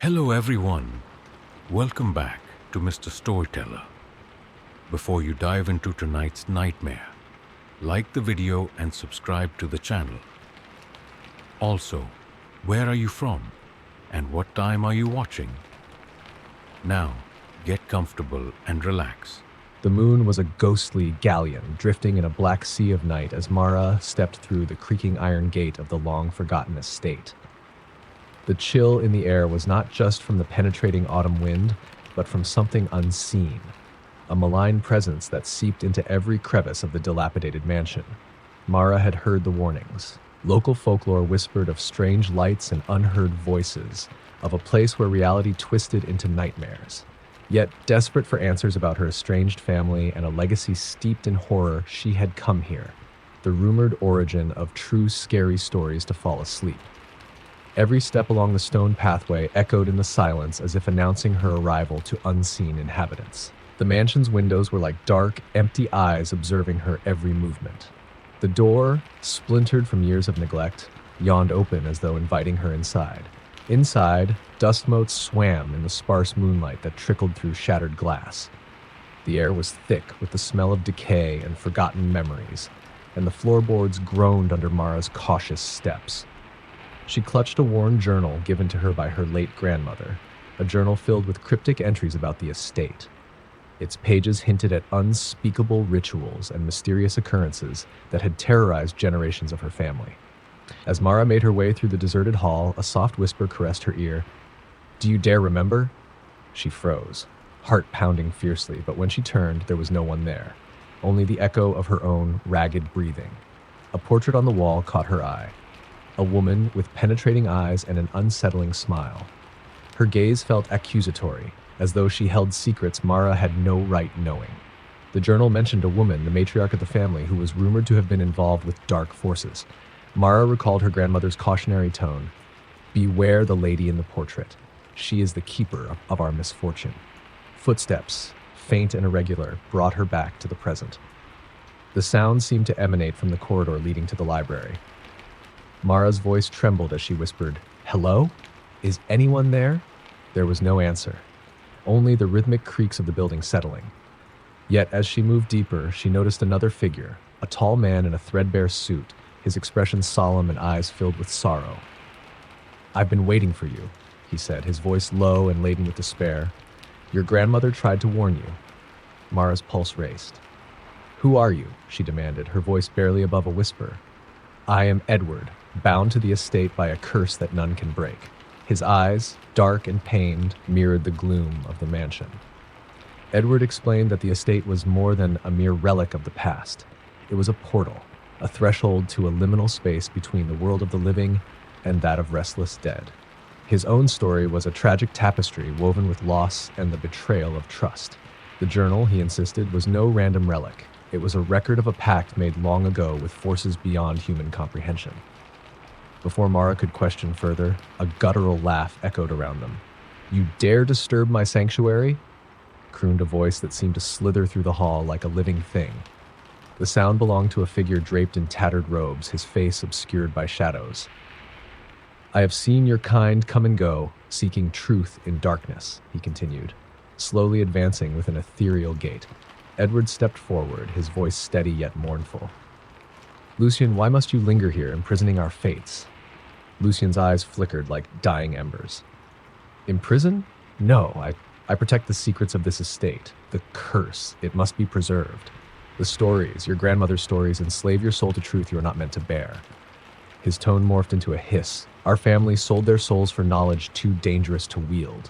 Hello, everyone. Welcome back to Mr. Storyteller. Before you dive into tonight's nightmare, like the video and subscribe to the channel. Also, where are you from and what time are you watching? Now, get comfortable and relax. The moon was a ghostly galleon drifting in a black sea of night as Mara stepped through the creaking iron gate of the long-forgotten estate. The chill in the air was not just from the penetrating autumn wind, but from something unseen, a malign presence that seeped into every crevice of the dilapidated mansion. Mara had heard the warnings. Local folklore whispered of strange lights and unheard voices, of a place where reality twisted into nightmares. Yet, desperate for answers about her estranged family and a legacy steeped in horror, she had come here, the rumored origin of true scary stories to fall asleep. Every step along the stone pathway echoed in the silence as if announcing her arrival to unseen inhabitants. The mansion's windows were like dark, empty eyes observing her every movement. The door, splintered from years of neglect, yawned open as though inviting her inside. Inside, dust motes swam in the sparse moonlight that trickled through shattered glass. The air was thick with the smell of decay and forgotten memories, and the floorboards groaned under Mara's cautious steps. She clutched a worn journal given to her by her late grandmother, a journal filled with cryptic entries about the estate. Its pages hinted at unspeakable rituals and mysterious occurrences that had terrorized generations of her family. As Mara made her way through the deserted hall, a soft whisper caressed her ear. "Do you dare remember?" She froze, heart pounding fiercely, but when she turned, there was no one there, only the echo of her own ragged breathing. A portrait on the wall caught her eye, a woman with penetrating eyes and an unsettling smile. Her gaze felt accusatory, as though she held secrets Mara had no right knowing. The journal mentioned a woman, the matriarch of the family, who was rumored to have been involved with dark forces. Mara recalled her grandmother's cautionary tone. "Beware the lady in the portrait. She is the keeper of our misfortune." Footsteps, faint and irregular, brought her back to the present. The sound seemed to emanate from the corridor leading to the library. Mara's voice trembled as she whispered, "Hello? Is anyone there?" There was no answer, only the rhythmic creaks of the building settling. Yet as she moved deeper, she noticed another figure, a tall man in a threadbare suit, his expression solemn and eyes filled with sorrow. "I've been waiting for you," he said, his voice low and laden with despair. "Your grandmother tried to warn you." Mara's pulse raced. "Who are you?" she demanded, her voice barely above a whisper. "I am Edward, bound to the estate by a curse that none can break." His eyes, dark and pained, mirrored the gloom of the mansion. Edward explained that the estate was more than a mere relic of the past. It was a portal, a threshold to a liminal space between the world of the living and that of restless dead. His own story was a tragic tapestry woven with loss and the betrayal of trust. The journal, he insisted, was no random relic. It was a record of a pact made long ago with forces beyond human comprehension. Before Mara could question further, a guttural laugh echoed around them. "You dare disturb my sanctuary?" crooned a voice that seemed to slither through the hall like a living thing. The sound belonged to a figure draped in tattered robes, his face obscured by shadows. "I have seen your kind come and go, seeking truth in darkness," he continued, slowly advancing with an ethereal gait. Edward stepped forward, his voice steady yet mournful. "Lucien, why must you linger here, imprisoning our fates?" Lucien's eyes flickered like dying embers. "Imprison? No, I protect the secrets of this estate. The curse, it must be preserved. The stories, your grandmother's stories, enslave your soul to truth you are not meant to bear." His tone morphed into a hiss. "Our family sold their souls for knowledge too dangerous to wield."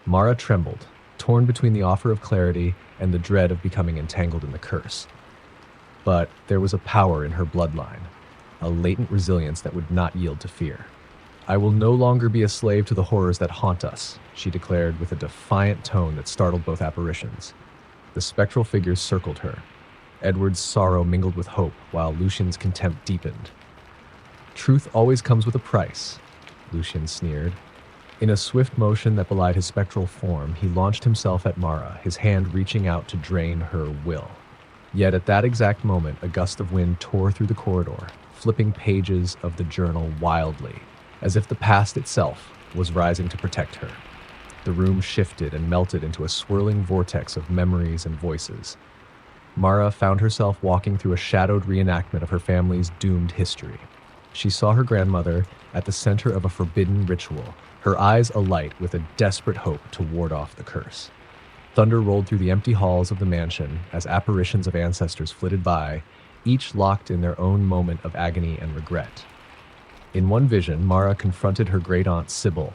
Mara trembled, torn between the offer of clarity and the dread of becoming entangled in the curse. But there was a power in her bloodline, a latent resilience that would not yield to fear. "I will no longer be a slave to the horrors that haunt us," she declared with a defiant tone that startled both apparitions. The spectral figures circled her. Edward's sorrow mingled with hope, while Lucien's contempt deepened. "Truth always comes with a price," Lucien sneered. In a swift motion that belied his spectral form, he launched himself at Mara, his hand reaching out to drain her will. Yet at that exact moment, a gust of wind tore through the corridor, flipping pages of the journal wildly, as if the past itself was rising to protect her. The room shifted and melted into a swirling vortex of memories and voices. Mara found herself walking through a shadowed reenactment of her family's doomed history. She saw her grandmother at the center of a forbidden ritual, her eyes alight with a desperate hope to ward off the curse. Thunder rolled through the empty halls of the mansion as apparitions of ancestors flitted by, each locked in their own moment of agony and regret. In one vision, Mara confronted her great-aunt Sybil,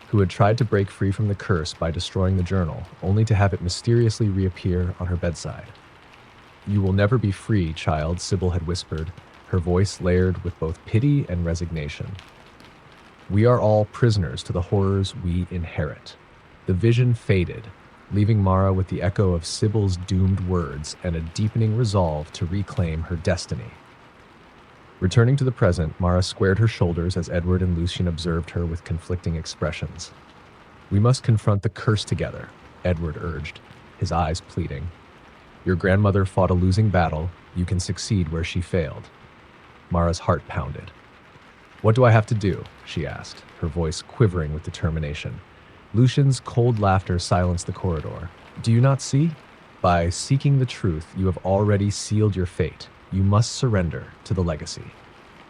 who had tried to break free from the curse by destroying the journal, only to have it mysteriously reappear on her bedside. "You will never be free, child," Sybil had whispered, her voice layered with both pity and resignation. "We are all prisoners to the horrors we inherit." The vision faded, leaving Mara with the echo of Sybil's doomed words and a deepening resolve to reclaim her destiny. Returning to the present, Mara squared her shoulders as Edward and Lucian observed her with conflicting expressions. "We must confront the curse together," Edward urged, his eyes pleading. "Your grandmother fought a losing battle. You can succeed where she failed." Mara's heart pounded. "What do I have to do?" she asked, her voice quivering with determination. Lucian's cold laughter silenced the corridor. "Do you not see? By seeking the truth, you have already sealed your fate. You must surrender to the legacy."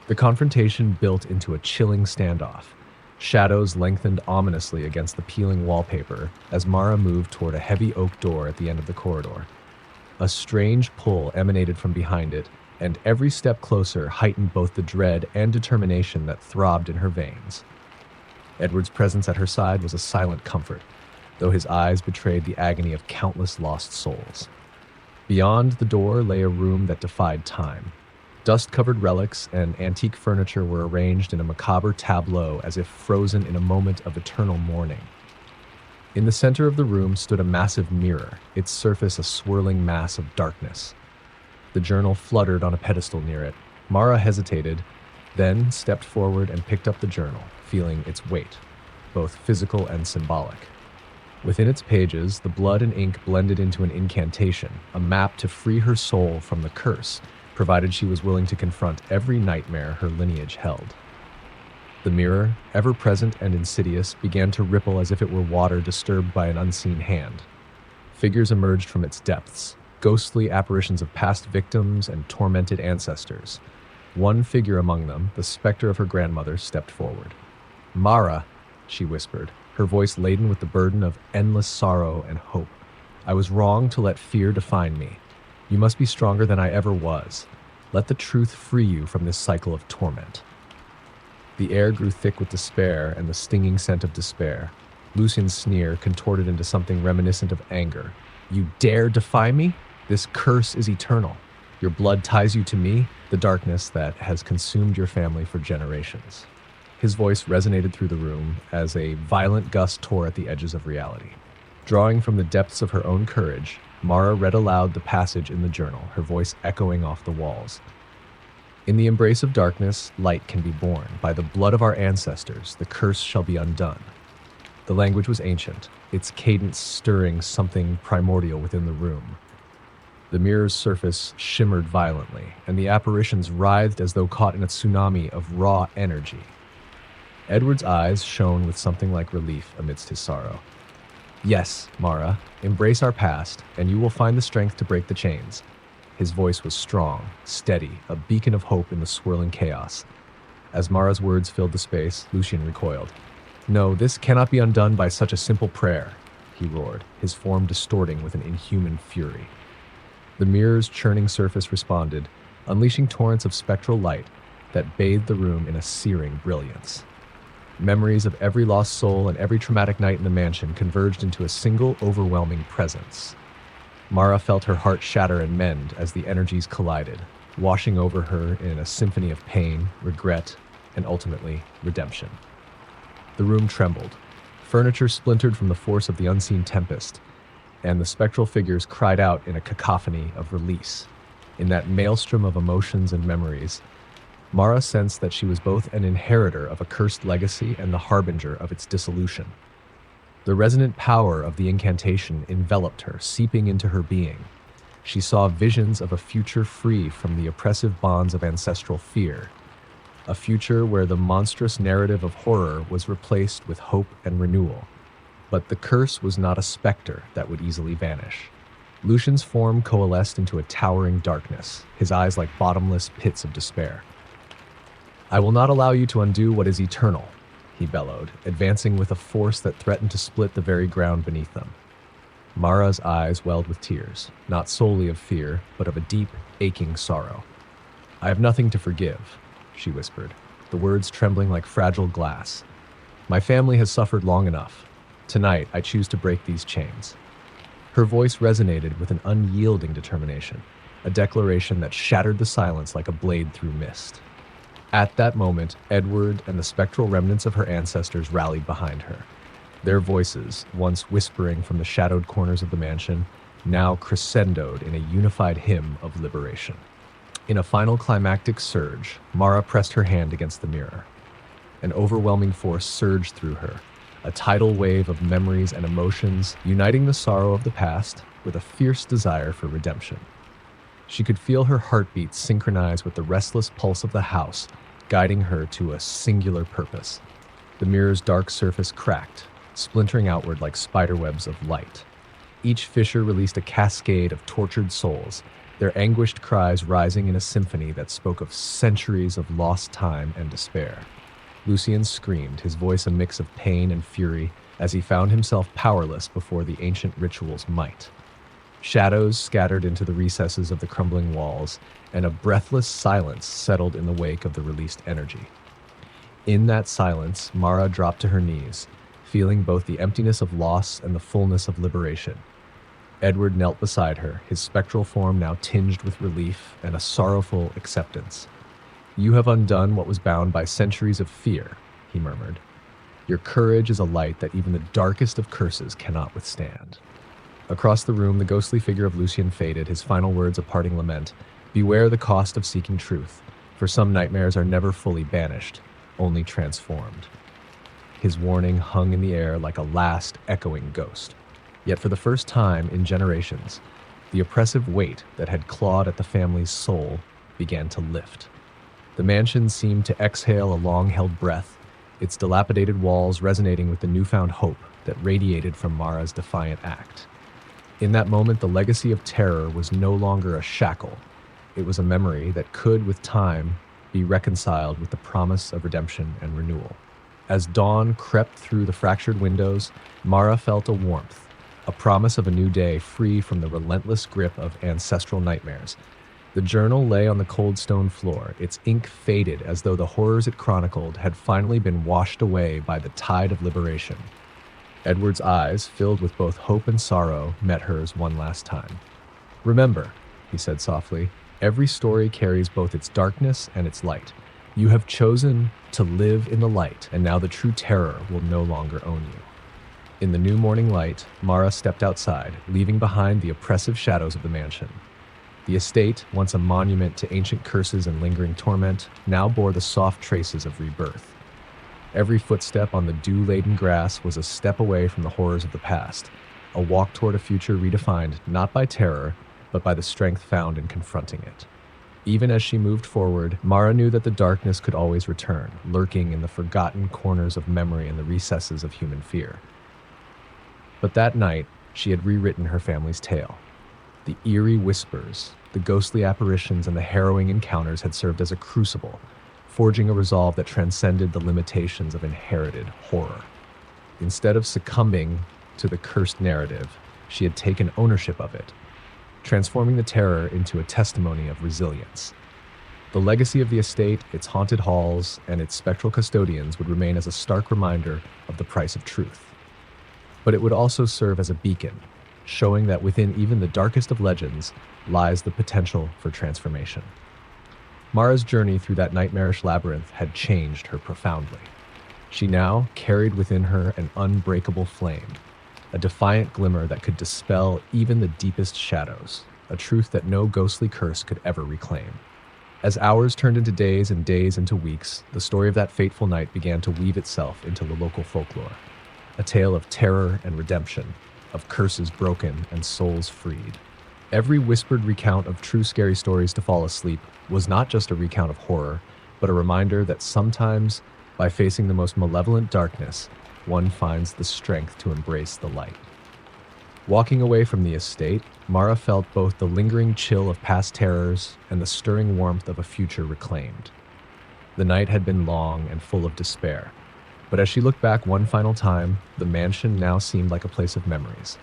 The confrontation built into a chilling standoff. Shadows lengthened ominously against the peeling wallpaper as Mara moved toward a heavy oak door at the end of the corridor. A strange pull emanated from behind it, and every step closer heightened both the dread and determination that throbbed in her veins. Edward's presence at her side was a silent comfort, though his eyes betrayed the agony of countless lost souls. Beyond the door lay a room that defied time. Dust-covered relics and antique furniture were arranged in a macabre tableau as if frozen in a moment of eternal mourning. In the center of the room stood a massive mirror, its surface a swirling mass of darkness. The journal fluttered on a pedestal near it. Mara hesitated, then stepped forward and picked up the journal, feeling its weight, both physical and symbolic. Within its pages, the blood and ink blended into an incantation, a map to free her soul from the curse, provided she was willing to confront every nightmare her lineage held. The mirror, ever present and insidious, began to ripple as if it were water disturbed by an unseen hand. Figures emerged from its depths, ghostly apparitions of past victims and tormented ancestors. One figure among them, the specter of her grandmother, stepped forward. "Mara," she whispered, her voice laden with the burden of endless sorrow and hope. "I was wrong to let fear define me. You must be stronger than I ever was. Let the truth free you from this cycle of torment." The air grew thick with despair and the stinging scent of despair. Lucian's sneer contorted into something reminiscent of anger. "You dare defy me? This curse is eternal. Your blood ties you to me, the darkness that has consumed your family for generations." His voice resonated through the room as a violent gust tore at the edges of reality. Drawing from the depths of her own courage, Mara read aloud the passage in the journal, her voice echoing off the walls. "In the embrace of darkness, light can be born. By the blood of our ancestors, the curse shall be undone." The language was ancient, its cadence stirring something primordial within the room. The mirror's surface shimmered violently, and the apparitions writhed as though caught in a tsunami of raw energy. Edward's eyes shone with something like relief amidst his sorrow. "Yes, Mara, embrace our past, and you will find the strength to break the chains." His voice was strong, steady, a beacon of hope in the swirling chaos. As Mara's words filled the space, Lucian recoiled. "No, this cannot be undone by such a simple prayer," he roared, his form distorting with an inhuman fury. The mirror's churning surface responded, unleashing torrents of spectral light that bathed the room in a searing brilliance. Memories of every lost soul and every traumatic night in the mansion converged into a single overwhelming presence. Mara felt her heart shatter and mend as the energies collided, washing over her in a symphony of pain, regret, and ultimately redemption. The room trembled. Furniture splintered from the force of the unseen tempest, and the spectral figures cried out in a cacophony of release. In that maelstrom of emotions and memories, Mara sensed that she was both an inheritor of a cursed legacy and the harbinger of its dissolution. The resonant power of the incantation enveloped her, seeping into her being. She saw visions of a future free from the oppressive bonds of ancestral fear, a future where the monstrous narrative of horror was replaced with hope and renewal. But the curse was not a specter that would easily vanish. Lucian's form coalesced into a towering darkness, his eyes like bottomless pits of despair. "I will not allow you to undo what is eternal," he bellowed, advancing with a force that threatened to split the very ground beneath them. Mara's eyes welled with tears, not solely of fear, but of a deep, aching sorrow. "I have nothing to forgive," she whispered, the words trembling like fragile glass. "My family has suffered long enough. Tonight, I choose to break these chains." Her voice resonated with an unyielding determination, a declaration that shattered the silence like a blade through mist. At that moment, Edward and the spectral remnants of her ancestors rallied behind her. Their voices, once whispering from the shadowed corners of the mansion, now crescendoed in a unified hymn of liberation. In a final climactic surge, Mara pressed her hand against the mirror. An overwhelming force surged through her, a tidal wave of memories and emotions, uniting the sorrow of the past with a fierce desire for redemption. She could feel her heartbeat synchronize with the restless pulse of the house, guiding her to a singular purpose. The mirror's dark surface cracked, splintering outward like spiderwebs of light. Each fissure released a cascade of tortured souls, their anguished cries rising in a symphony that spoke of centuries of lost time and despair. Lucian screamed, his voice a mix of pain and fury, as he found himself powerless before the ancient ritual's might. Shadows scattered into the recesses of the crumbling walls, and a breathless silence settled in the wake of the released energy. In that silence, Mara dropped to her knees, feeling both the emptiness of loss and the fullness of liberation. Edward knelt beside her, his spectral form now tinged with relief and a sorrowful acceptance. "You have undone what was bound by centuries of fear," he murmured. "Your courage is a light that even the darkest of curses cannot withstand." Across the room, the ghostly figure of Lucian faded, his final words a parting lament. "Beware the cost of seeking truth, for some nightmares are never fully banished, only transformed." His warning hung in the air like a last, echoing ghost. Yet for the first time in generations, the oppressive weight that had clawed at the family's soul began to lift. The mansion seemed to exhale a long-held breath, its dilapidated walls resonating with the newfound hope that radiated from Mara's defiant act. In that moment, the legacy of terror was no longer a shackle. It was a memory that could, with time, be reconciled with the promise of redemption and renewal. As dawn crept through the fractured windows, Mara felt a warmth, a promise of a new day free from the relentless grip of ancestral nightmares. The journal lay on the cold stone floor, its ink faded as though the horrors it chronicled had finally been washed away by the tide of liberation. Edward's eyes, filled with both hope and sorrow, met hers one last time. "Remember," he said softly, "every story carries both its darkness and its light. You have chosen to live in the light, and now the true terror will no longer own you." In the new morning light, Mara stepped outside, leaving behind the oppressive shadows of the mansion. The estate, once a monument to ancient curses and lingering torment, now bore the soft traces of rebirth. Every footstep on the dew-laden grass was a step away from the horrors of the past, a walk toward a future redefined not by terror, but by the strength found in confronting it. Even as she moved forward, Mara knew that the darkness could always return, lurking in the forgotten corners of memory and the recesses of human fear. But that night, she had rewritten her family's tale. The eerie whispers, the ghostly apparitions, and the harrowing encounters had served as a crucible, forging a resolve that transcended the limitations of inherited horror. Instead of succumbing to the cursed narrative, she had taken ownership of it, transforming the terror into a testimony of resilience. The legacy of the estate, its haunted halls, and its spectral custodians would remain as a stark reminder of the price of truth. But it would also serve as a beacon, showing that within even the darkest of legends lies the potential for transformation. Mara's journey through that nightmarish labyrinth had changed her profoundly. She now carried within her an unbreakable flame, a defiant glimmer that could dispel even the deepest shadows, a truth that no ghostly curse could ever reclaim. As hours turned into days and days into weeks, the story of that fateful night began to weave itself into the local folklore. A tale of terror and redemption, of curses broken and souls freed. Every whispered recount of true scary stories to fall asleep was not just a recount of horror, but a reminder that sometimes, by facing the most malevolent darkness, one finds the strength to embrace the light. Walking away from the estate, Mara felt both the lingering chill of past terrors and the stirring warmth of a future reclaimed. The night had been long and full of despair, but as she looked back one final time, the mansion now seemed like a place of memories,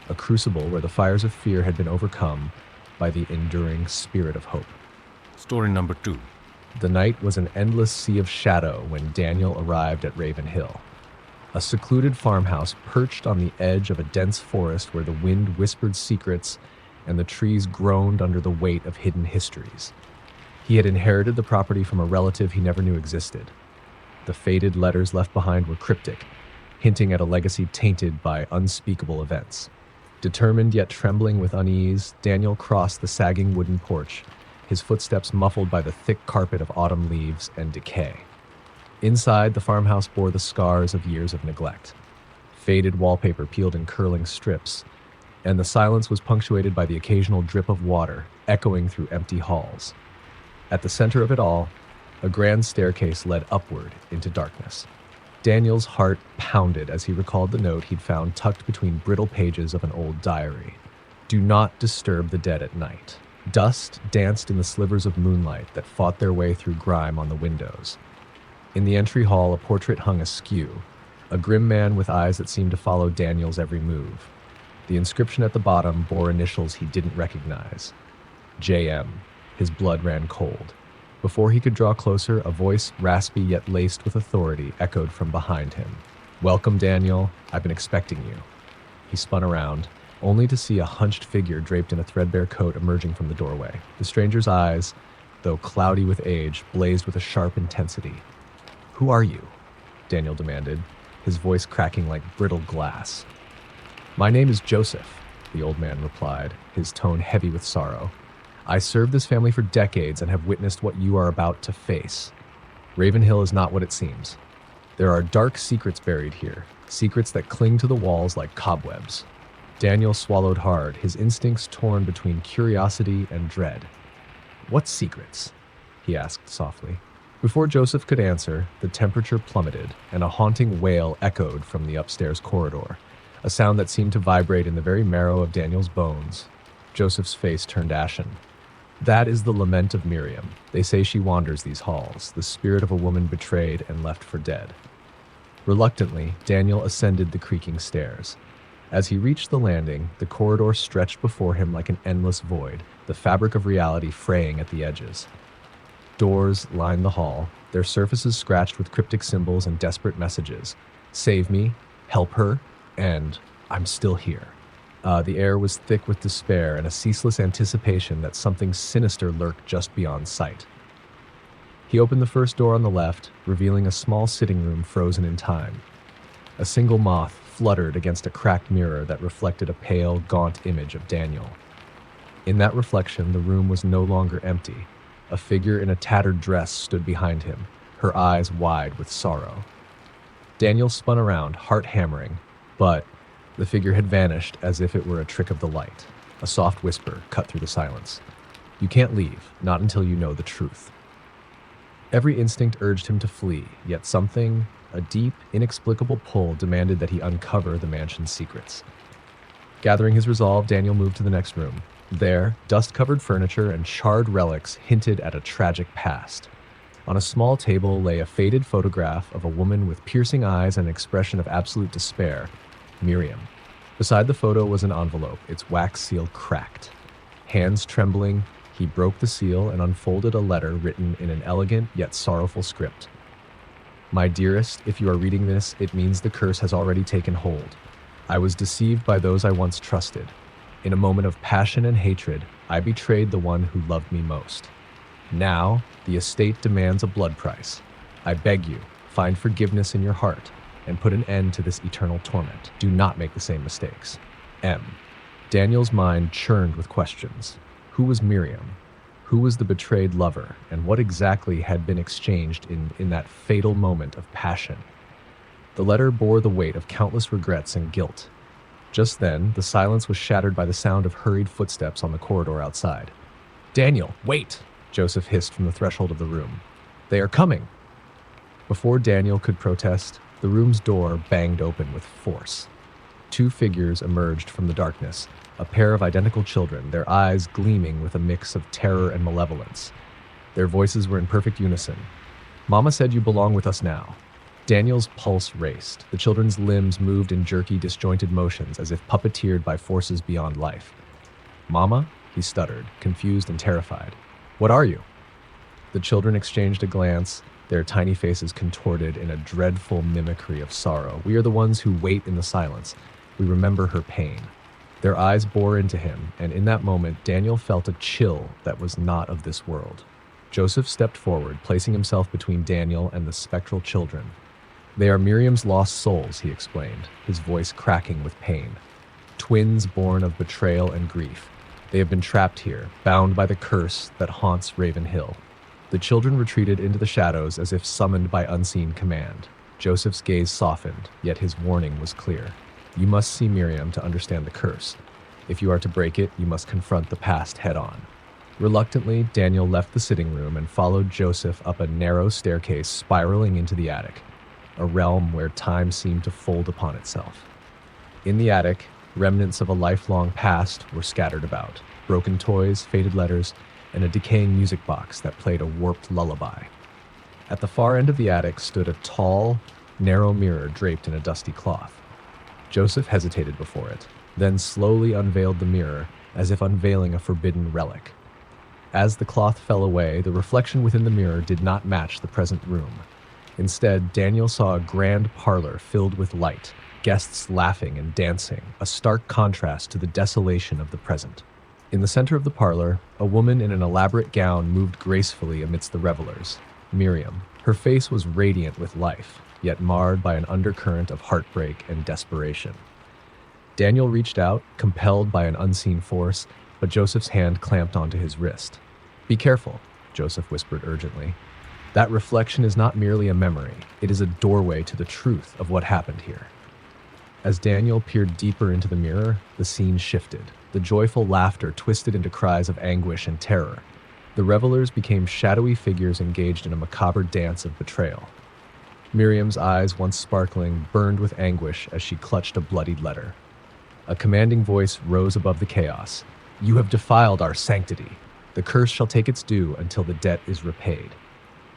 a crucible where the fires of fear had been overcome by the enduring spirit of hope. Story number 2. The night was an endless sea of shadow when Daniel arrived at Raven Hill, a secluded farmhouse perched on the edge of a dense forest where the wind whispered secrets and the trees groaned under the weight of hidden histories. He had inherited the property from a relative he never knew existed. The faded letters left behind were cryptic, hinting at a legacy tainted by unspeakable events. Determined yet trembling with unease, Daniel crossed the sagging wooden porch, his footsteps muffled by the thick carpet of autumn leaves and decay. Inside, the farmhouse bore the scars of years of neglect. Faded wallpaper peeled in curling strips, and the silence was punctuated by the occasional drip of water echoing through empty halls. At the center of it all, a grand staircase led upward into darkness. Daniel's heart pounded as he recalled the note he'd found tucked between brittle pages of an old diary. Do not disturb the dead at night. Dust danced in the slivers of moonlight that fought their way through grime on the windows. In the entry hall, a portrait hung askew, a grim man with eyes that seemed to follow Daniel's every move. The inscription at the bottom bore initials he didn't recognize. J.M. His blood ran cold. Before he could draw closer, a voice, raspy yet laced with authority, echoed from behind him. "Welcome, Daniel. I've been expecting you." He spun around, only to see a hunched figure draped in a threadbare coat emerging from the doorway. The stranger's eyes, though cloudy with age, blazed with a sharp intensity. "Who are you?" Daniel demanded, his voice cracking like brittle glass. "My name is Joseph," the old man replied, his tone heavy with sorrow. "I served this family for decades and have witnessed what you are about to face. Raven Hill is not what it seems. There are dark secrets buried here, secrets that cling to the walls like cobwebs." Daniel swallowed hard, his instincts torn between curiosity and dread. "What secrets?" he asked softly. Before Joseph could answer, the temperature plummeted, and a haunting wail echoed from the upstairs corridor, a sound that seemed to vibrate in the very marrow of Daniel's bones. Joseph's face turned ashen. "That is the lament of Miriam. They say she wanders these halls, the spirit of a woman betrayed and left for dead." Reluctantly, Daniel ascended the creaking stairs. As he reached the landing, the corridor stretched before him like an endless void, the fabric of reality fraying at the edges. Doors lined the hall, their surfaces scratched with cryptic symbols and desperate messages. "Save me," "Help her," and "I'm still here." The air was thick with despair and a ceaseless anticipation that something sinister lurked just beyond sight. He opened the first door on the left, revealing a small sitting room frozen in time. A single moth fluttered against a cracked mirror that reflected a pale, gaunt image of Daniel. In that reflection, the room was no longer empty. A figure in a tattered dress stood behind him, her eyes wide with sorrow. Daniel spun around, heart hammering, but the figure had vanished as if it were a trick of the light. A soft whisper cut through the silence. "You can't leave, not until you know the truth." Every instinct urged him to flee, yet something, a deep, inexplicable pull, demanded that he uncover the mansion's secrets. Gathering his resolve, Daniel moved to the next room. There, dust-covered furniture and charred relics hinted at a tragic past. On a small table lay a faded photograph of a woman with piercing eyes and an expression of absolute despair, Miriam. Beside the photo was an envelope, its wax seal cracked. Hands trembling, he broke the seal and unfolded a letter written in an elegant yet sorrowful script. "My dearest, if you are reading this, it means the curse has already taken hold. I was deceived by those I once trusted. In a moment of passion and hatred, I betrayed the one who loved me most. Now, the estate demands a blood price. I beg you, find forgiveness in your heart and put an end to this eternal torment. Do not make the same mistakes. M." Daniel's mind churned with questions. Who was Miriam? Who was the betrayed lover? And what exactly had been exchanged in that fatal moment of passion? The letter bore the weight of countless regrets and guilt. Just then, the silence was shattered by the sound of hurried footsteps on the corridor outside. "Daniel, wait!" Joseph hissed from the threshold of the room. "They are coming!" Before Daniel could protest, The room's door banged open with force. Two figures emerged from the darkness, a pair of identical children, their eyes gleaming with a mix of terror and malevolence. Their voices were in perfect unison. "Mama said you belong with us now." Daniel's pulse raced. The children's limbs moved in jerky, disjointed motions as if puppeteered by forces beyond life. "Mama?" he stuttered, confused and terrified. "What are you?" The children exchanged a glance, their tiny faces contorted in a dreadful mimicry of sorrow. "We are the ones who wait in the silence. We remember her pain." Their eyes bore into him, and in that moment, Daniel felt a chill that was not of this world. Joseph stepped forward, placing himself between Daniel and the spectral children. "They are Miriam's lost souls," he explained, his voice cracking with pain. "Twins born of betrayal and grief. They have been trapped here, bound by the curse that haunts Raven Hill." The children retreated into the shadows as if summoned by unseen command. Joseph's gaze softened, yet his warning was clear. "You must see Miriam to understand the curse. If you are to break it, you must confront the past head-on." Reluctantly, Daniel left the sitting room and followed Joseph up a narrow staircase spiraling into the attic, a realm where time seemed to fold upon itself. In the attic, remnants of a lifelong past were scattered about, broken toys, faded letters, and a decaying music box that played a warped lullaby. At the far end of the attic stood a tall, narrow mirror draped in a dusty cloth. Joseph hesitated before it, then slowly unveiled the mirror as if unveiling a forbidden relic. As the cloth fell away, the reflection within the mirror did not match the present room. Instead, Daniel saw a grand parlor filled with light, guests laughing and dancing, a stark contrast to the desolation of the present. In the center of the parlor, a woman in an elaborate gown moved gracefully amidst the revelers. Miriam. Her face was radiant with life, yet marred by an undercurrent of heartbreak and desperation. Daniel reached out, compelled by an unseen force, but Joseph's hand clamped onto his wrist. "Be careful," Joseph whispered urgently. "That reflection is not merely a memory, it is a doorway to the truth of what happened here." As Daniel peered deeper into the mirror, the scene shifted. The joyful laughter twisted into cries of anguish and terror. The revelers became shadowy figures engaged in a macabre dance of betrayal. Miriam's eyes, once sparkling, burned with anguish as she clutched a bloodied letter. A commanding voice rose above the chaos. "You have defiled our sanctity. The curse shall take its due until the debt is repaid."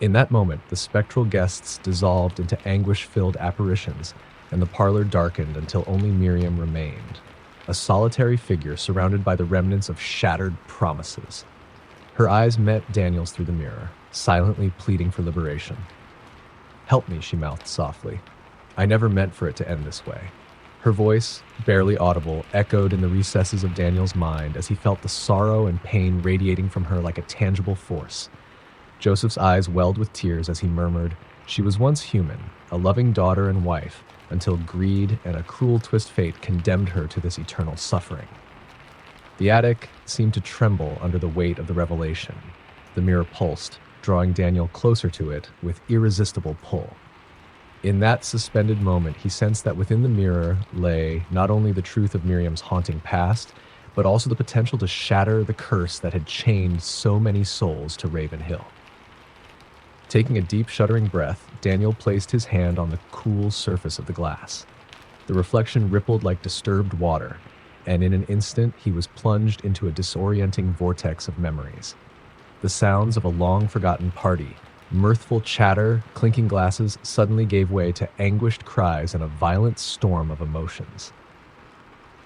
In that moment, the spectral guests dissolved into anguish-filled apparitions, and the parlor darkened until only Miriam remained, a solitary figure surrounded by the remnants of shattered promises. Her eyes met Daniel's through the mirror, silently pleading for liberation. "Help me," she mouthed softly. "I never meant for it to end this way." Her voice, barely audible, echoed in the recesses of Daniel's mind as he felt the sorrow and pain radiating from her like a tangible force. Joseph's eyes welled with tears as he murmured, "She was once human, a loving daughter and wife, until greed and a cruel twist fate condemned her to this eternal suffering." The attic seemed to tremble under the weight of the revelation. The mirror pulsed, drawing Daniel closer to it with irresistible pull. In that suspended moment, he sensed that within the mirror lay not only the truth of Miriam's haunting past, but also the potential to shatter the curse that had chained so many souls to Raven Hill. Taking a deep, shuddering breath, Daniel placed his hand on the cool surface of the glass. The reflection rippled like disturbed water, and in an instant he was plunged into a disorienting vortex of memories. The sounds of a long-forgotten party, mirthful chatter, clinking glasses, suddenly gave way to anguished cries and a violent storm of emotions.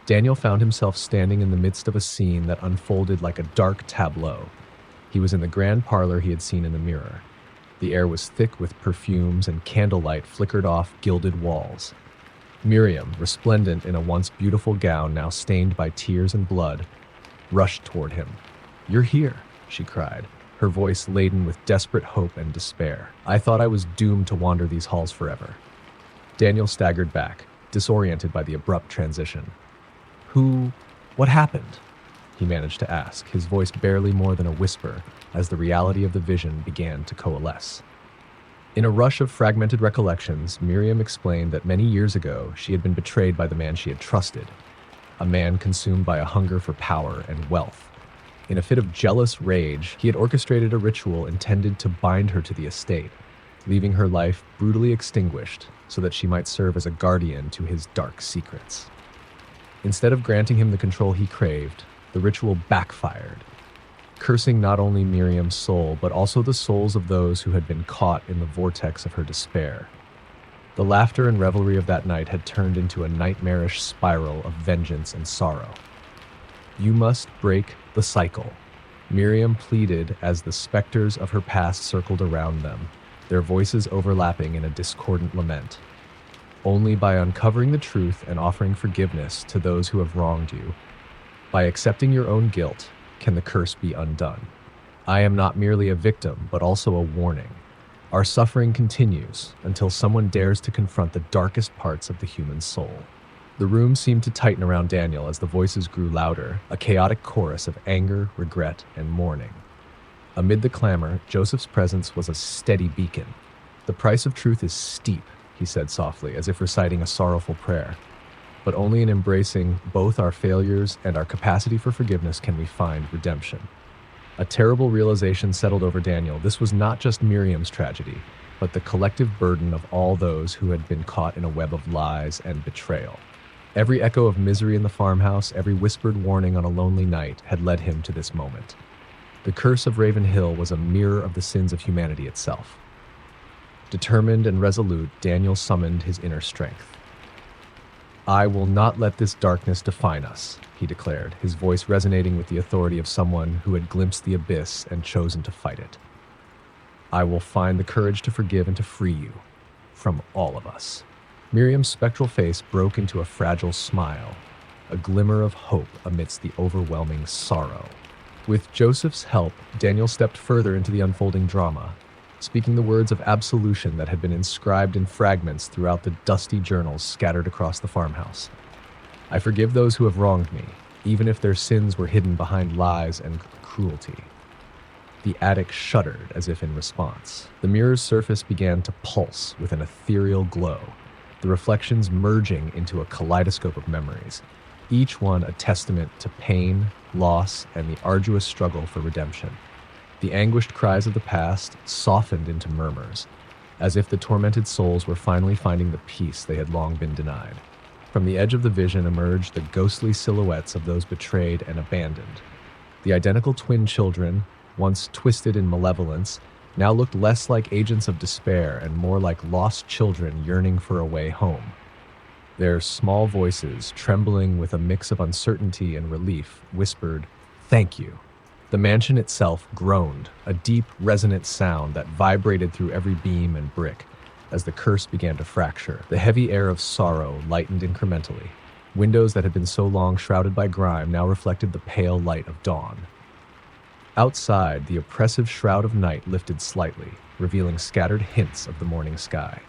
Daniel found himself standing in the midst of a scene that unfolded like a dark tableau. He was in the grand parlor he had seen in the mirror. The air was thick with perfumes and candlelight flickered off gilded walls. Miriam, resplendent in a once beautiful gown now stained by tears and blood, rushed toward him. "You're here," she cried, her voice laden with desperate hope and despair. "I thought I was doomed to wander these halls forever." Daniel staggered back, disoriented by the abrupt transition. What happened?" he managed to ask, his voice barely more than a whisper, as the reality of the vision began to coalesce. In a rush of fragmented recollections, Miriam explained that many years ago she had been betrayed by the man she had trusted, a man consumed by a hunger for power and wealth. In a fit of jealous rage, he had orchestrated a ritual intended to bind her to the estate, leaving her life brutally extinguished so that she might serve as a guardian to his dark secrets. Instead of granting him the control he craved, the ritual backfired, cursing not only Miriam's soul, but also the souls of those who had been caught in the vortex of her despair. The laughter and revelry of that night had turned into a nightmarish spiral of vengeance and sorrow. "You must break the cycle," Miriam pleaded as the specters of her past circled around them, their voices overlapping in a discordant lament. "Only by uncovering the truth and offering forgiveness to those who have wronged you, by accepting your own guilt, can the curse be undone. I am not merely a victim, but also a warning. Our suffering continues until someone dares to confront the darkest parts of the human soul." The room seemed to tighten around Daniel as the voices grew louder, a chaotic chorus of anger, regret, and mourning. Amid the clamor, Joseph's presence was a steady beacon. "The price of truth is steep," he said softly, as if reciting a sorrowful prayer. "But only in embracing both our failures and our capacity for forgiveness can we find redemption." A terrible realization settled over Daniel. This was not just Miriam's tragedy, but the collective burden of all those who had been caught in a web of lies and betrayal. Every echo of misery in the farmhouse, every whispered warning on a lonely night had led him to this moment. The curse of Raven Hill was a mirror of the sins of humanity itself. Determined and resolute, Daniel summoned his inner strength. "I will not let this darkness define us," he declared, his voice resonating with the authority of someone who had glimpsed the abyss and chosen to fight it. "I will find the courage to forgive and to free you from all of us." Miriam's spectral face broke into a fragile smile, a glimmer of hope amidst the overwhelming sorrow. With Joseph's help, Daniel stepped further into the unfolding drama, speaking the words of absolution that had been inscribed in fragments throughout the dusty journals scattered across the farmhouse. "I forgive those who have wronged me, even if their sins were hidden behind lies and cruelty." The attic shuddered as if in response. The mirror's surface began to pulse with an ethereal glow, the reflections merging into a kaleidoscope of memories, each one a testament to pain, loss, and the arduous struggle for redemption. The anguished cries of the past softened into murmurs, as if the tormented souls were finally finding the peace they had long been denied. From the edge of the vision emerged the ghostly silhouettes of those betrayed and abandoned. The identical twin children, once twisted in malevolence, now looked less like agents of despair and more like lost children yearning for a way home. Their small voices, trembling with a mix of uncertainty and relief, whispered, "Thank you." The mansion itself groaned, a deep, resonant sound that vibrated through every beam and brick as the curse began to fracture. The heavy air of sorrow lightened incrementally. Windows that had been so long shrouded by grime now reflected the pale light of dawn. Outside, the oppressive shroud of night lifted slightly, revealing scattered hints of the morning sky.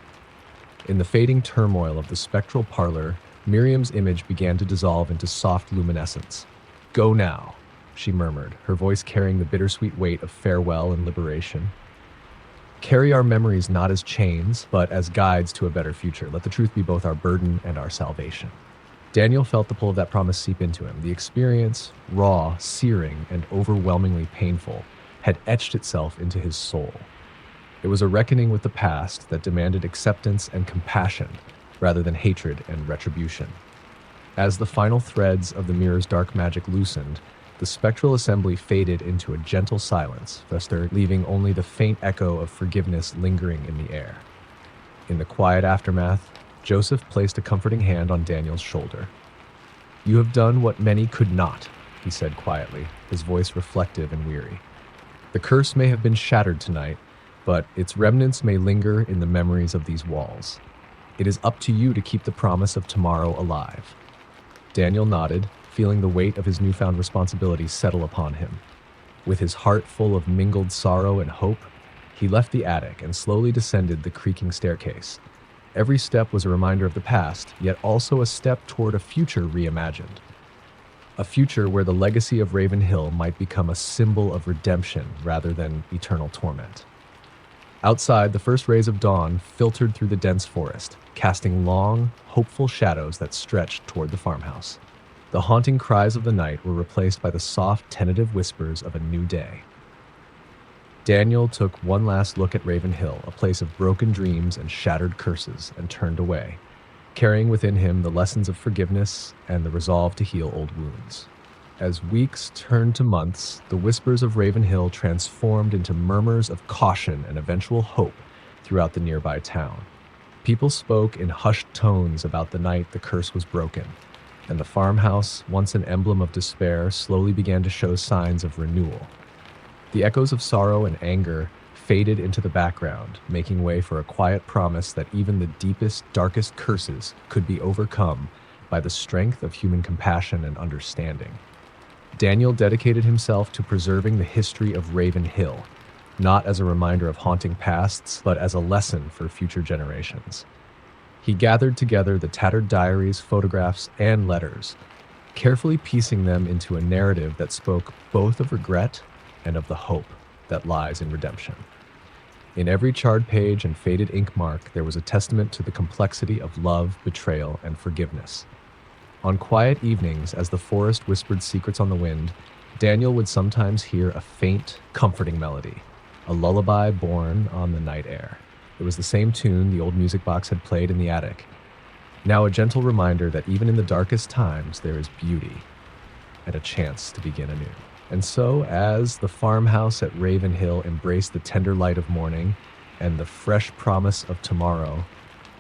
In the fading turmoil of the spectral parlor, Miriam's image began to dissolve into soft luminescence. "Go now," she murmured, her voice carrying the bittersweet weight of farewell and liberation. "Carry our memories not as chains, but as guides to a better future. Let the truth be both our burden and our salvation." Daniel felt the pull of that promise seep into him. The experience, raw, searing, and overwhelmingly painful, had etched itself into his soul. It was a reckoning with the past that demanded acceptance and compassion rather than hatred and retribution. As the final threads of the mirror's dark magic loosened, the spectral assembly faded into a gentle silence, leaving only the faint echo of forgiveness lingering in the air. In the quiet aftermath, Joseph placed a comforting hand on Daniel's shoulder. "You have done what many could not," he said quietly, his voice reflective and weary. "The curse may have been shattered tonight, but its remnants may linger in the memories of these walls. It is up to you to keep the promise of tomorrow alive." Daniel nodded, feeling the weight of his newfound responsibility settle upon him. With his heart full of mingled sorrow and hope, he left the attic and slowly descended the creaking staircase. Every step was a reminder of the past, yet also a step toward a future reimagined. A future where the legacy of Raven Hill might become a symbol of redemption rather than eternal torment. Outside, the first rays of dawn filtered through the dense forest, casting long, hopeful shadows that stretched toward the farmhouse. The haunting cries of the night were replaced by the soft, tentative whispers of a new day. Daniel took one last look at Raven Hill, a place of broken dreams and shattered curses, and turned away, carrying within him the lessons of forgiveness and the resolve to heal old wounds. As weeks turned to months, the whispers of Raven Hill transformed into murmurs of caution and eventual hope throughout the nearby town. People spoke in hushed tones about the night the curse was broken, and the farmhouse, once an emblem of despair, slowly began to show signs of renewal. The echoes of sorrow and anger faded into the background, making way for a quiet promise that even the deepest, darkest curses could be overcome by the strength of human compassion and understanding. Daniel dedicated himself to preserving the history of Raven Hill, not as a reminder of haunting pasts, but as a lesson for future generations. He gathered together the tattered diaries, photographs, and letters, carefully piecing them into a narrative that spoke both of regret and of the hope that lies in redemption. In every charred page and faded ink mark, there was a testament to the complexity of love, betrayal, and forgiveness. On quiet evenings, as the forest whispered secrets on the wind, Daniel would sometimes hear a faint, comforting melody, a lullaby born on the night air. It was the same tune the old music box had played in the attic. Now a gentle reminder that even in the darkest times, there is beauty and a chance to begin anew. And so, as the farmhouse at Raven Hill embraced the tender light of morning and the fresh promise of tomorrow,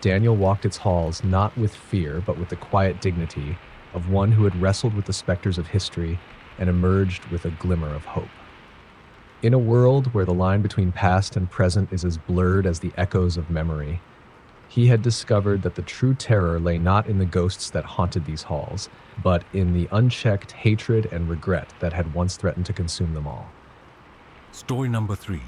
Daniel walked its halls not with fear, but with the quiet dignity of one who had wrestled with the specters of history and emerged with a glimmer of hope. In a world where the line between past and present is as blurred as the echoes of memory, he had discovered that the true terror lay not in the ghosts that haunted these halls, but in the unchecked hatred and regret that had once threatened to consume them all. Story number 3.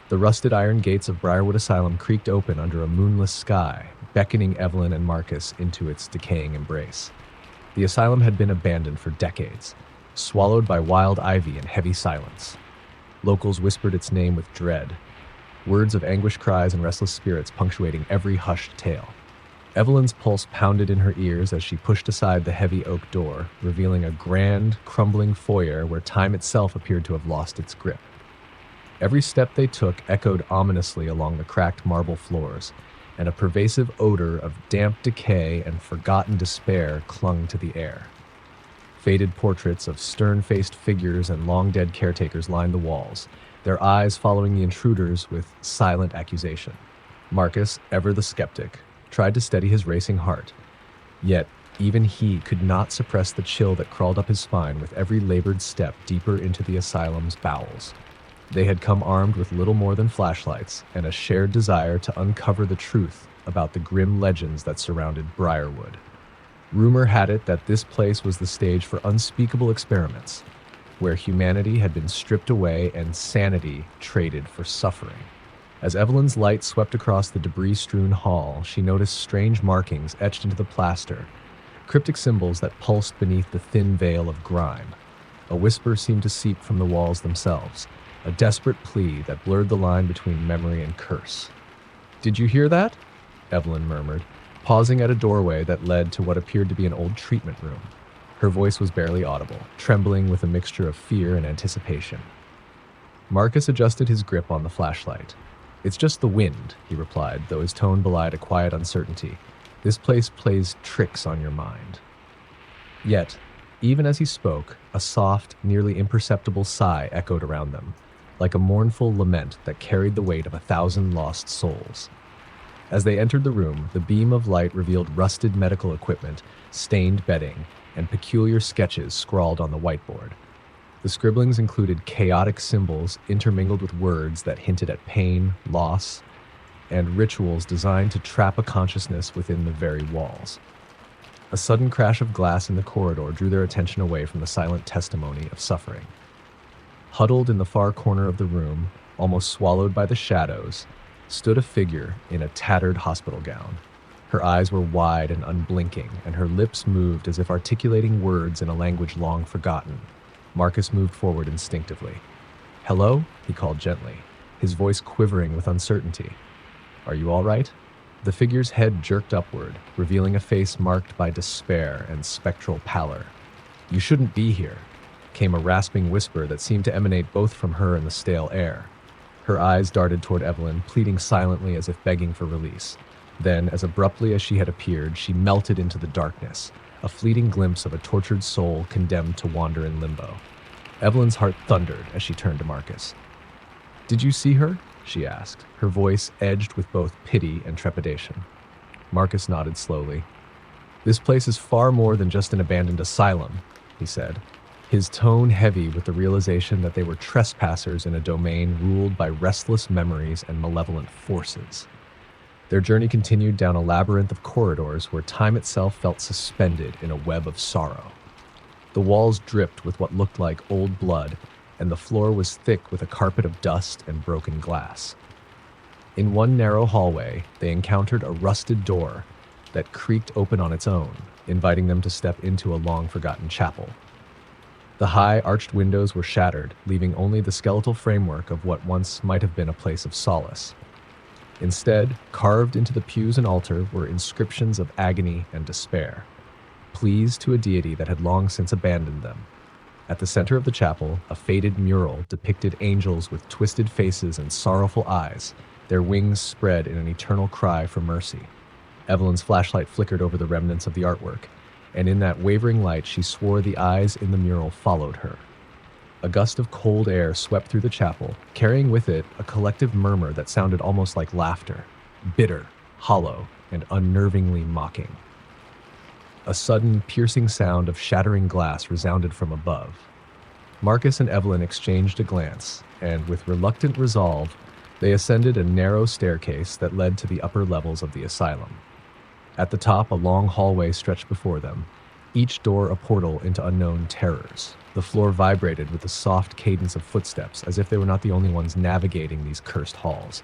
The rusted iron gates of Briarwood Asylum creaked open under a moonless sky, beckoning Evelyn and Marcus into its decaying embrace. The asylum had been abandoned for decades, swallowed by wild ivy and heavy silence. Locals whispered its name with dread, words of anguished cries and restless spirits punctuating every hushed tale. Evelyn's pulse pounded in her ears as she pushed aside the heavy oak door, revealing a grand, crumbling foyer where time itself appeared to have lost its grip. Every step they took echoed ominously along the cracked marble floors, and a pervasive odor of damp decay and forgotten despair clung to the air. Faded portraits of stern-faced figures and long-dead caretakers lined the walls, their eyes following the intruders with silent accusation. Marcus, ever the skeptic, tried to steady his racing heart, yet even he could not suppress the chill that crawled up his spine with every labored step deeper into the asylum's bowels. They had come armed with little more than flashlights and a shared desire to uncover the truth about the grim legends that surrounded Briarwood. Rumor had it that this place was the stage for unspeakable experiments, where humanity had been stripped away and sanity traded for suffering. As Evelyn's light swept across the debris-strewn hall, she noticed strange markings etched into the plaster, cryptic symbols that pulsed beneath the thin veil of grime. A whisper seemed to seep from the walls themselves, a desperate plea that blurred the line between memory and curse. "Did you hear that?" Evelyn murmured, pausing at a doorway that led to what appeared to be an old treatment room. Her voice was barely audible, trembling with a mixture of fear and anticipation. Marcus adjusted his grip on the flashlight. "It's just the wind," he replied, though his tone belied a quiet uncertainty. "This place plays tricks on your mind." Yet, even as he spoke, a soft, nearly imperceptible sigh echoed around them, like a mournful lament that carried the weight of 1,000 lost souls. As they entered the room, the beam of light revealed rusted medical equipment, stained bedding, and peculiar sketches scrawled on the whiteboard. The scribblings included chaotic symbols intermingled with words that hinted at pain, loss, and rituals designed to trap a consciousness within the very walls. A sudden crash of glass in the corridor drew their attention away from the silent testimony of suffering. Huddled in the far corner of the room, almost swallowed by the shadows, stood a figure in a tattered hospital gown. Her eyes were wide and unblinking, and her lips moved as if articulating words in a language long forgotten. Marcus moved forward instinctively. "Hello?" he called gently, his voice quivering with uncertainty. "Are you all right?" The figure's head jerked upward, revealing a face marked by despair and spectral pallor. "You shouldn't be here," came a rasping whisper that seemed to emanate both from her and the stale air. Her eyes darted toward Evelyn, pleading silently as if begging for release. Then, as abruptly as she had appeared, she melted into the darkness, a fleeting glimpse of a tortured soul condemned to wander in limbo. Evelyn's heart thundered as she turned to Marcus. "Did you see her?" she asked, her voice edged with both pity and trepidation. Marcus nodded slowly. "This place is far more than just an abandoned asylum," he said, his tone heavy with the realization that they were trespassers in a domain ruled by restless memories and malevolent forces. Their journey continued down a labyrinth of corridors where time itself felt suspended in a web of sorrow. The walls dripped with what looked like old blood, and the floor was thick with a carpet of dust and broken glass. In one narrow hallway, they encountered a rusted door that creaked open on its own, inviting them to step into a long-forgotten chapel. The high, arched windows were shattered, leaving only the skeletal framework of what once might have been a place of solace. Instead, carved into the pews and altar were inscriptions of agony and despair, pleas to a deity that had long since abandoned them. At the center of the chapel, a faded mural depicted angels with twisted faces and sorrowful eyes, their wings spread in an eternal cry for mercy. Evelyn's flashlight flickered over the remnants of the artwork, and in that wavering light she swore the eyes in the mural followed her. A gust of cold air swept through the chapel, carrying with it a collective murmur that sounded almost like laughter, bitter, hollow, and unnervingly mocking. A sudden, piercing sound of shattering glass resounded from above. Marcus and Evelyn exchanged a glance, and with reluctant resolve, they ascended a narrow staircase that led to the upper levels of the asylum. At the top, a long hallway stretched before them, each door a portal into unknown terrors. The floor vibrated with the soft cadence of footsteps, as if they were not the only ones navigating these cursed halls.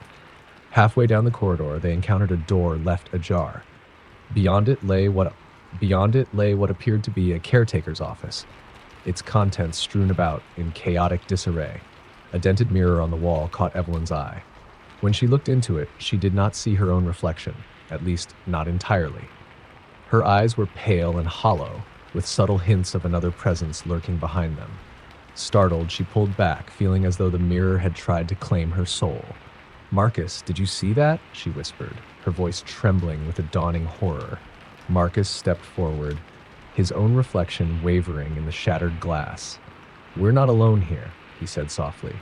Halfway down the corridor, they encountered a door left ajar. Beyond it lay what appeared to be a caretaker's office, its contents strewn about in chaotic disarray. A dented mirror on the wall caught Evelyn's eye. When she looked into it, she did not see her own reflection, at least not entirely. Her eyes were pale and hollow, with subtle hints of another presence lurking behind them. Startled, she pulled back, feeling as though the mirror had tried to claim her soul. "Marcus, did you see that?" she whispered, her voice trembling with a dawning horror. Marcus stepped forward, his own reflection wavering in the shattered glass. "We're not alone here," he said softly.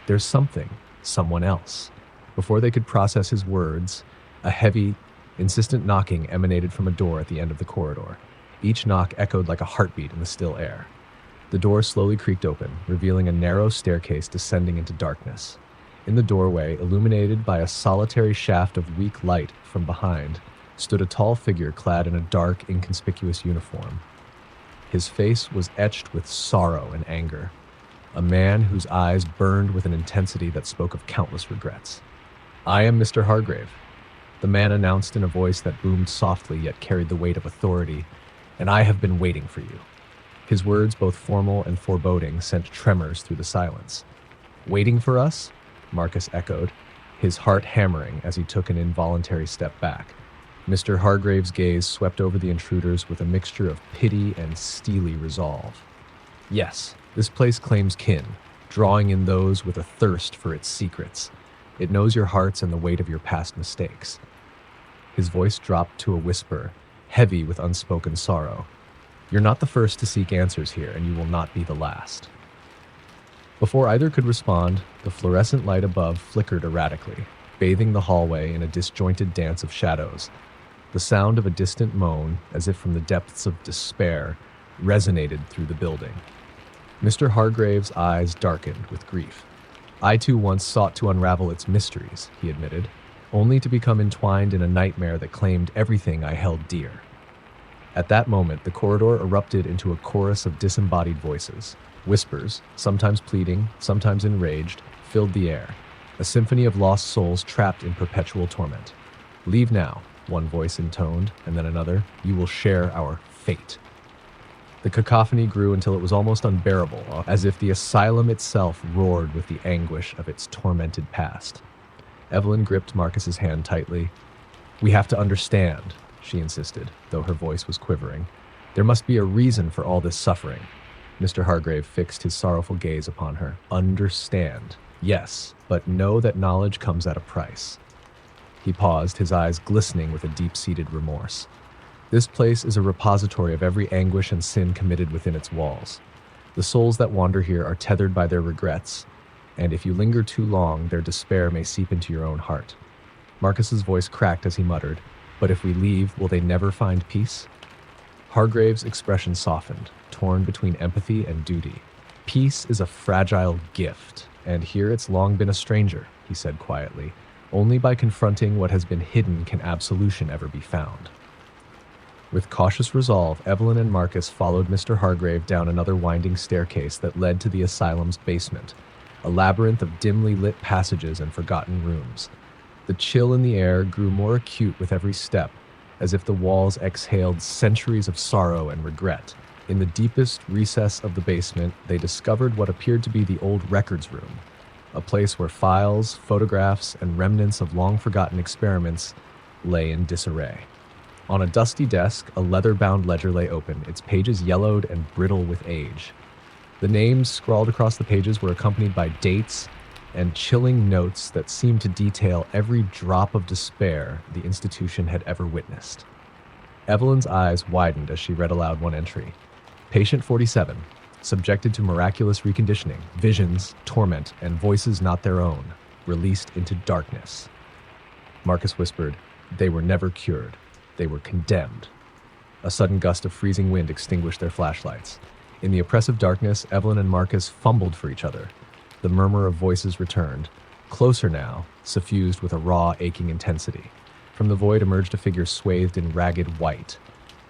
"There's something, someone else." Before they could process his words, a heavy, insistent knocking emanated from a door at the end of the corridor. Each knock echoed like a heartbeat in the still air. The door slowly creaked open, revealing a narrow staircase descending into darkness. In the doorway, illuminated by a solitary shaft of weak light from behind, stood a tall figure clad in a dark, inconspicuous uniform. His face was etched with sorrow and anger, a man whose eyes burned with an intensity that spoke of countless regrets. "I am Mr. Hargrave," the man announced in a voice that boomed softly yet carried the weight of authority, "and I have been waiting for you." His words, both formal and foreboding, sent tremors through the silence. "Waiting for us?" Marcus echoed, his heart hammering as he took an involuntary step back. Mr. Hargrave's gaze swept over the intruders with a mixture of pity and steely resolve. "Yes, this place claims kin, drawing in those with a thirst for its secrets. It knows your hearts and the weight of your past mistakes." His voice dropped to a whisper, heavy with unspoken sorrow. "You're not the first to seek answers here, and you will not be the last." Before either could respond, the fluorescent light above flickered erratically, bathing the hallway in a disjointed dance of shadows. The sound of a distant moan, as if from the depths of despair, resonated through the building. Mr. Hargrave's eyes darkened with grief. "I too once sought to unravel its mysteries," he admitted, only to become entwined in a nightmare that claimed everything I held dear. At that moment, the corridor erupted into a chorus of disembodied voices. Whispers, sometimes pleading, sometimes enraged, filled the air, a symphony of lost souls trapped in perpetual torment. "Leave now," one voice intoned, and then another. "You will share our fate." The cacophony grew until it was almost unbearable, as if the asylum itself roared with the anguish of its tormented past. Evelyn gripped Marcus's hand tightly. "We have to understand," she insisted, though her voice was quivering. "There must be a reason for all this suffering." Mr. Hargrave fixed his sorrowful gaze upon her. "Understand. Yes, but know that knowledge comes at a price. He paused, his eyes glistening with a deep-seated remorse. This place is a repository of every anguish and sin committed within its walls. The souls that wander here are tethered by their regrets, and if you linger too long, their despair may seep into your own heart. Marcus's voice cracked as he muttered, "But if we leave, will they never find peace?" Hargrave's expression softened, torn between empathy and duty. "Peace is a fragile gift, and here it's long been a stranger," he said quietly. "Only by confronting what has been hidden can absolution ever be found." With cautious resolve, Evelyn and Marcus followed Mr. Hargrave down another winding staircase that led to the asylum's basement, a labyrinth of dimly lit passages and forgotten rooms. The chill in the air grew more acute with every step, as if the walls exhaled centuries of sorrow and regret. In the deepest recess of the basement, they discovered what appeared to be the old records room, a place where files, photographs, and remnants of long-forgotten experiments lay in disarray. On a dusty desk, a leather-bound ledger lay open, its pages yellowed and brittle with age. The names scrawled across the pages were accompanied by dates and chilling notes that seemed to detail every drop of despair the institution had ever witnessed. Evelyn's eyes widened as she read aloud one entry. Patient 47, subjected to miraculous reconditioning, visions, torment, and voices not their own, released into darkness. Marcus whispered, "They were never cured. They were condemned." A sudden gust of freezing wind extinguished their flashlights. In the oppressive darkness, Evelyn and Marcus fumbled for each other. The murmur of voices returned, closer now, suffused with a raw, aching intensity. From the void emerged a figure swathed in ragged white,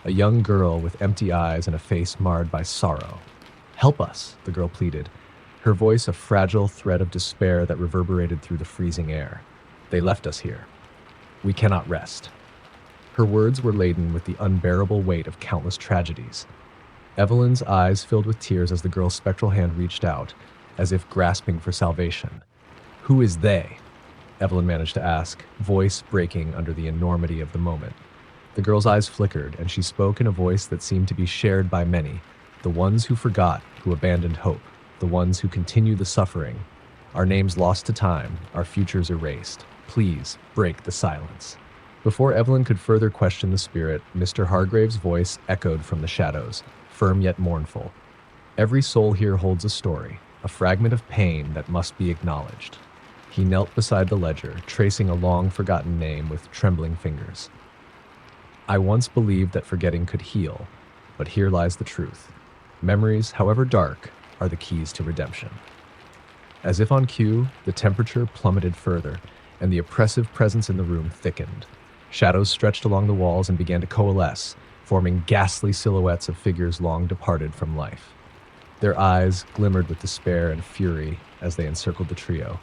a young girl with empty eyes and a face marred by sorrow. "Help us," the girl pleaded, her voice a fragile thread of despair that reverberated through the freezing air. "They left us here. We cannot rest." Her words were laden with the unbearable weight of countless tragedies. Evelyn's eyes filled with tears as the girl's spectral hand reached out, as if grasping for salvation. "Who is they?" Evelyn managed to ask, voice breaking under the enormity of the moment. The girl's eyes flickered, and she spoke in a voice that seemed to be shared by many. "The ones who forgot, who abandoned hope, the ones who continue the suffering. Our names lost to time, our futures erased. Please, break the silence." Before Evelyn could further question the spirit, Mr. Hargrave's voice echoed from the shadows, firm yet mournful. "Every soul here holds a story, a fragment of pain that must be acknowledged." He knelt beside the ledger, tracing a long-forgotten name with trembling fingers. "I once believed that forgetting could heal, but here lies the truth. Memories, however dark, are the keys to redemption." As if on cue, the temperature plummeted further, and the oppressive presence in the room thickened. Shadows stretched along the walls and began to coalesce, forming ghastly silhouettes of figures long departed from life. Their eyes glimmered with despair and fury as they encircled the trio.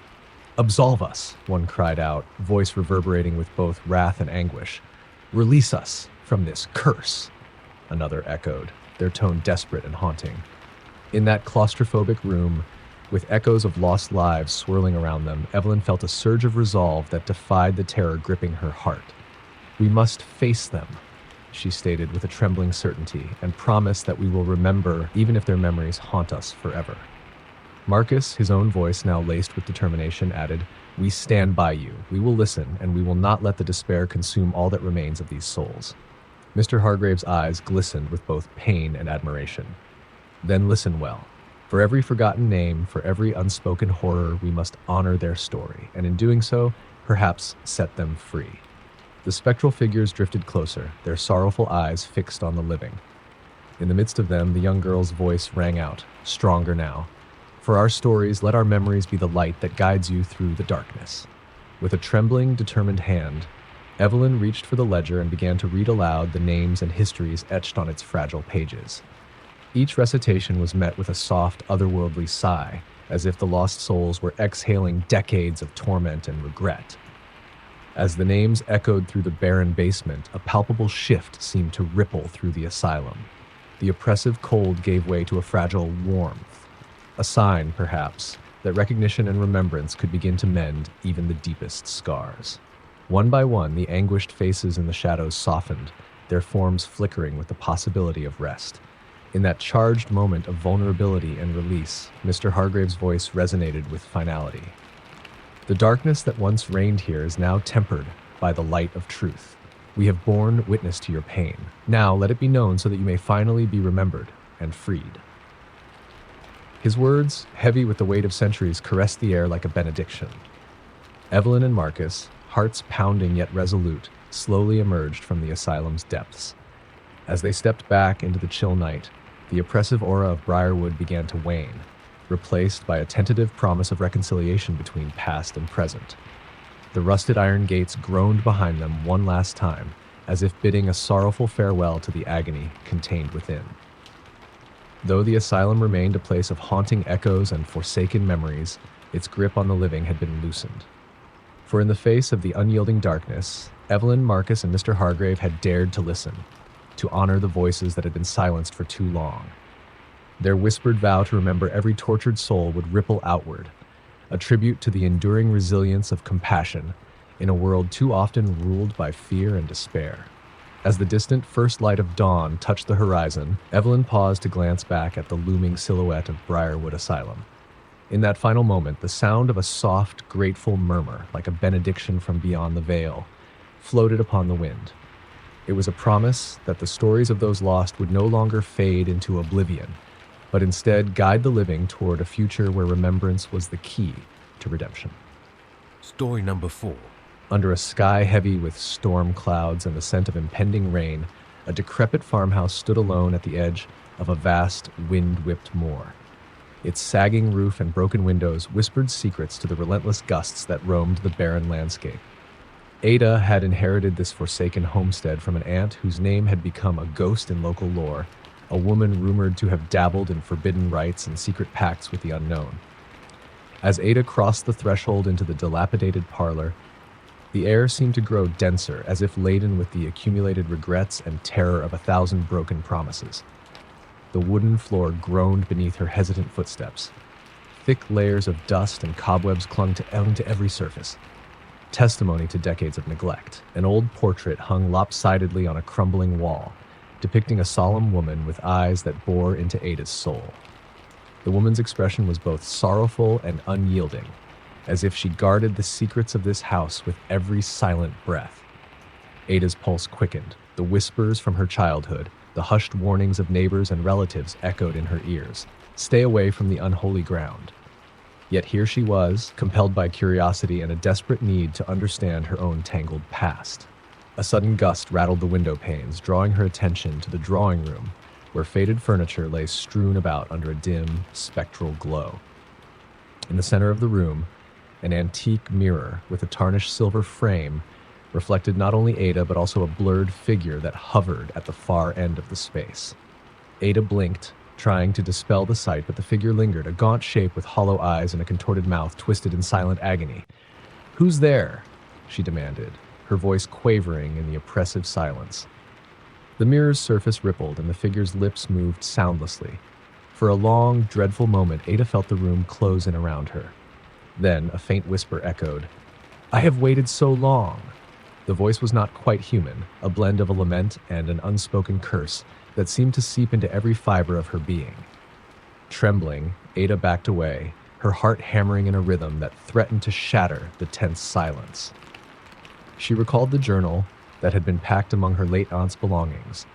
"Absolve us," one cried out, voice reverberating with both wrath and anguish. "Release us from this curse," another echoed, their tone desperate and haunting. In that claustrophobic room, with echoes of lost lives swirling around them, Evelyn felt a surge of resolve that defied the terror gripping her heart. "We must face them," she stated with a trembling certainty, "and promise that we will remember even if their memories haunt us forever." Marcus, his own voice now laced with determination, added, "We stand by you. We will listen, and we will not let the despair consume all that remains of these souls." Mr. Hargrave's eyes glistened with both pain and admiration. "Then listen well. For every forgotten name, for every unspoken horror, we must honor their story, and in doing so, perhaps set them free." The spectral figures drifted closer, their sorrowful eyes fixed on the living. In the midst of them, the young girl's voice rang out, stronger now. "For our stories, let our memories be the light that guides you through the darkness." With a trembling, determined hand, Evelyn reached for the ledger and began to read aloud the names and histories etched on its fragile pages. Each recitation was met with a soft, otherworldly sigh, as if the lost souls were exhaling decades of torment and regret. As the names echoed through the barren basement, a palpable shift seemed to ripple through the asylum. The oppressive cold gave way to a fragile warmth, a sign, perhaps, that recognition and remembrance could begin to mend even the deepest scars. One by one, the anguished faces in the shadows softened, their forms flickering with the possibility of rest. In that charged moment of vulnerability and release, Mr. Hargrave's voice resonated with finality. The darkness that once reigned here is now tempered by the light of truth. We have borne witness to your pain. Now let it be known so that you may finally be remembered and freed." His words, heavy with the weight of centuries, caressed the air like a benediction. Evelyn and Marcus, hearts pounding yet resolute, slowly emerged from the asylum's depths. As they stepped back into the chill night, the oppressive aura of Briarwood began to wane, replaced by a tentative promise of reconciliation between past and present. The rusted iron gates groaned behind them one last time, as if bidding a sorrowful farewell to the agony contained within. Though the asylum remained a place of haunting echoes and forsaken memories, its grip on the living had been loosened. For in the face of the unyielding darkness, Evelyn, Marcus, and Mr. Hargrave had dared to listen, to honor the voices that had been silenced for too long. Their whispered vow to remember every tortured soul would ripple outward, a tribute to the enduring resilience of compassion in a world too often ruled by fear and despair. As the distant first light of dawn touched the horizon, Evelyn paused to glance back at the looming silhouette of Briarwood Asylum. In that final moment, the sound of a soft, grateful murmur, like a benediction from beyond the veil, floated upon the wind. It was a promise that the stories of those lost would no longer fade into oblivion, but instead guide the living toward a future where remembrance was the key to redemption. Story number 4. Under a sky heavy with storm clouds and the scent of impending rain, a decrepit farmhouse stood alone at the edge of a vast, wind-whipped moor. Its sagging roof and broken windows whispered secrets to the relentless gusts that roamed the barren landscape. Ada had inherited this forsaken homestead from an aunt whose name had become a ghost in local lore, a woman rumored to have dabbled in forbidden rites and secret pacts with the unknown. As Ada crossed the threshold into the dilapidated parlor, the air seemed to grow denser, as if laden with the accumulated regrets and terror of 1,000 broken promises. The wooden floor groaned beneath her hesitant footsteps. Thick layers of dust and cobwebs clung to every surface, testimony to decades of neglect. An old portrait hung lopsidedly on a crumbling wall, depicting a solemn woman with eyes that bore into Ada's soul. The woman's expression was both sorrowful and unyielding, as if she guarded the secrets of this house with every silent breath. Ada's pulse quickened. The whispers from her childhood, the hushed warnings of neighbors and relatives echoed in her ears. Stay away from the unholy ground. Yet here she was, compelled by curiosity and a desperate need to understand her own tangled past. A sudden gust rattled the window panes, drawing her attention to the drawing room, where faded furniture lay strewn about under a dim, spectral glow. In the center of the room, an antique mirror with a tarnished silver frame reflected not only Ada but also a blurred figure that hovered at the far end of the space. Ada blinked, trying to dispel the sight, but the figure lingered, a gaunt shape with hollow eyes and a contorted mouth twisted in silent agony. "Who's there?" she demanded, her voice quavering in the oppressive silence. The mirror's surface rippled and the figure's lips moved soundlessly. For a long, dreadful moment, Ada felt the room close in around her. Then a faint whisper echoed, "I have waited so long." The voice was not quite human, a blend of a lament and an unspoken curse that seemed to seep into every fiber of her being. Trembling, Ada backed away, her heart hammering in a rhythm that threatened to shatter the tense silence. She recalled the journal that had been packed among her late aunt's belongings,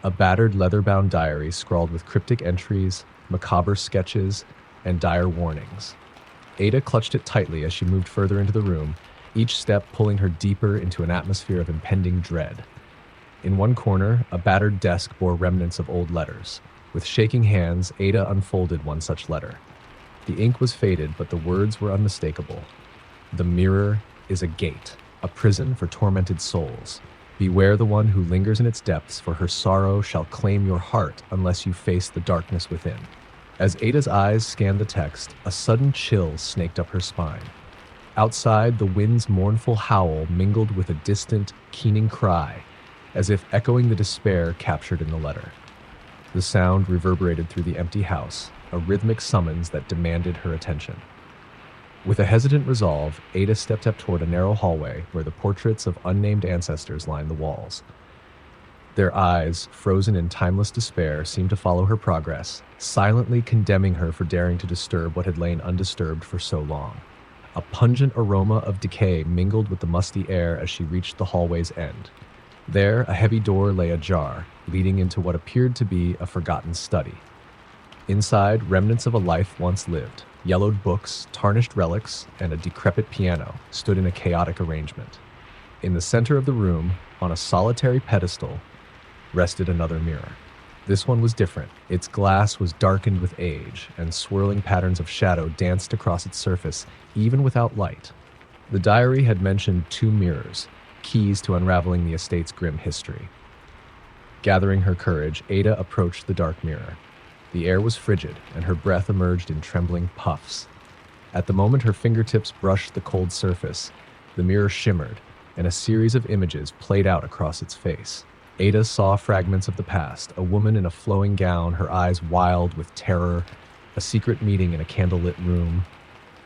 a battered leather-bound diary scrawled with cryptic entries, macabre sketches, and dire warnings. Ada clutched it tightly as she moved further into the room, each step pulling her deeper into an atmosphere of impending dread. In one corner, a battered desk bore remnants of old letters. With shaking hands, Ada unfolded one such letter. The ink was faded, but the words were unmistakable. "The mirror is a gate, a prison for tormented souls. Beware the one who lingers in its depths, for her sorrow shall claim your heart unless you face the darkness within." As Ada's eyes scanned the text, a sudden chill snaked up her spine. Outside, the wind's mournful howl mingled with a distant, keening cry, as if echoing the despair captured in the letter. The sound reverberated through the empty house, a rhythmic summons that demanded her attention. With a hesitant resolve, Ada stepped up toward a narrow hallway where the portraits of unnamed ancestors lined the walls. Their eyes, frozen in timeless despair, seemed to follow her progress, silently condemning her for daring to disturb what had lain undisturbed for so long. A pungent aroma of decay mingled with the musty air as she reached the hallway's end. There, a heavy door lay ajar, leading into what appeared to be a forgotten study. Inside, remnants of a life once lived. Yellowed books, tarnished relics, and a decrepit piano stood in a chaotic arrangement. In the center of the room, on a solitary pedestal, rested another mirror. This one was different. Its glass was darkened with age, and swirling patterns of shadow danced across its surface, even without light. The diary had mentioned 2 mirrors, keys to unraveling the estate's grim history. Gathering her courage, Ada approached the dark mirror. The air was frigid, and her breath emerged in trembling puffs. At the moment her fingertips brushed the cold surface, the mirror shimmered, and a series of images played out across its face. Ada saw fragments of the past, a woman in a flowing gown, her eyes wild with terror, a secret meeting in a candlelit room,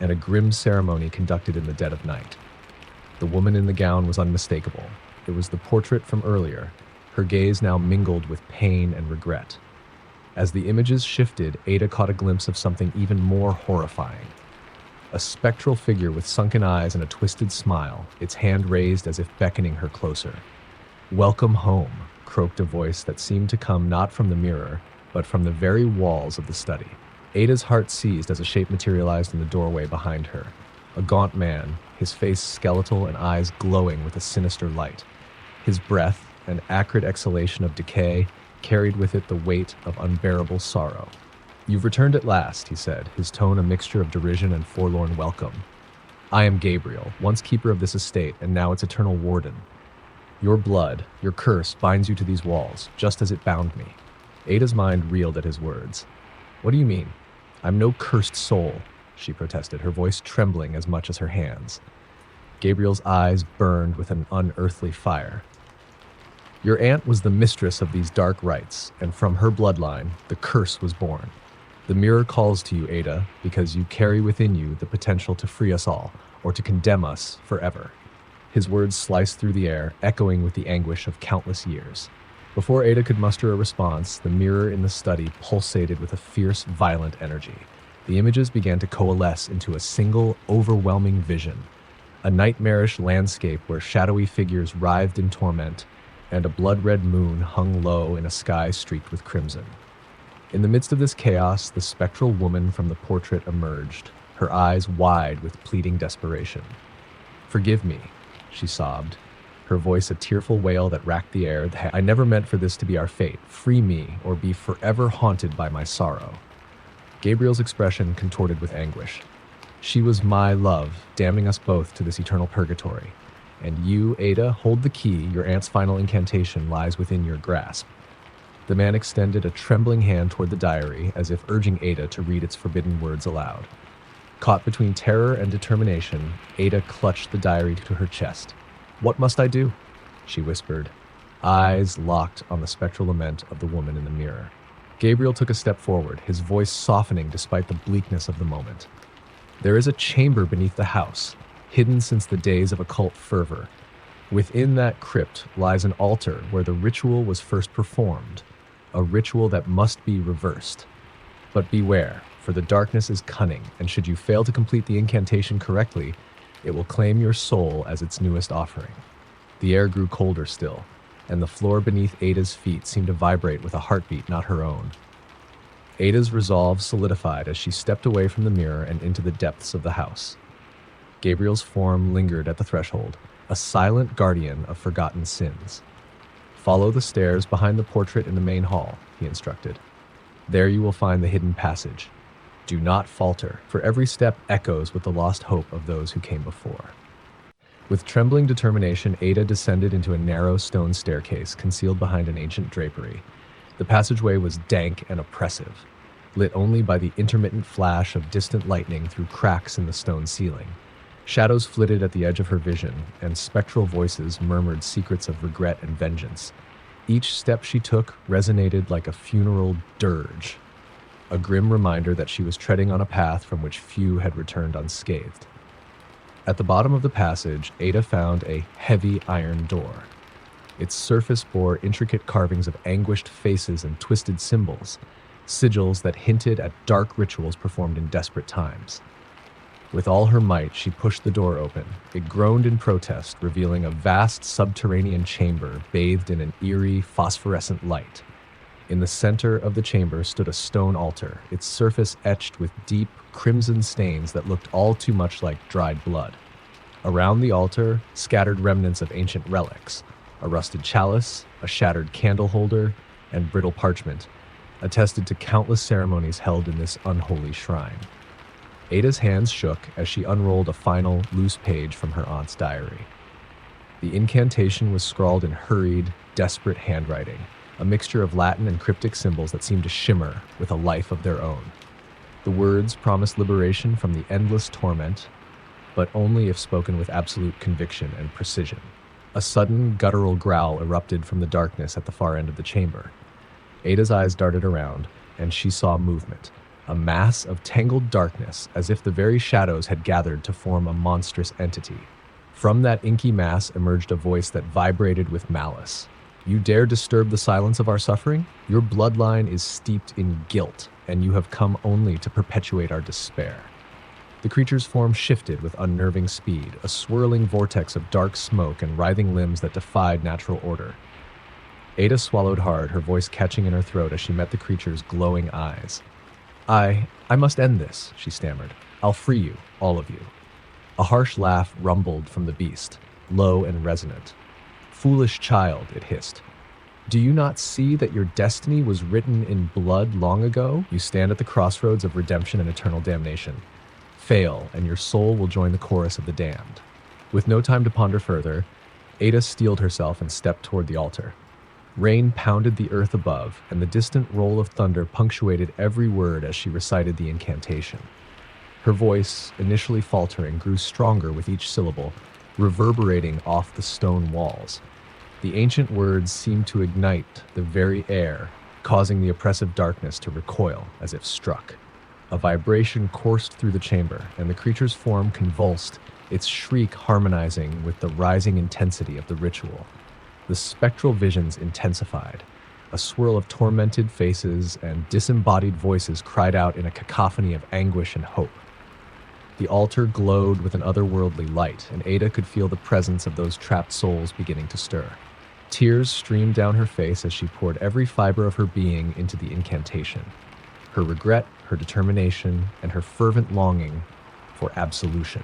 and a grim ceremony conducted in the dead of night. The woman in the gown was unmistakable. It was the portrait from earlier, her gaze now mingled with pain and regret. As the images shifted, Ada caught a glimpse of something even more horrifying. A spectral figure with sunken eyes and a twisted smile, its hand raised as if beckoning her closer. "Welcome home," croaked a voice that seemed to come not from the mirror, but from the very walls of the study. Ada's heart seized as a shape materialized in the doorway behind her. A gaunt man, his face skeletal and eyes glowing with a sinister light. His breath, an acrid exhalation of decay, carried with it the weight of unbearable sorrow. "You've returned at last," he said, his tone a mixture of derision and forlorn welcome. "I am Gabriel, once keeper of this estate, and now its eternal warden. Your blood, your curse, binds you to these walls, just as it bound me." Ada's mind reeled at his words. "What do you mean? I'm no cursed soul," she protested, her voice trembling as much as her hands. Gabriel's eyes burned with an unearthly fire. "Your aunt was the mistress of these dark rites, and from her bloodline, the curse was born. The mirror calls to you, Ada, because you carry within you the potential to free us all, or to condemn us forever." His words sliced through the air, echoing with the anguish of countless years. Before Ada could muster a response, the mirror in the study pulsated with a fierce, violent energy. The images began to coalesce into a single, overwhelming vision. A nightmarish landscape where shadowy figures writhed in torment, and a blood-red moon hung low in a sky streaked with crimson. In the midst of this chaos, the spectral woman from the portrait emerged, her eyes wide with pleading desperation. "Forgive me," she sobbed, her voice a tearful wail that racked the air. "I never meant for this to be our fate. Free me, or be forever haunted by my sorrow." Gabriel's expression contorted with anguish. "She was my love, damning us both to this eternal purgatory. And you, Ada, hold the key. Your aunt's final incantation lies within your grasp." The man extended a trembling hand toward the diary, as if urging Ada to read its forbidden words aloud. Caught between terror and determination, Ada clutched the diary to her chest. "What must I do?" she whispered, eyes locked on the spectral lament of the woman in the mirror. Gabriel took a step forward, his voice softening despite the bleakness of the moment. "There is a chamber beneath the house, hidden since the days of occult fervor. Within that crypt lies an altar where the ritual was first performed, a ritual that must be reversed. But beware, for the darkness is cunning, and should you fail to complete the incantation correctly, it will claim your soul as its newest offering." The air grew colder still, and the floor beneath Ada's feet seemed to vibrate with a heartbeat not her own. Ada's resolve solidified as she stepped away from the mirror and into the depths of the house. Gabriel's form lingered at the threshold, a silent guardian of forgotten sins. "Follow the stairs behind the portrait in the main hall," he instructed. "There you will find the hidden passage. Do not falter, for every step echoes with the lost hope of those who came before." With trembling determination, Ada descended into a narrow stone staircase concealed behind an ancient drapery. The passageway was dank and oppressive, lit only by the intermittent flash of distant lightning through cracks in the stone ceiling. Shadows flitted at the edge of her vision, and spectral voices murmured secrets of regret and vengeance. Each step she took resonated like a funeral dirge, a grim reminder that she was treading on a path from which few had returned unscathed. At the bottom of the passage, Ada found a heavy iron door. Its surface bore intricate carvings of anguished faces and twisted symbols, sigils that hinted at dark rituals performed in desperate times. With all her might, she pushed the door open. It groaned in protest, revealing a vast subterranean chamber bathed in an eerie, phosphorescent light. In the center of the chamber stood a stone altar, its surface etched with deep, crimson stains that looked all too much like dried blood. Around the altar, scattered remnants of ancient relics, a rusted chalice, a shattered candle holder, and brittle parchment, attested to countless ceremonies held in this unholy shrine. Ada's hands shook as she unrolled a final, loose page from her aunt's diary. The incantation was scrawled in hurried, desperate handwriting, a mixture of Latin and cryptic symbols that seemed to shimmer with a life of their own. The words promised liberation from the endless torment, but only if spoken with absolute conviction and precision. A sudden, guttural growl erupted from the darkness at the far end of the chamber. Ada's eyes darted around, and she saw movement, a mass of tangled darkness, as if the very shadows had gathered to form a monstrous entity. From that inky mass emerged a voice that vibrated with malice. "You dare disturb the silence of our suffering? Your bloodline is steeped in guilt, and you have come only to perpetuate our despair." The creature's form shifted with unnerving speed, a swirling vortex of dark smoke and writhing limbs that defied natural order. Ada swallowed hard, her voice catching in her throat as she met the creature's glowing eyes. I must end this," she stammered. "I'll free you, all of you." A harsh laugh rumbled from the beast, low and resonant. "Foolish child," it hissed. "Do you not see that your destiny was written in blood long ago? You stand at the crossroads of redemption and eternal damnation. Fail, and your soul will join the chorus of the damned." With no time to ponder further, Ada steeled herself and stepped toward the altar. Rain pounded the earth above, and the distant roll of thunder punctuated every word as she recited the incantation. Her voice, initially faltering, grew stronger with each syllable, reverberating off the stone walls. The ancient words seemed to ignite the very air, causing the oppressive darkness to recoil as if struck. A vibration coursed through the chamber, and the creature's form convulsed, its shriek harmonizing with the rising intensity of the ritual. The spectral visions intensified. A swirl of tormented faces and disembodied voices cried out in a cacophony of anguish and hope. The altar glowed with an otherworldly light, and Ada could feel the presence of those trapped souls beginning to stir. Tears streamed down her face as she poured every fiber of her being into the incantation. Her regret, her determination, and her fervent longing for absolution.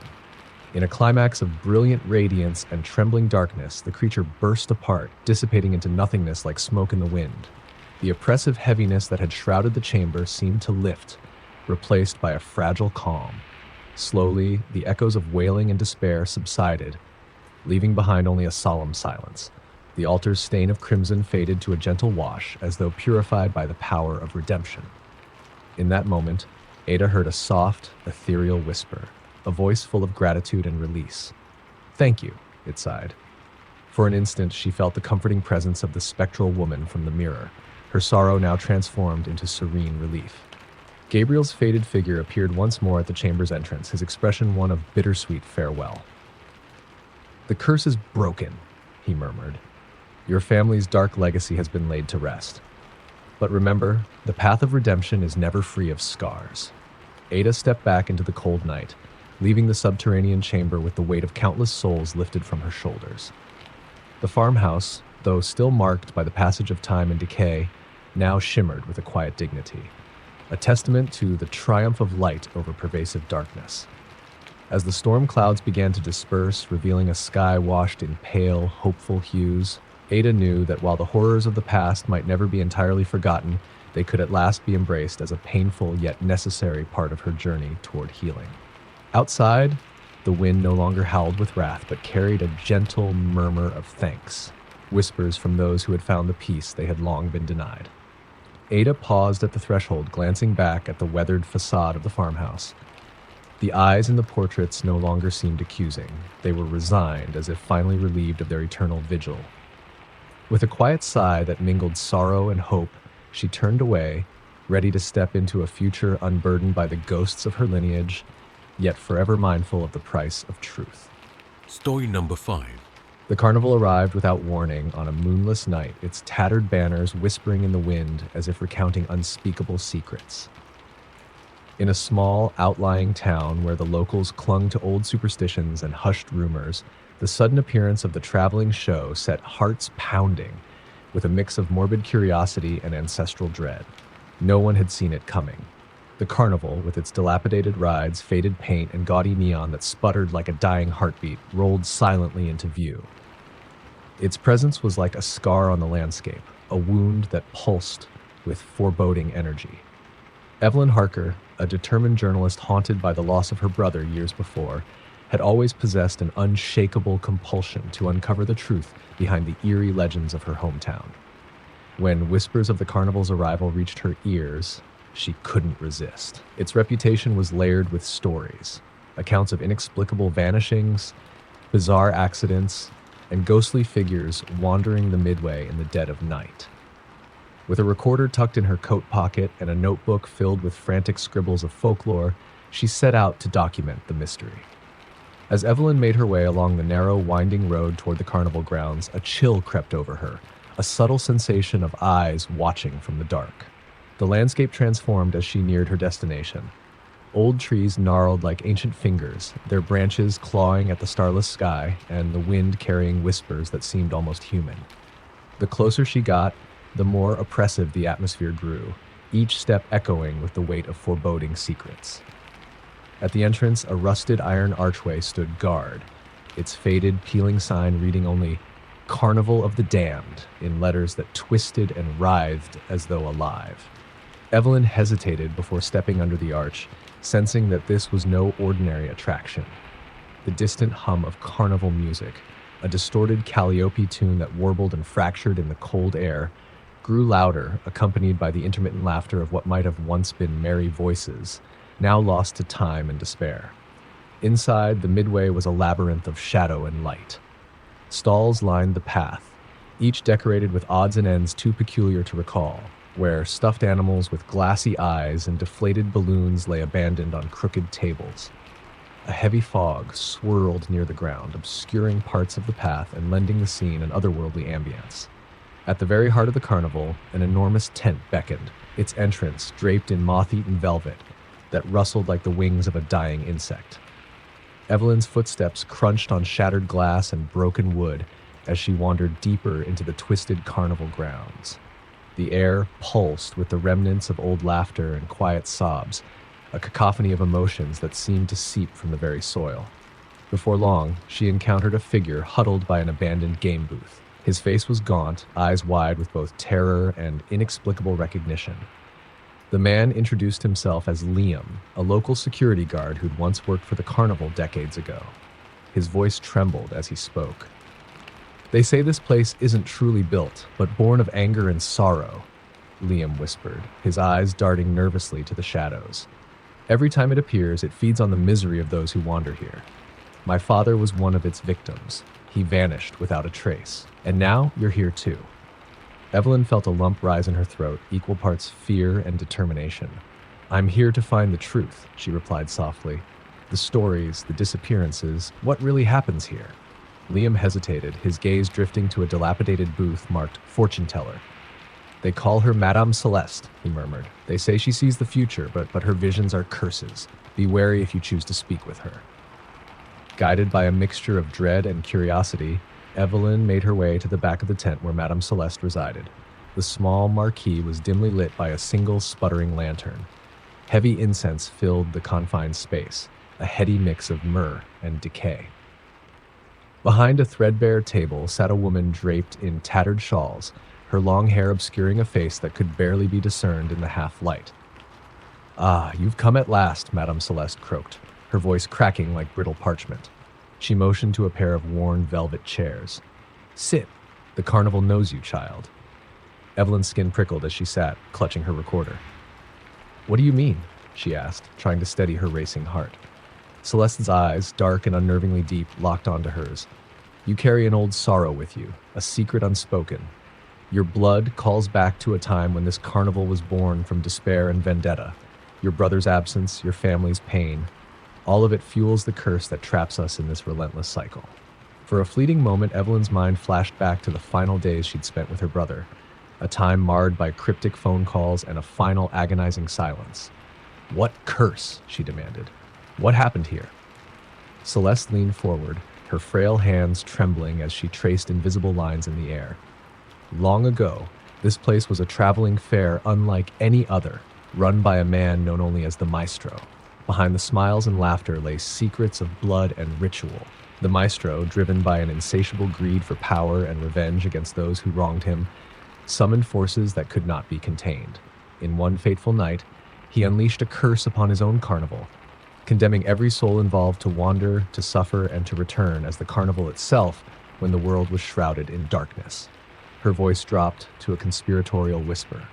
In a climax of brilliant radiance and trembling darkness, the creature burst apart, dissipating into nothingness like smoke in the wind. The oppressive heaviness that had shrouded the chamber seemed to lift, replaced by a fragile calm. Slowly, the echoes of wailing and despair subsided, leaving behind only a solemn silence. The altar's stain of crimson faded to a gentle wash, as though purified by the power of redemption. In that moment, Ada heard a soft, ethereal whisper, a voice full of gratitude and release. "Thank you," it sighed. For an instant, she felt the comforting presence of the spectral woman from the mirror, her sorrow now transformed into serene relief. Gabriel's faded figure appeared once more at the chamber's entrance, his expression one of bittersweet farewell. "The curse is broken," he murmured. "Your family's dark legacy has been laid to rest. But remember, the path of redemption is never free of scars." Ada stepped back into the cold night, leaving the subterranean chamber with the weight of countless souls lifted from her shoulders. The farmhouse, though still marked by the passage of time and decay, now shimmered with a quiet dignity, a testament to the triumph of light over pervasive darkness. As the storm clouds began to disperse, revealing a sky washed in pale, hopeful hues, Ada knew that while the horrors of the past might never be entirely forgotten, they could at last be embraced as a painful yet necessary part of her journey toward healing. Outside, the wind no longer howled with wrath, but carried a gentle murmur of thanks, whispers from those who had found the peace they had long been denied. Ada paused at the threshold, glancing back at the weathered facade of the farmhouse. The eyes in the portraits no longer seemed accusing. They were resigned, as if finally relieved of their eternal vigil. With a quiet sigh that mingled sorrow and hope, she turned away, ready to step into a future unburdened by the ghosts of her lineage, yet forever mindful of the price of truth. Story number 5. The carnival arrived without warning on a moonless night, its tattered banners whispering in the wind as if recounting unspeakable secrets. In a small, outlying town where the locals clung to old superstitions and hushed rumors, the sudden appearance of the traveling show set hearts pounding with a mix of morbid curiosity and ancestral dread. No one had seen it coming. The carnival, with its dilapidated rides, faded paint, and gaudy neon that sputtered like a dying heartbeat, rolled silently into view. Its presence was like a scar on the landscape, a wound that pulsed with foreboding energy. Evelyn Harker, a determined journalist haunted by the loss of her brother years before, had always possessed an unshakable compulsion to uncover the truth behind the eerie legends of her hometown. When whispers of the carnival's arrival reached her ears, she couldn't resist. Its reputation was layered with stories, accounts of inexplicable vanishings, bizarre accidents, and ghostly figures wandering the midway in the dead of night. With a recorder tucked in her coat pocket and a notebook filled with frantic scribbles of folklore, she set out to document the mystery. As Evelyn made her way along the narrow, winding road toward the carnival grounds, a chill crept over her, a subtle sensation of eyes watching from the dark. The landscape transformed as she neared her destination. Old trees gnarled like ancient fingers, their branches clawing at the starless sky, and the wind carrying whispers that seemed almost human. The closer she got, the more oppressive the atmosphere grew, each step echoing with the weight of foreboding secrets. At the entrance, a rusted iron archway stood guard, its faded, peeling sign reading only "Carnival of the Damned" in letters that twisted and writhed as though alive. Evelyn hesitated before stepping under the arch, sensing that this was no ordinary attraction. The distant hum of carnival music, a distorted Calliope tune that warbled and fractured in the cold air, grew louder, accompanied by the intermittent laughter of what might have once been merry voices, now lost to time and despair. Inside, the midway was a labyrinth of shadow and light. Stalls lined the path, each decorated with odds and ends too peculiar to recall, where stuffed animals with glassy eyes and deflated balloons lay abandoned on crooked tables. A heavy fog swirled near the ground, obscuring parts of the path and lending the scene an otherworldly ambience. At the very heart of the carnival, an enormous tent beckoned, its entrance draped in moth-eaten velvet that rustled like the wings of a dying insect. Evelyn's footsteps crunched on shattered glass and broken wood as she wandered deeper into the twisted carnival grounds. The air pulsed with the remnants of old laughter and quiet sobs, a cacophony of emotions that seemed to seep from the very soil. Before long, she encountered a figure huddled by an abandoned game booth. His face was gaunt, eyes wide with both terror and inexplicable recognition. The man introduced himself as Liam, a local security guard who'd once worked for the carnival decades ago. His voice trembled as he spoke. "They say this place isn't truly built, but born of anger and sorrow," Liam whispered, his eyes darting nervously to the shadows. "Every time it appears, it feeds on the misery of those who wander here. My father was one of its victims. He vanished without a trace. And now you're here too." Evelyn felt a lump rise in her throat, equal parts fear and determination. "I'm here to find the truth," she replied softly. "The stories, the disappearances, what really happens here?" Liam hesitated, his gaze drifting to a dilapidated booth marked "Fortune Teller." "They call her Madame Celeste," he murmured. "They say she sees the future, but her visions are curses. Be wary if you choose to speak with her." Guided by a mixture of dread and curiosity, Evelyn made her way to the back of the tent where Madame Celeste resided. The small marquee was dimly lit by a single sputtering lantern. Heavy incense filled the confined space, a heady mix of myrrh and decay. Behind a threadbare table sat a woman draped in tattered shawls, her long hair obscuring a face that could barely be discerned in the half-light. "Ah, you've come at last," Madame Celeste croaked, her voice cracking like brittle parchment. She motioned to a pair of worn velvet chairs. "Sit. The carnival knows you, child." Evelyn's skin prickled as she sat, clutching her recorder. "What do you mean?" she asked, trying to steady her racing heart. Celeste's eyes, dark and unnervingly deep, locked onto hers. "You carry an old sorrow with you, a secret unspoken. Your blood calls back to a time when this carnival was born from despair and vendetta. Your brother's absence, your family's pain. All of it fuels the curse that traps us in this relentless cycle." For a fleeting moment, Evelyn's mind flashed back to the final days she'd spent with her brother, a time marred by cryptic phone calls and a final agonizing silence. What curse? She demanded. What happened here? Celeste leaned forward, her frail hands trembling as she traced invisible lines in the air. Long ago, this place was a traveling fair unlike any other, run by a man known only as the Maestro. Behind the smiles and laughter lay secrets of blood and ritual. The Maestro, driven by an insatiable greed for power and revenge against those who wronged him, summoned forces that could not be contained. In one fateful night, he unleashed a curse upon his own carnival, condemning every soul involved to wander, to suffer, and to return as the carnival itself when the world was shrouded in darkness. Her voice dropped to a conspiratorial whisper.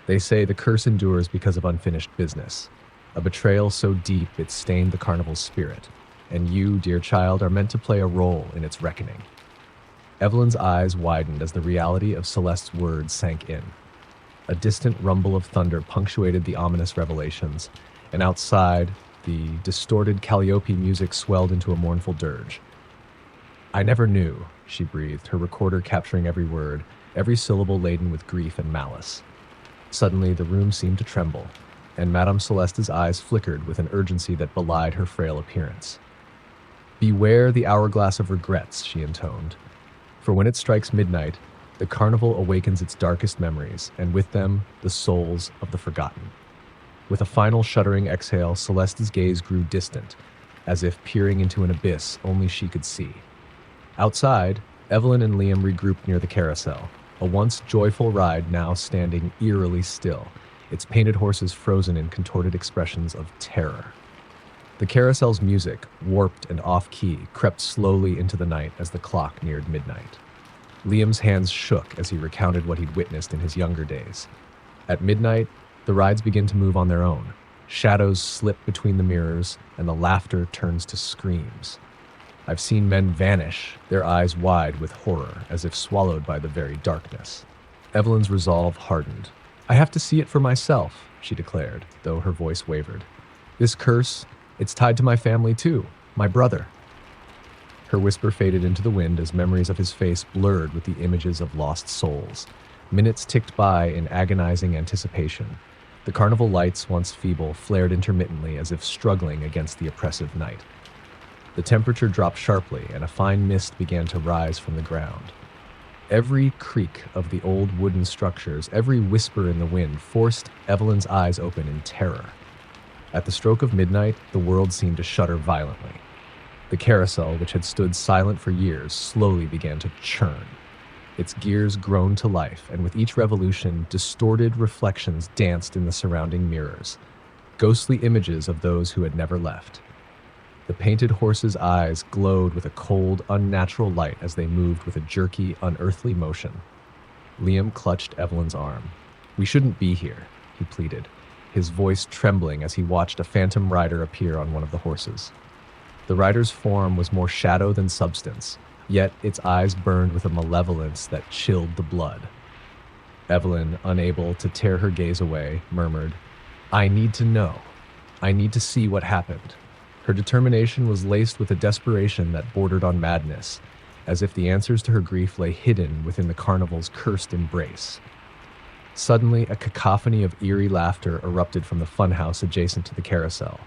They say the curse endures because of unfinished business, a betrayal so deep it stained the carnival's spirit, and you, dear child, are meant to play a role in its reckoning. Evelyn's eyes widened as the reality of Celeste's words sank in. A distant rumble of thunder punctuated the ominous revelations, and outside, the distorted Calliope music swelled into a mournful dirge. I never knew, she breathed, her recorder capturing every word, every syllable laden with grief and malice. Suddenly, the room seemed to tremble, and Madame Celeste's eyes flickered with an urgency that belied her frail appearance. Beware the hourglass of regrets, she intoned. For when it strikes midnight, the carnival awakens its darkest memories, and with them, the souls of the forgotten. With a final shuddering exhale, Celeste's gaze grew distant, as if peering into an abyss only she could see. Outside, Evelyn and Liam regrouped near the carousel, a once joyful ride now standing eerily still, its painted horses frozen in contorted expressions of terror. The carousel's music, warped and off-key, crept slowly into the night as the clock neared midnight. Liam's hands shook as he recounted what he'd witnessed in his younger days. At midnight, the rides begin to move on their own. Shadows slip between the mirrors, and the laughter turns to screams. I've seen men vanish, their eyes wide with horror, as if swallowed by the very darkness. Evelyn's resolve hardened. I have to see it for myself, she declared, though her voice wavered. This curse, it's tied to my family too, my brother. Her whisper faded into the wind as memories of his face blurred with the images of lost souls. Minutes ticked by in agonizing anticipation. The carnival lights, once feeble, flared intermittently as if struggling against the oppressive night. The temperature dropped sharply, and a fine mist began to rise from the ground. Every creak of the old wooden structures, every whisper in the wind, forced Evelyn's eyes open in terror. At the stroke of midnight, the world seemed to shudder violently. The carousel, which had stood silent for years, slowly began to churn. Its gears groaned to life, and with each revolution, distorted reflections danced in the surrounding mirrors, ghostly images of those who had never left. The painted horses' eyes glowed with a cold, unnatural light as they moved with a jerky, unearthly motion. Liam clutched Evelyn's arm. We shouldn't be here, he pleaded, his voice trembling as he watched a phantom rider appear on one of the horses. The rider's form was more shadow than substance, yet its eyes burned with a malevolence that chilled the blood. Evelyn, unable to tear her gaze away, murmured, I need to know. I need to see what happened. Her determination was laced with a desperation that bordered on madness, as if the answers to her grief lay hidden within the carnival's cursed embrace. Suddenly, a cacophony of eerie laughter erupted from the funhouse adjacent to the carousel.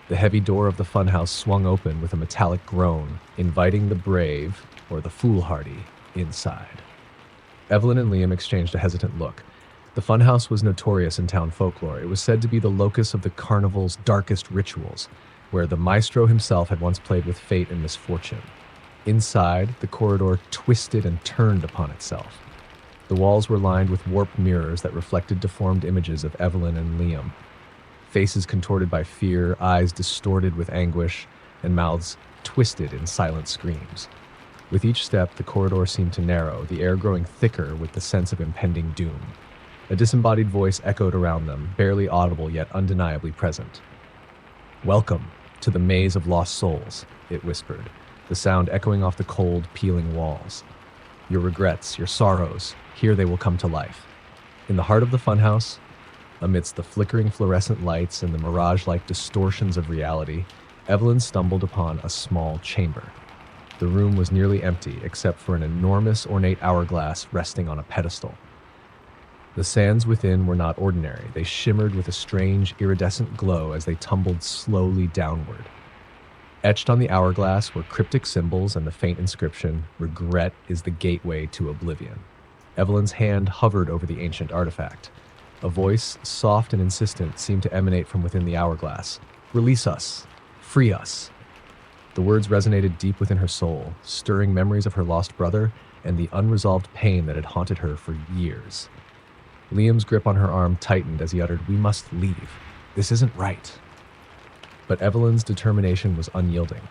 The heavy door of the funhouse swung open with a metallic groan, inviting the brave, or the foolhardy, inside. Evelyn and Liam exchanged a hesitant look. The funhouse was notorious in town folklore. It was said to be the locus of the carnival's darkest rituals, where the maestro himself had once played with fate and misfortune. Inside, the corridor twisted and turned upon itself. The walls were lined with warped mirrors that reflected deformed images of Evelyn and Liam. Faces contorted by fear, eyes distorted with anguish, and mouths twisted in silent screams. With each step, the corridor seemed to narrow, the air growing thicker with the sense of impending doom. A disembodied voice echoed around them, barely audible yet undeniably present. Welcome to the maze of lost souls, it whispered, the sound echoing off the cold, peeling walls. Your regrets, your sorrows, here they will come to life. In the heart of the funhouse, amidst the flickering fluorescent lights and the mirage-like distortions of reality, Evelyn stumbled upon a small chamber. The room was nearly empty, except for an enormous ornate hourglass resting on a pedestal. The sands within were not ordinary. They shimmered with a strange, iridescent glow as they tumbled slowly downward. Etched on the hourglass were cryptic symbols and the faint inscription, "Regret is the gateway to oblivion." Evelyn's hand hovered over the ancient artifact. A voice, soft and insistent, seemed to emanate from within the hourglass. "Release us! Free us!" The words resonated deep within her soul, stirring memories of her lost brother and the unresolved pain that had haunted her for years. Liam's grip on her arm tightened as he uttered, "We must leave. This isn't right." But Evelyn's determination was unyielding.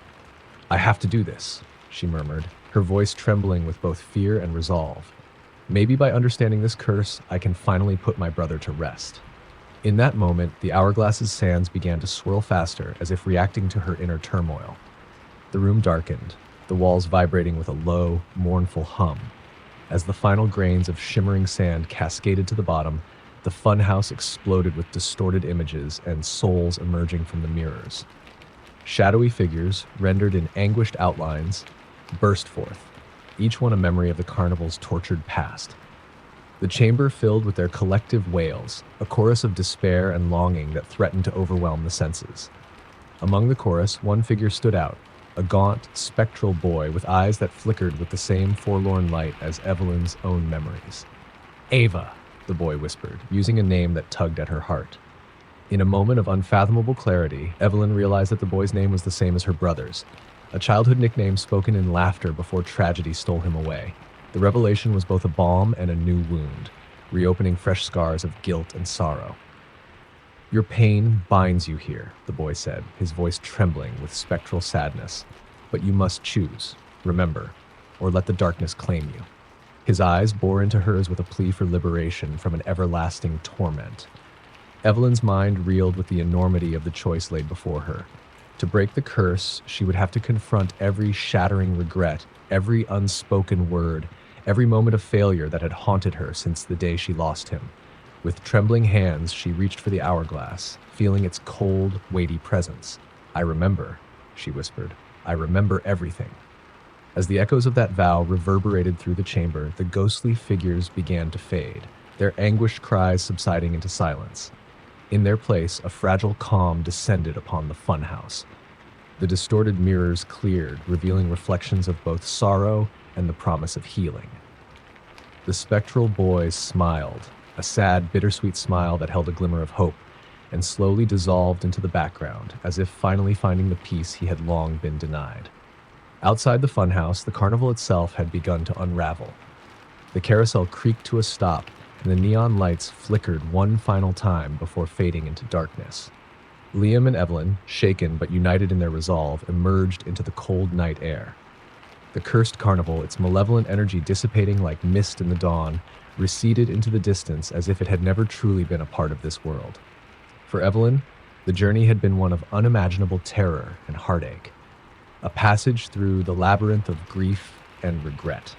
"I have to do this," she murmured, her voice trembling with both fear and resolve. "Maybe by understanding this curse, I can finally put my brother to rest." In that moment, the hourglass's sands began to swirl faster, as if reacting to her inner turmoil. The room darkened, the walls vibrating with a low, mournful hum. As the final grains of shimmering sand cascaded to the bottom, the funhouse exploded with distorted images and souls emerging from the mirrors. Shadowy figures, rendered in anguished outlines, burst forth, each one a memory of the carnival's tortured past. The chamber filled with their collective wails, a chorus of despair and longing that threatened to overwhelm the senses. Among the chorus, one figure stood out, a gaunt, spectral boy with eyes that flickered with the same forlorn light as Evelyn's own memories. "Ava," the boy whispered, using a name that tugged at her heart. In a moment of unfathomable clarity, Evelyn realized that the boy's name was the same as her brother's, a childhood nickname spoken in laughter before tragedy stole him away. The revelation was both a balm and a new wound, reopening fresh scars of guilt and sorrow. "Your pain binds you here," the boy said, his voice trembling with spectral sadness. "But you must choose, remember, or let the darkness claim you." His eyes bore into hers with a plea for liberation from an everlasting torment. Evelyn's mind reeled with the enormity of the choice laid before her. To break the curse, she would have to confront every shattering regret, every unspoken word, every moment of failure that had haunted her since the day she lost him. With trembling hands, she reached for the hourglass, feeling its cold, weighty presence. "I remember," she whispered. "I remember everything." As the echoes of that vow reverberated through the chamber, the ghostly figures began to fade, their anguished cries subsiding into silence. In their place, a fragile calm descended upon the funhouse. The distorted mirrors cleared, revealing reflections of both sorrow and the promise of healing. The spectral boy smiled, a sad, bittersweet smile that held a glimmer of hope, and slowly dissolved into the background, as if finally finding the peace he had long been denied. Outside the funhouse, the carnival itself had begun to unravel. The carousel creaked to a stop, and the neon lights flickered one final time before fading into darkness. Liam and Evelyn, shaken but united in their resolve, emerged into the cold night air. The cursed carnival, its malevolent energy dissipating like mist in the dawn, receded into the distance as if it had never truly been a part of this world. For Evelyn, the journey had been one of unimaginable terror and heartache, a passage through the labyrinth of grief and regret.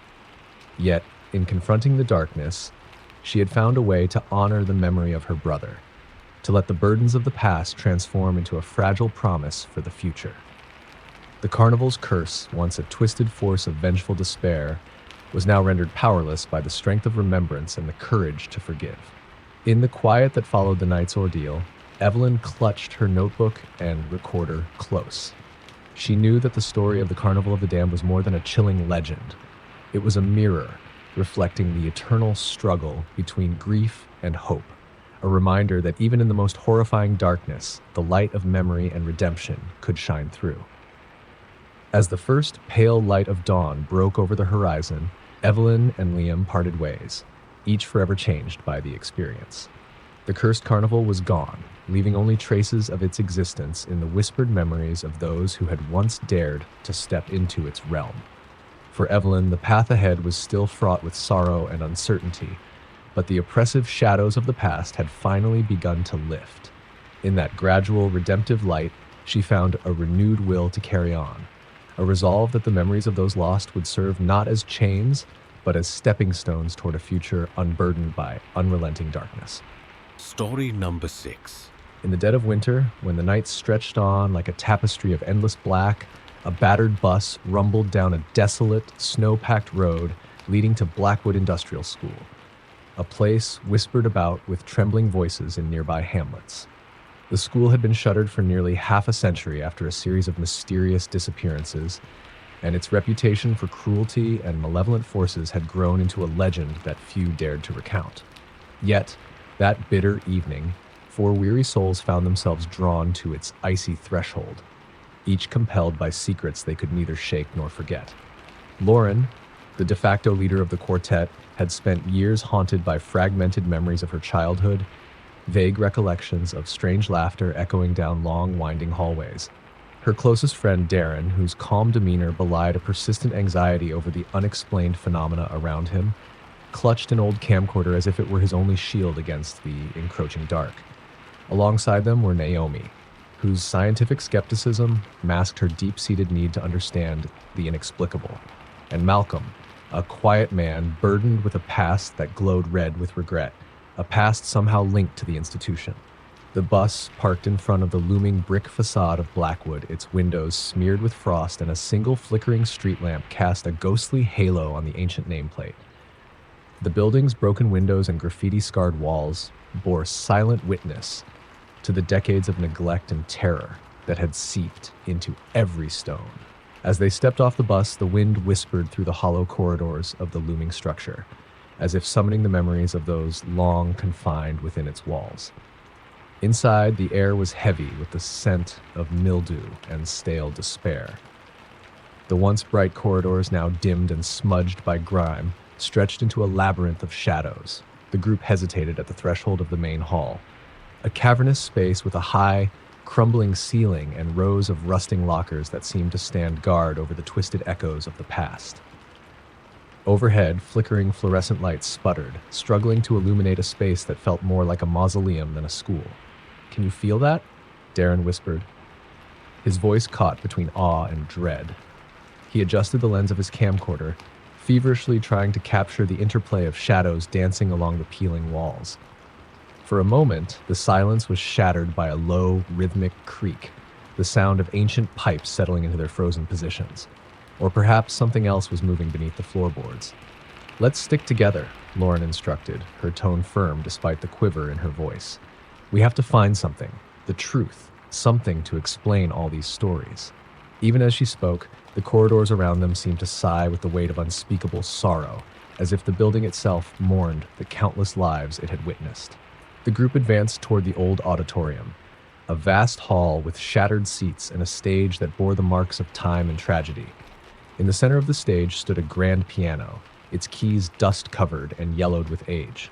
Yet, in confronting the darkness, she had found a way to honor the memory of her brother, to let the burdens of the past transform into a fragile promise for the future. The carnival's curse, once a twisted force of vengeful despair, was now rendered powerless by the strength of remembrance and the courage to forgive. In the quiet that followed the night's ordeal, Evelyn clutched her notebook and recorder close. She knew that the story of the Carnival of the Damned was more than a chilling legend. It was a mirror reflecting the eternal struggle between grief and hope, a reminder that even in the most horrifying darkness, the light of memory and redemption could shine through. As the first pale light of dawn broke over the horizon, Evelyn and Liam parted ways, each forever changed by the experience. The cursed carnival was gone, leaving only traces of its existence in the whispered memories of those who had once dared to step into its realm. For Evelyn, the path ahead was still fraught with sorrow and uncertainty, but the oppressive shadows of the past had finally begun to lift. In that gradual, redemptive light, she found a renewed will to carry on, a resolve that the memories of those lost would serve not as chains, but as stepping stones toward a future unburdened by unrelenting darkness. Story number 6. In the dead of winter, when the night stretched on like a tapestry of endless black, a battered bus rumbled down a desolate, snow-packed road leading to Blackwood Industrial School. a place whispered about with trembling voices in nearby hamlets. The school had been shuttered for nearly half a century after a series of mysterious disappearances, and its reputation for cruelty and malevolent forces had grown into a legend that few dared to recount. Yet, that bitter evening, 4 weary souls found themselves drawn to its icy threshold, each compelled by secrets they could neither shake nor forget. Lauren, the de facto leader of the quartet, had spent years haunted by fragmented memories of her childhood, vague recollections of strange laughter echoing down long, winding hallways. Her closest friend, Darren, whose calm demeanor belied a persistent anxiety over the unexplained phenomena around him, clutched an old camcorder as if it were his only shield against the encroaching dark. Alongside them were Naomi, whose scientific skepticism masked her deep-seated need to understand the inexplicable, and Malcolm, a quiet man burdened with a past that glowed red with regret, a past somehow linked to the institution. The bus parked in front of the looming brick facade of Blackwood, its windows smeared with frost, and a single flickering street lamp cast a ghostly halo on the ancient nameplate. The building's broken windows and graffiti-scarred walls bore silent witness to the decades of neglect and terror that had seeped into every stone. As they stepped off the bus, the wind whispered through the hollow corridors of the looming structure, as if summoning the memories of those long confined within its walls. Inside, the air was heavy with the scent of mildew and stale despair. The once bright corridors, now dimmed and smudged by grime, stretched into a labyrinth of shadows. The group hesitated at the threshold of the main hall, a cavernous space with a high, crumbling ceiling and rows of rusting lockers that seemed to stand guard over the twisted echoes of the past. Overhead, flickering fluorescent lights sputtered, struggling to illuminate a space that felt more like a mausoleum than a school. "Can you feel that?" Darren whispered. His voice caught between awe and dread. He adjusted the lens of his camcorder, feverishly trying to capture the interplay of shadows dancing along the peeling walls. For a moment, the silence was shattered by a low, rhythmic creak, the sound of ancient pipes settling into their frozen positions. Or perhaps something else was moving beneath the floorboards. "Let's stick together," Lauren instructed, her tone firm despite the quiver in her voice. "We have to find something, the truth, something to explain all these stories." Even as she spoke, the corridors around them seemed to sigh with the weight of unspeakable sorrow, as if the building itself mourned the countless lives it had witnessed. The group advanced toward the old auditorium, a vast hall with shattered seats and a stage that bore the marks of time and tragedy. In the center of the stage stood a grand piano, its keys dust-covered and yellowed with age.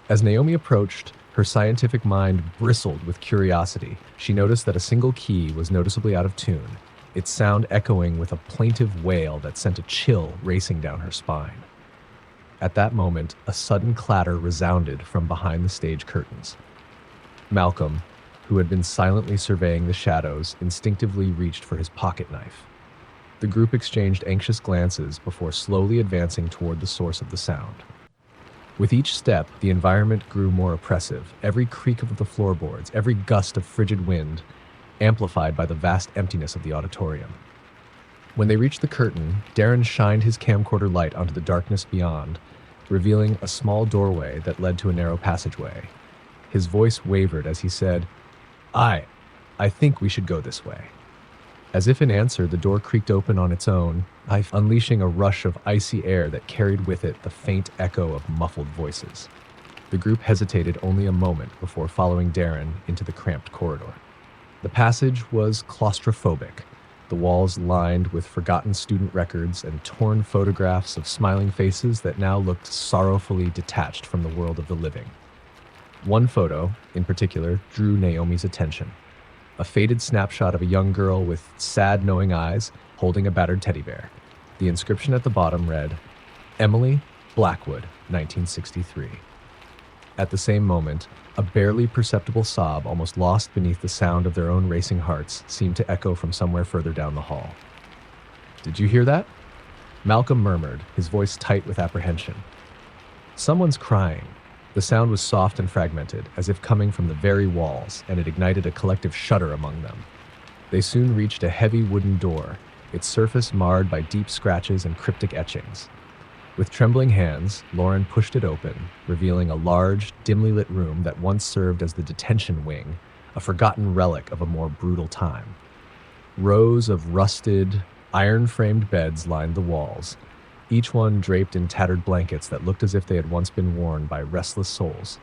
As Naomi approached, her scientific mind bristled with curiosity. She noticed that a single key was noticeably out of tune, its sound echoing with a plaintive wail that sent a chill racing down her spine. At that moment, a sudden clatter resounded from behind the stage curtains. Malcolm, who had been silently surveying the shadows, instinctively reached for his pocket knife. The group exchanged anxious glances before slowly advancing toward the source of the sound. With each step, the environment grew more oppressive, every creak of the floorboards, every gust of frigid wind, amplified by the vast emptiness of the auditorium. When they reached the curtain, Darren shined his camcorder light onto the darkness beyond, revealing a small doorway that led to a narrow passageway. His voice wavered as he said, I think we should go this way." As if in answer, the door creaked open on its own, unleashing a rush of icy air that carried with it the faint echo of muffled voices. The group hesitated only a moment before following Darren into the cramped corridor. The passage was claustrophobic, the walls lined with forgotten student records and torn photographs of smiling faces that now looked sorrowfully detached from the world of the living. One photo, in particular, drew Naomi's attention. A faded snapshot of a young girl with sad, knowing eyes holding a battered teddy bear. The inscription at the bottom read, "Emily, Blackwood, 1963. At the same moment, a barely perceptible sob, almost lost beneath the sound of their own racing hearts, seemed to echo from somewhere further down the hall. "Did you hear that?" Malcolm murmured, his voice tight with apprehension. "Someone's crying." The sound was soft and fragmented, as if coming from the very walls, and it ignited a collective shudder among them. They soon reached a heavy wooden door, its surface marred by deep scratches and cryptic etchings. With trembling hands, Lauren pushed it open, revealing a large, dimly lit room that once served as the detention wing, a forgotten relic of a more brutal time. Rows of rusted, iron-framed beds lined the walls, each one draped in tattered blankets that looked as if they had once been worn by restless souls.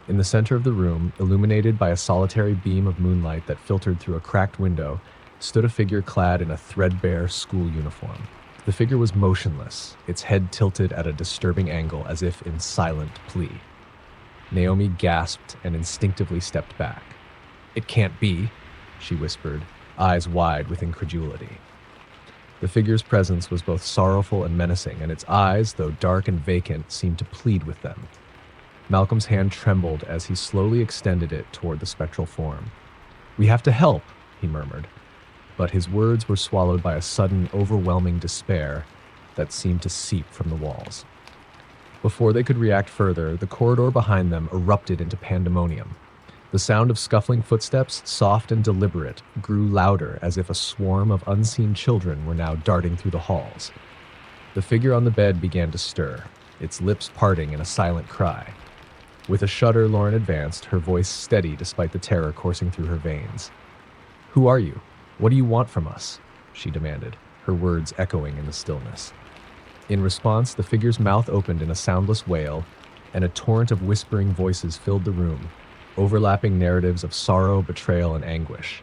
In the center of the room, illuminated by a solitary beam of moonlight that filtered through a cracked window, stood a figure clad in a threadbare school uniform. The figure was motionless, its head tilted at a disturbing angle as if in silent plea. Naomi gasped and instinctively stepped back. "It can't be," she whispered, eyes wide with incredulity. The figure's presence was both sorrowful and menacing, and its eyes, though dark and vacant, seemed to plead with them. Malcolm's hand trembled as he slowly extended it toward the spectral form. "We have to help," he murmured, but his words were swallowed by a sudden, overwhelming despair that seemed to seep from the walls. Before they could react further, the corridor behind them erupted into pandemonium. The sound of scuffling footsteps, soft and deliberate, grew louder as if a swarm of unseen children were now darting through the halls. The figure on the bed began to stir, its lips parting in a silent cry. With a shudder, Lauren advanced, her voice steady despite the terror coursing through her veins. "Who are you? What do you want from us?" she demanded, her words echoing in the stillness. In response, the figure's mouth opened in a soundless wail, and a torrent of whispering voices filled the room, overlapping narratives of sorrow, betrayal, and anguish.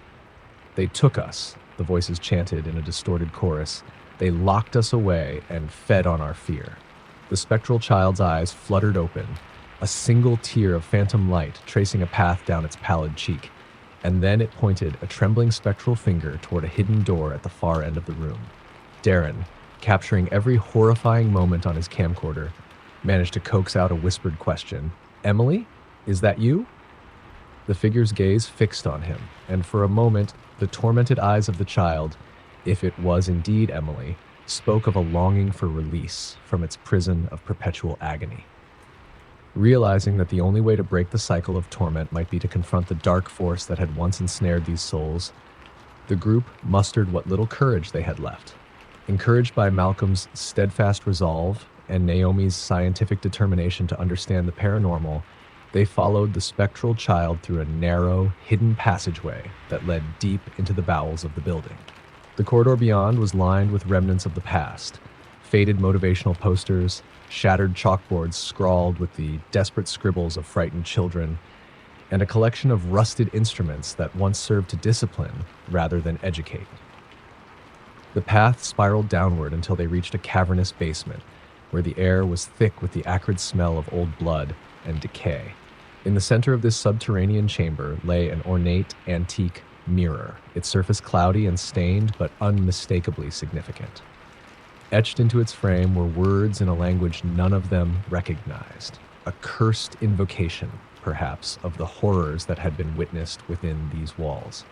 "They took us," the voices chanted in a distorted chorus. "They locked us away and fed on our fear." The spectral child's eyes fluttered open, a single tear of phantom light tracing a path down its pallid cheek, and then it pointed a trembling spectral finger toward a hidden door at the far end of the room. Darren, capturing every horrifying moment on his camcorder, managed to coax out a whispered question. "Emily? Is that you?" The figure's gaze fixed on him, and for a moment, the tormented eyes of the child, if it was indeed Emily, spoke of a longing for release from its prison of perpetual agony. Realizing that the only way to break the cycle of torment might be to confront the dark force that had once ensnared these souls, the group mustered what little courage they had left. Encouraged by Malcolm's steadfast resolve and Naomi's scientific determination to understand the paranormal, they followed the spectral child through a narrow, hidden passageway that led deep into the bowels of the building. The corridor beyond was lined with remnants of the past, faded motivational posters, shattered chalkboards scrawled with the desperate scribbles of frightened children, and a collection of rusted instruments that once served to discipline rather than educate. The path spiraled downward until they reached a cavernous basement, where the air was thick with the acrid smell of old blood and decay. In the center of this subterranean chamber lay an ornate, antique mirror, its surface cloudy and stained, but unmistakably significant. Etched into its frame were words in a language none of them recognized, a cursed invocation, perhaps, of the horrors that had been witnessed within these walls.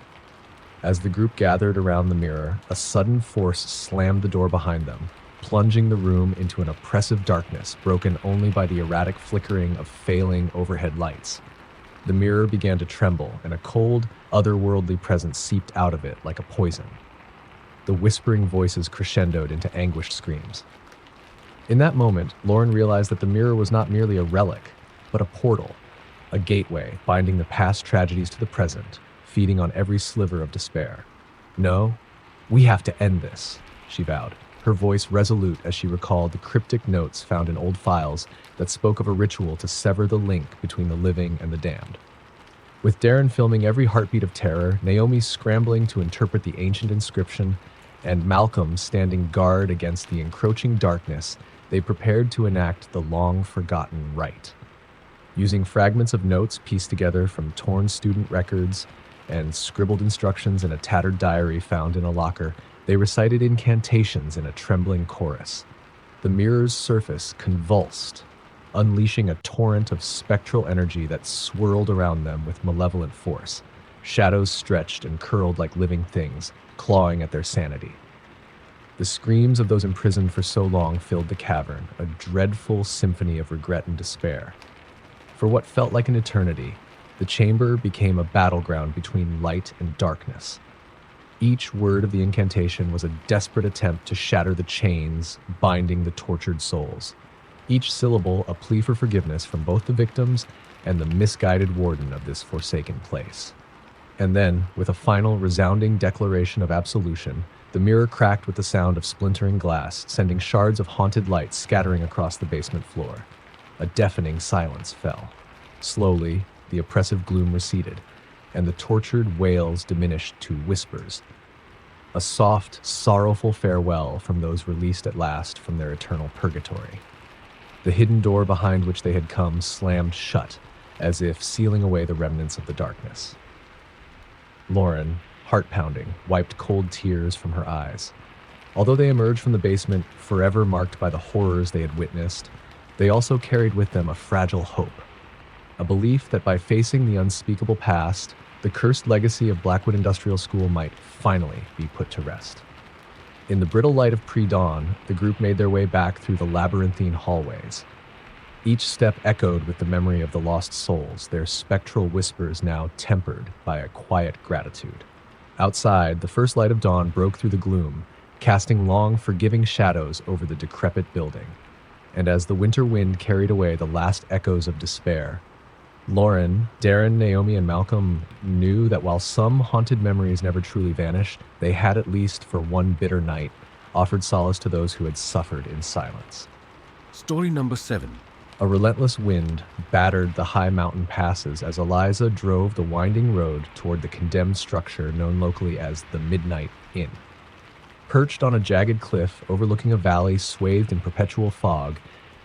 As the group gathered around the mirror, a sudden force slammed the door behind them, plunging the room into an oppressive darkness broken only by the erratic flickering of failing overhead lights. The mirror began to tremble, and a cold, otherworldly presence seeped out of it like a poison. The whispering voices crescendoed into anguished screams. In that moment, Lauren realized that the mirror was not merely a relic, but a portal, a gateway binding the past tragedies to the present, feeding on every sliver of despair. "No, we have to end this," she vowed, her voice resolute as she recalled the cryptic notes found in old files that spoke of a ritual to sever the link between the living and the damned. With Darren filming every heartbeat of terror, Naomi scrambling to interpret the ancient inscription, and Malcolm standing guard against the encroaching darkness, they prepared to enact the long-forgotten rite. Using fragments of notes pieced together from torn student records and scribbled instructions in a tattered diary found in a locker, they recited incantations in a trembling chorus. The mirror's surface convulsed, unleashing a torrent of spectral energy that swirled around them with malevolent force. Shadows stretched and curled like living things, clawing at their sanity. The screams of those imprisoned for so long filled the cavern, a dreadful symphony of regret and despair. For what felt like an eternity, the chamber became a battleground between light and darkness. Each word of the incantation was a desperate attempt to shatter the chains binding the tortured souls. Each syllable a plea for forgiveness from both the victims and the misguided warden of this forsaken place. And then, with a final resounding declaration of absolution, the mirror cracked with the sound of splintering glass, sending shards of haunted light scattering across the basement floor. A deafening silence fell. Slowly, the oppressive gloom receded, and the tortured wails diminished to whispers. A soft, sorrowful farewell from those released at last from their eternal purgatory. The hidden door behind which they had come slammed shut, as if sealing away the remnants of the darkness. Lauren, heart-pounding, wiped cold tears from her eyes. Although they emerged from the basement forever marked by the horrors they had witnessed, they also carried with them a fragile hope. A belief that by facing the unspeakable past, the cursed legacy of Blackwood Industrial School might finally be put to rest. In the brittle light of pre-dawn, the group made their way back through the labyrinthine hallways. Each step echoed with the memory of the lost souls, their spectral whispers now tempered by a quiet gratitude. Outside, the first light of dawn broke through the gloom, casting long, forgiving shadows over the decrepit building. And as the winter wind carried away the last echoes of despair, Lauren, Darren, Naomi, and Malcolm knew that while some haunted memories never truly vanished, they had at least for one bitter night offered solace to those who had suffered in silence. Story number 7. A relentless wind battered the high mountain passes as Eliza drove the winding road toward the condemned structure known locally as the Midnight Inn. Perched on a jagged cliff overlooking a valley swathed in perpetual fog,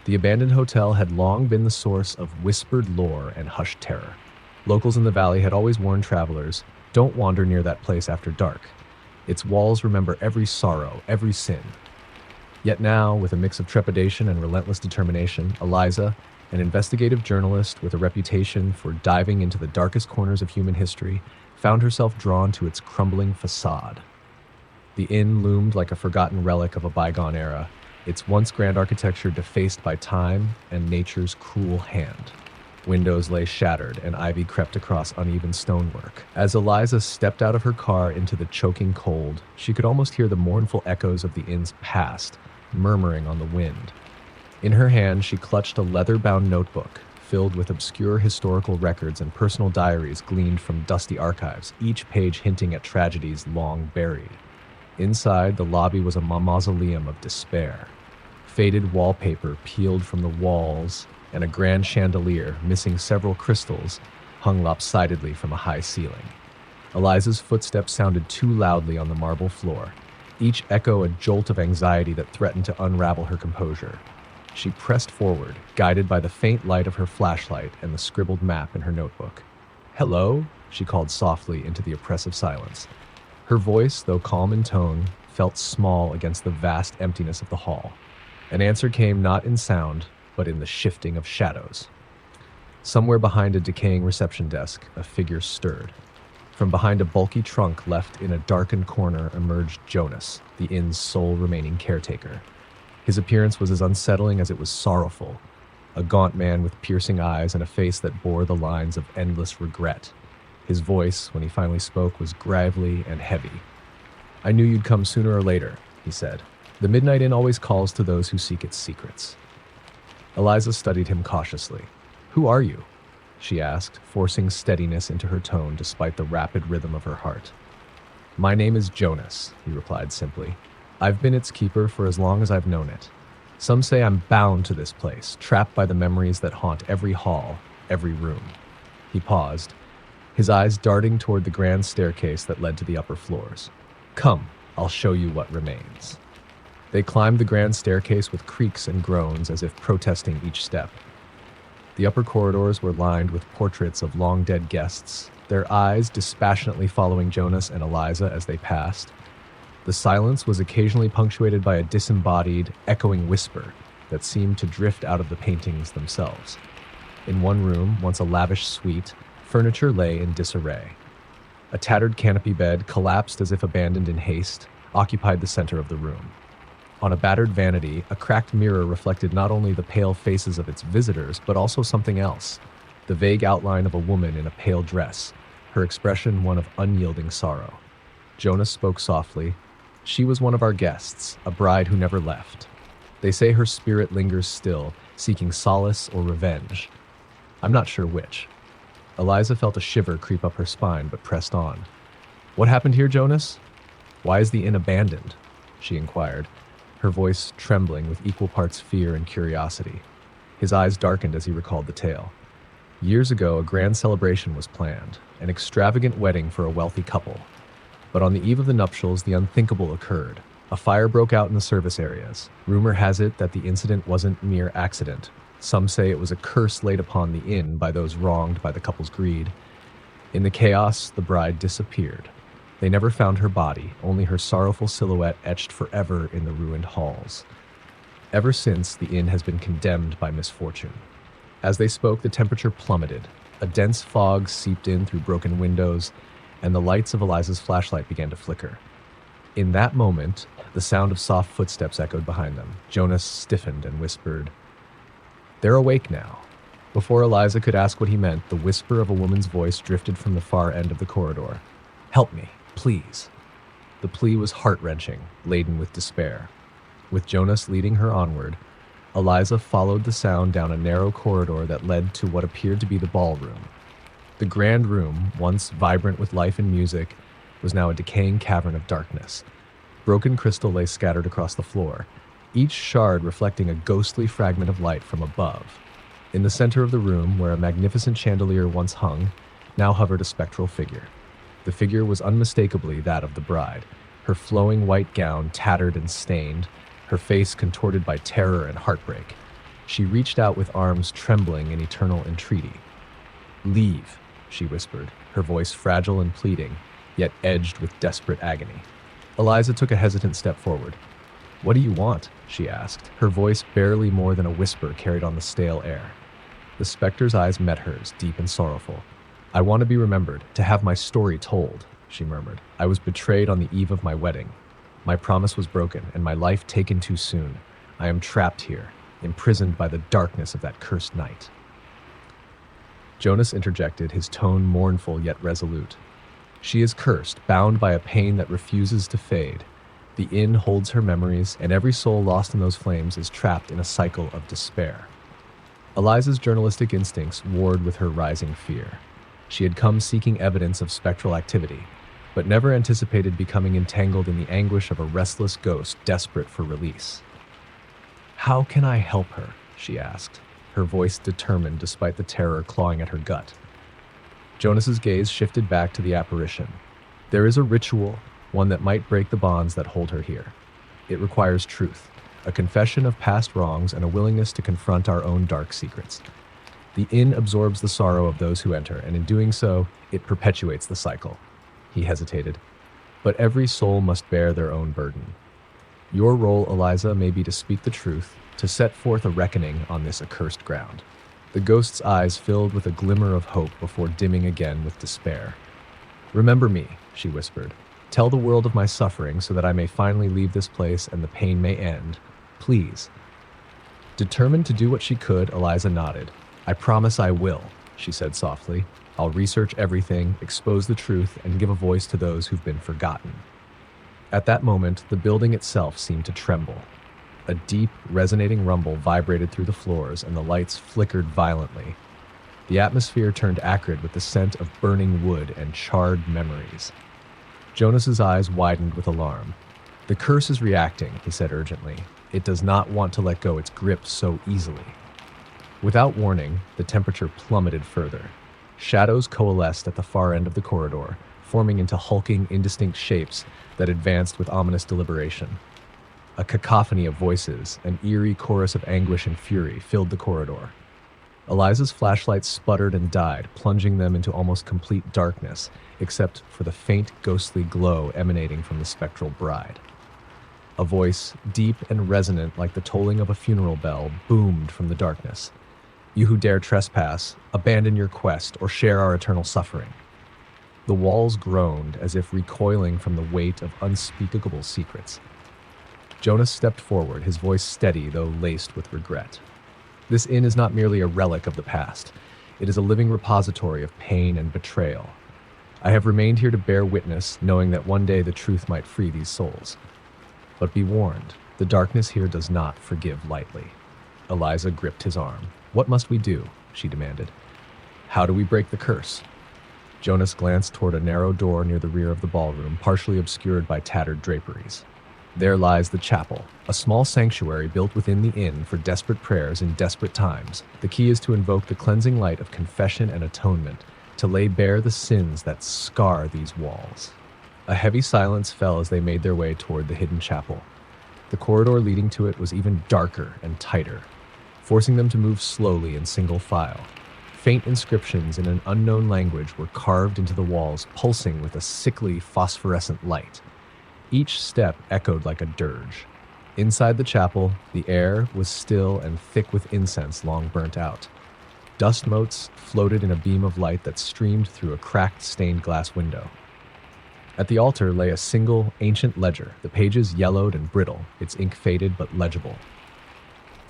the abandoned hotel had long been the source of whispered lore and hushed terror. Locals in the valley had always warned travelers, don't wander near that place after dark. Its walls remember every sorrow, every sin. Yet now, with a mix of trepidation and relentless determination, Eliza, an investigative journalist with a reputation for diving into the darkest corners of human history, found herself drawn to its crumbling facade. The inn loomed like a forgotten relic of a bygone era, its once grand architecture defaced by time and nature's cruel hand. Windows lay shattered, and ivy crept across uneven stonework. As Eliza stepped out of her car into the choking cold, she could almost hear the mournful echoes of the inn's past, murmuring on the wind. In her hand, she clutched a leather-bound notebook, filled with obscure historical records and personal diaries gleaned from dusty archives, each page hinting at tragedies long buried. Inside, the lobby was a mausoleum of despair. Faded wallpaper peeled from the walls, and a grand chandelier, missing several crystals, hung lopsidedly from a high ceiling. Eliza's footsteps sounded too loudly on the marble floor, each echo a jolt of anxiety that threatened to unravel her composure. She pressed forward, guided by the faint light of her flashlight and the scribbled map in her notebook. "Hello?" she called softly into the oppressive silence. Her voice, though calm in tone, felt small against the vast emptiness of the hall. An answer came not in sound, but in the shifting of shadows. Somewhere behind a decaying reception desk, a figure stirred. From behind a bulky trunk left in a darkened corner emerged Jonas, the inn's sole remaining caretaker. His appearance was as unsettling as it was sorrowful, a gaunt man with piercing eyes and a face that bore the lines of endless regret. His voice, when he finally spoke, was gravelly and heavy. "I knew you'd come sooner or later," he said. "The Midnight Inn always calls to those who seek its secrets." Eliza studied him cautiously. "Who are you?" she asked, forcing steadiness into her tone despite the rapid rhythm of her heart. "My name is Jonas," he replied simply. "I've been its keeper for as long as I've known it. Some say I'm bound to this place, trapped by the memories that haunt every hall, every room." He paused, his eyes darting toward the grand staircase that led to the upper floors. "Come, I'll show you what remains." They climbed the grand staircase with creaks and groans as if protesting each step. The upper corridors were lined with portraits of long-dead guests, their eyes dispassionately following Jonas and Eliza as they passed. The silence was occasionally punctuated by a disembodied, echoing whisper that seemed to drift out of the paintings themselves. In one room, once a lavish suite, furniture lay in disarray. A tattered canopy bed, collapsed as if abandoned in haste, occupied the center of the room. On a battered vanity, a cracked mirror reflected not only the pale faces of its visitors, but also something else, the vague outline of a woman in a pale dress, her expression one of unyielding sorrow. Jonas spoke softly. She was one of our guests, a bride who never left. They say her spirit lingers still, seeking solace or revenge. I'm not sure which. Eliza felt a shiver creep up her spine, but pressed on. What happened here, Jonas? Why is the inn abandoned? She inquired, her voice trembling with equal parts fear and curiosity. His eyes darkened as he recalled the tale. Years ago, a grand celebration was planned, an extravagant wedding for a wealthy couple. But on the eve of the nuptials, the unthinkable occurred. A fire broke out in the service areas. Rumor has it that the incident wasn't mere accident. Some say it was a curse laid upon the inn by those wronged by the couple's greed. In the chaos, the bride disappeared. They never found her body, only her sorrowful silhouette etched forever in the ruined halls. Ever since, the inn has been condemned by misfortune. As they spoke, the temperature plummeted. A dense fog seeped in through broken windows, and the lights of Eliza's flashlight began to flicker. In that moment, the sound of soft footsteps echoed behind them. Jonas stiffened and whispered, "They're awake now." Before Eliza could ask what he meant, the whisper of a woman's voice drifted from the far end of the corridor. "Help me, please." The plea was heart-wrenching, laden with despair. With Jonas leading her onward, Eliza followed the sound down a narrow corridor that led to what appeared to be the ballroom. The grand room, once vibrant with life and music, was now a decaying cavern of darkness. Broken crystal lay scattered across the floor, each shard reflecting a ghostly fragment of light from above. In the center of the room, where a magnificent chandelier once hung, now hovered a spectral figure. The figure was unmistakably that of the bride, her flowing white gown tattered and stained, her face contorted by terror and heartbreak. She reached out with arms trembling in eternal entreaty. "Leave," she whispered, her voice fragile and pleading, yet edged with desperate agony. Eliza took a hesitant step forward. "What do you want?" she asked, her voice barely more than a whisper carried on the stale air. The specter's eyes met hers, deep and sorrowful. "I want to be remembered, to have my story told," she murmured. "I was betrayed on the eve of my wedding. My promise was broken, and my life taken too soon. I am trapped here, imprisoned by the darkness of that cursed night." Jonas interjected, his tone mournful yet resolute. "She is cursed, bound by a pain that refuses to fade. The inn holds her memories, and every soul lost in those flames is trapped in a cycle of despair." Eliza's journalistic instincts warred with her rising fear. She had come seeking evidence of spectral activity, but never anticipated becoming entangled in the anguish of a restless ghost desperate for release. "How can I help her?" she asked, her voice determined despite the terror clawing at her gut. Jonas's gaze shifted back to the apparition. "There is a ritual, one that might break the bonds that hold her here. It requires truth, a confession of past wrongs and a willingness to confront our own dark secrets. The inn absorbs the sorrow of those who enter, and in doing so, it perpetuates the cycle." He hesitated. "But every soul must bear their own burden. Your role, Eliza, may be to speak the truth, to set forth a reckoning on this accursed ground." The ghost's eyes filled with a glimmer of hope before dimming again with despair. "Remember me," she whispered. "Tell the world of my suffering so that I may finally leave this place and the pain may end. Please." Determined to do what she could, Eliza nodded. "I promise I will," she said softly. "I'll research everything, expose the truth, and give a voice to those who've been forgotten." At that moment, the building itself seemed to tremble. A deep, resonating rumble vibrated through the floors, and the lights flickered violently. The atmosphere turned acrid with the scent of burning wood and charred memories. Jonas's eyes widened with alarm. "The curse is reacting," he said urgently. "It does not want to let go its grip so easily." Without warning, the temperature plummeted further. Shadows coalesced at the far end of the corridor, forming into hulking, indistinct shapes that advanced with ominous deliberation. A cacophony of voices, an eerie chorus of anguish and fury, filled the corridor. Eliza's flashlight sputtered and died, plunging them into almost complete darkness, except for the faint, ghostly glow emanating from the spectral bride. A voice, deep and resonant like the tolling of a funeral bell, boomed from the darkness. "You who dare trespass, abandon your quest or share our eternal suffering." The walls groaned as if recoiling from the weight of unspeakable secrets. Jonas stepped forward, his voice steady though laced with regret. "This inn is not merely a relic of the past. It is a living repository of pain and betrayal. I have remained here to bear witness, knowing that one day the truth might free these souls. But be warned, the darkness here does not forgive lightly. Eliza gripped his arm. What must we do? She demanded. How do we break the curse? Jonas glanced toward a narrow door near the rear of the ballroom, partially obscured by tattered draperies. There lies the chapel, a small sanctuary built within the inn for desperate prayers in desperate times. The key is to invoke the cleansing light of confession and atonement, to lay bare the sins that scar these walls. A heavy silence fell as they made their way toward the hidden chapel. The corridor leading to it was even darker and tighter, forcing them to move slowly in single file. Faint inscriptions in an unknown language were carved into the walls, pulsing with a sickly phosphorescent light. Each step echoed like a dirge. Inside the chapel, the air was still and thick with incense long burnt out. Dust motes floated in a beam of light that streamed through a cracked stained glass window. At the altar lay a single, ancient ledger, the pages yellowed and brittle, its ink faded but legible.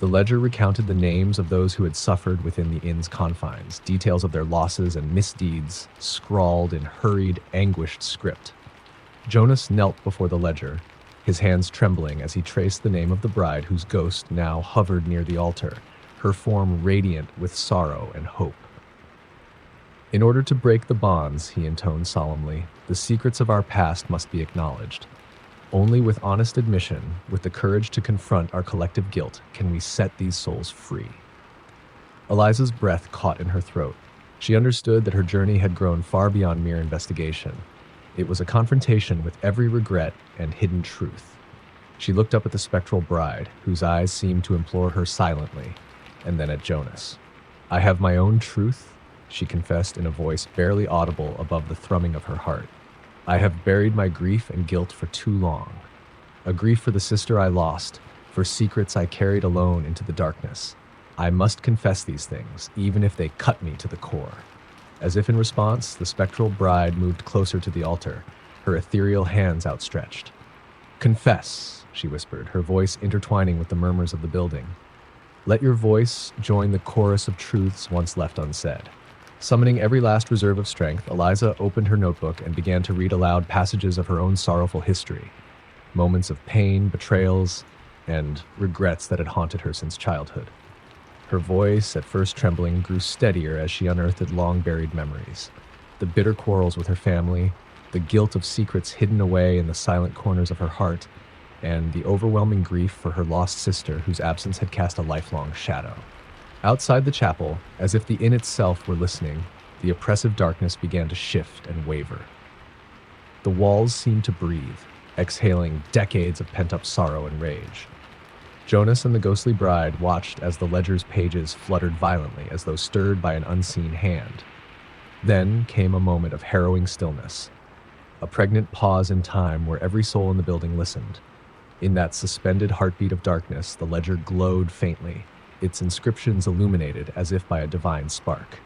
The ledger recounted the names of those who had suffered within the inn's confines, details of their losses and misdeeds scrawled in hurried, anguished script. Jonas knelt before the ledger, his hands trembling as he traced the name of the bride whose ghost now hovered near the altar, her form radiant with sorrow and hope. In order to break the bonds, he intoned solemnly, the secrets of our past must be acknowledged. Only with honest admission, with the courage to confront our collective guilt, can we set these souls free. Eliza's breath caught in her throat. She understood that her journey had grown far beyond mere investigation. It was a confrontation with every regret and hidden truth. She looked up at the spectral bride, whose eyes seemed to implore her silently, and then at Jonas. I have my own truth, she confessed in a voice barely audible above the thrumming of her heart. I have buried my grief and guilt for too long. A grief for the sister I lost, for secrets I carried alone into the darkness. I must confess these things, even if they cut me to the core. As if in response, the spectral bride moved closer to the altar, her ethereal hands outstretched. Confess, she whispered, her voice intertwining with the murmurs of the building. Let your voice join the chorus of truths once left unsaid. Summoning every last reserve of strength, Eliza opened her notebook and began to read aloud passages of her own sorrowful history, moments of pain, betrayals, and regrets that had haunted her since childhood. Her voice, at first trembling, grew steadier as she unearthed long-buried memories. The bitter quarrels with her family, the guilt of secrets hidden away in the silent corners of her heart, and the overwhelming grief for her lost sister whose absence had cast a lifelong shadow. Outside the chapel, as if the inn itself were listening, the oppressive darkness began to shift and waver. The walls seemed to breathe, exhaling decades of pent-up sorrow and rage. Jonas and the ghostly bride watched as the ledger's pages fluttered violently as though stirred by an unseen hand. Then came a moment of harrowing stillness, a pregnant pause in time where every soul in the building listened. In that suspended heartbeat of darkness, the ledger glowed faintly, its inscriptions illuminated as if by a divine spark.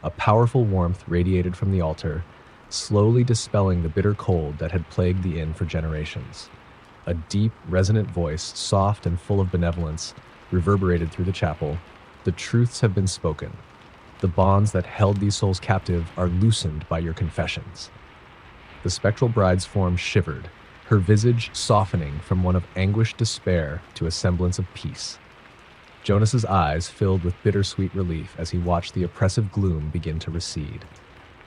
A powerful warmth radiated from the altar, slowly dispelling the bitter cold that had plagued the inn for generations. A deep, resonant voice, soft and full of benevolence, reverberated through the chapel. The truths have been spoken. The bonds that held these souls captive are loosened by your confessions. The spectral bride's form shivered, her visage softening from one of anguished despair to a semblance of peace. Jonas's eyes filled with bittersweet relief as he watched the oppressive gloom begin to recede.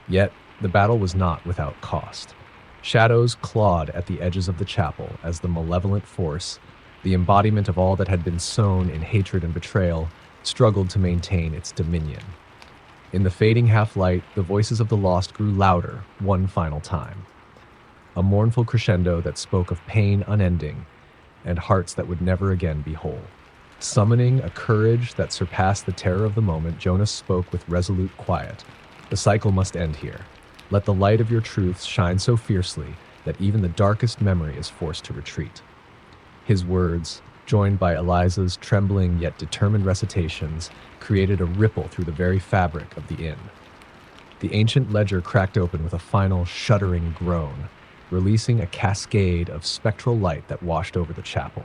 Yet, the battle was not without cost. Shadows clawed at the edges of the chapel as the malevolent force, the embodiment of all that had been sown in hatred and betrayal, struggled to maintain its dominion. In the fading half-light, the voices of the lost grew louder one final time. A mournful crescendo that spoke of pain unending and hearts that would never again be whole. Summoning a courage that surpassed the terror of the moment, Jonas spoke with resolute quiet. The cycle must end here. Let the light of your truths shine so fiercely that even the darkest memory is forced to retreat. His words, joined by Eliza's trembling yet determined recitations, created a ripple through the very fabric of the inn. The ancient ledger cracked open with a final shuddering groan, releasing a cascade of spectral light that washed over the chapel.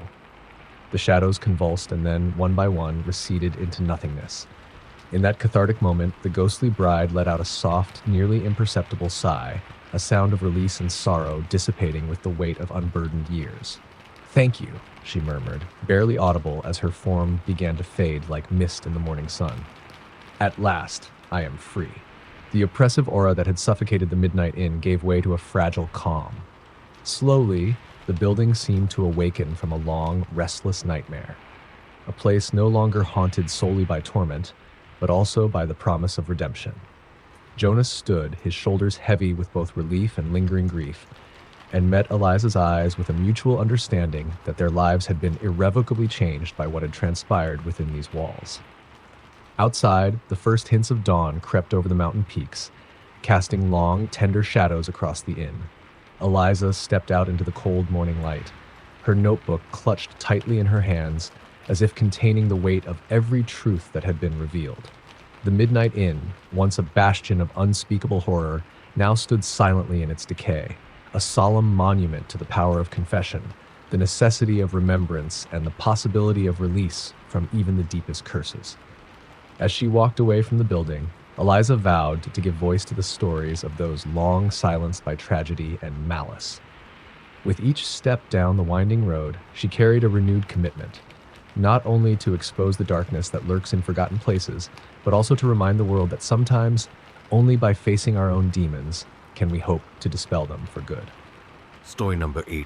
The shadows convulsed and then, one by one, receded into nothingness. In that cathartic moment, the ghostly bride let out a soft, nearly imperceptible sigh, a sound of release and sorrow dissipating with the weight of unburdened years. "Thank you," she murmured, barely audible as her form began to fade like mist in the morning sun. "At last, I am free." The oppressive aura that had suffocated the Midnight Inn gave way to a fragile calm. Slowly, the building seemed to awaken from a long, restless nightmare, a place no longer haunted solely by torment, but also by the promise of redemption. Jonas stood, his shoulders heavy with both relief and lingering grief, and met Eliza's eyes with a mutual understanding that their lives had been irrevocably changed by what had transpired within these walls. Outside, the first hints of dawn crept over the mountain peaks, casting long, tender shadows across the inn. Eliza stepped out into the cold morning light, her notebook clutched tightly in her hands, as if containing the weight of every truth that had been revealed. The Midnight Inn, once a bastion of unspeakable horror, now stood silently in its decay, a solemn monument to the power of confession, the necessity of remembrance, and the possibility of release from even the deepest curses. As she walked away from the building, Eliza vowed to give voice to the stories of those long silenced by tragedy and malice. With each step down the winding road, she carried a renewed commitment, not only to expose the darkness that lurks in forgotten places, but also to remind the world that sometimes, only by facing our own demons, can we hope to dispel them for good. Story number 8.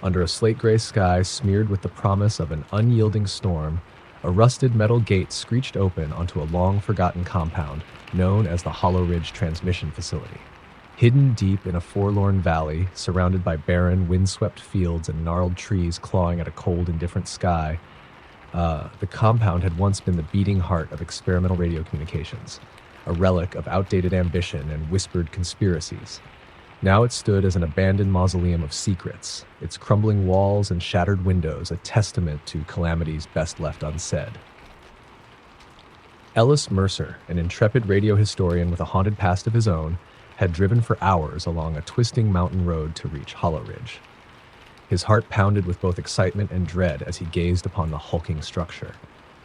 Under a slate-gray sky smeared with the promise of an unyielding storm, a rusted metal gate screeched open onto a long-forgotten compound known as the Hollow Ridge Transmission Facility. Hidden deep in a forlorn valley, surrounded by barren, windswept fields and gnarled trees clawing at a cold, indifferent sky, the compound had once been the beating heart of experimental radio communications, a relic of outdated ambition and whispered conspiracies. Now it stood as an abandoned mausoleum of secrets, its crumbling walls and shattered windows a testament to calamities best left unsaid. Ellis Mercer, an intrepid radio historian with a haunted past of his own, had driven for hours along a twisting mountain road to reach Hollow Ridge. His heart pounded with both excitement and dread as he gazed upon the hulking structure.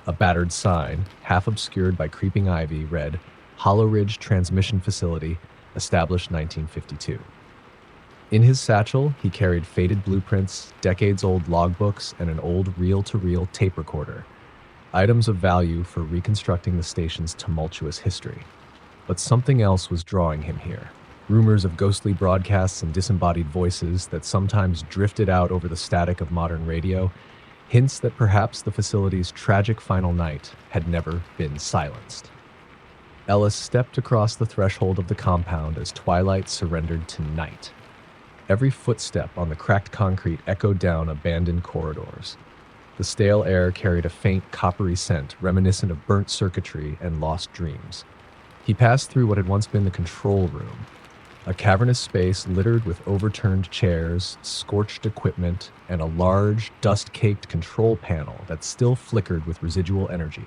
A battered sign, half obscured by creeping ivy, read, "Hollow Ridge Transmission Facility, established 1952. In his satchel, he carried faded blueprints, decades-old logbooks, and an old reel-to-reel tape recorder, items of value for reconstructing the station's tumultuous history. But something else was drawing him here. Rumors of ghostly broadcasts and disembodied voices that sometimes drifted out over the static of modern radio, hints that perhaps the facility's tragic final night had never been silenced. Ellis stepped across the threshold of the compound as twilight surrendered to night. Every footstep on the cracked concrete echoed down abandoned corridors. The stale air carried a faint coppery scent reminiscent of burnt circuitry and lost dreams. He passed through what had once been the control room, a cavernous space littered with overturned chairs, scorched equipment, and a large, dust-caked control panel that still flickered with residual energy.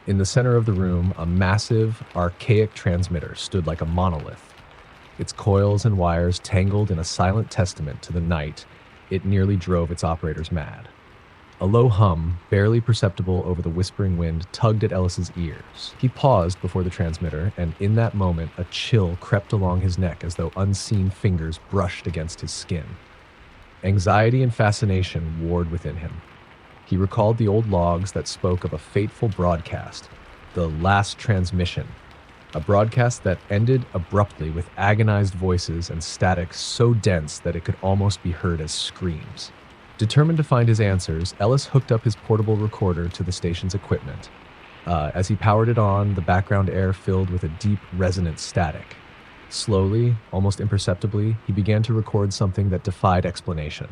In the center of the room, a massive, archaic transmitter stood like a monolith, its coils and wires tangled in a silent testament to the night it nearly drove its operators mad. A low hum, barely perceptible over the whispering wind, tugged at Ellis's ears. He paused before the transmitter, and in that moment, a chill crept along his neck as though unseen fingers brushed against his skin. Anxiety and fascination warred within him. He recalled the old logs that spoke of a fateful broadcast, the last transmission, a broadcast that ended abruptly with agonized voices and static so dense that it could almost be heard as screams. Determined to find his answers, Ellis hooked up his portable recorder to the station's equipment. As he powered it on, the background air filled with a deep, resonant static. Slowly, almost imperceptibly, he began to record something that defied explanation.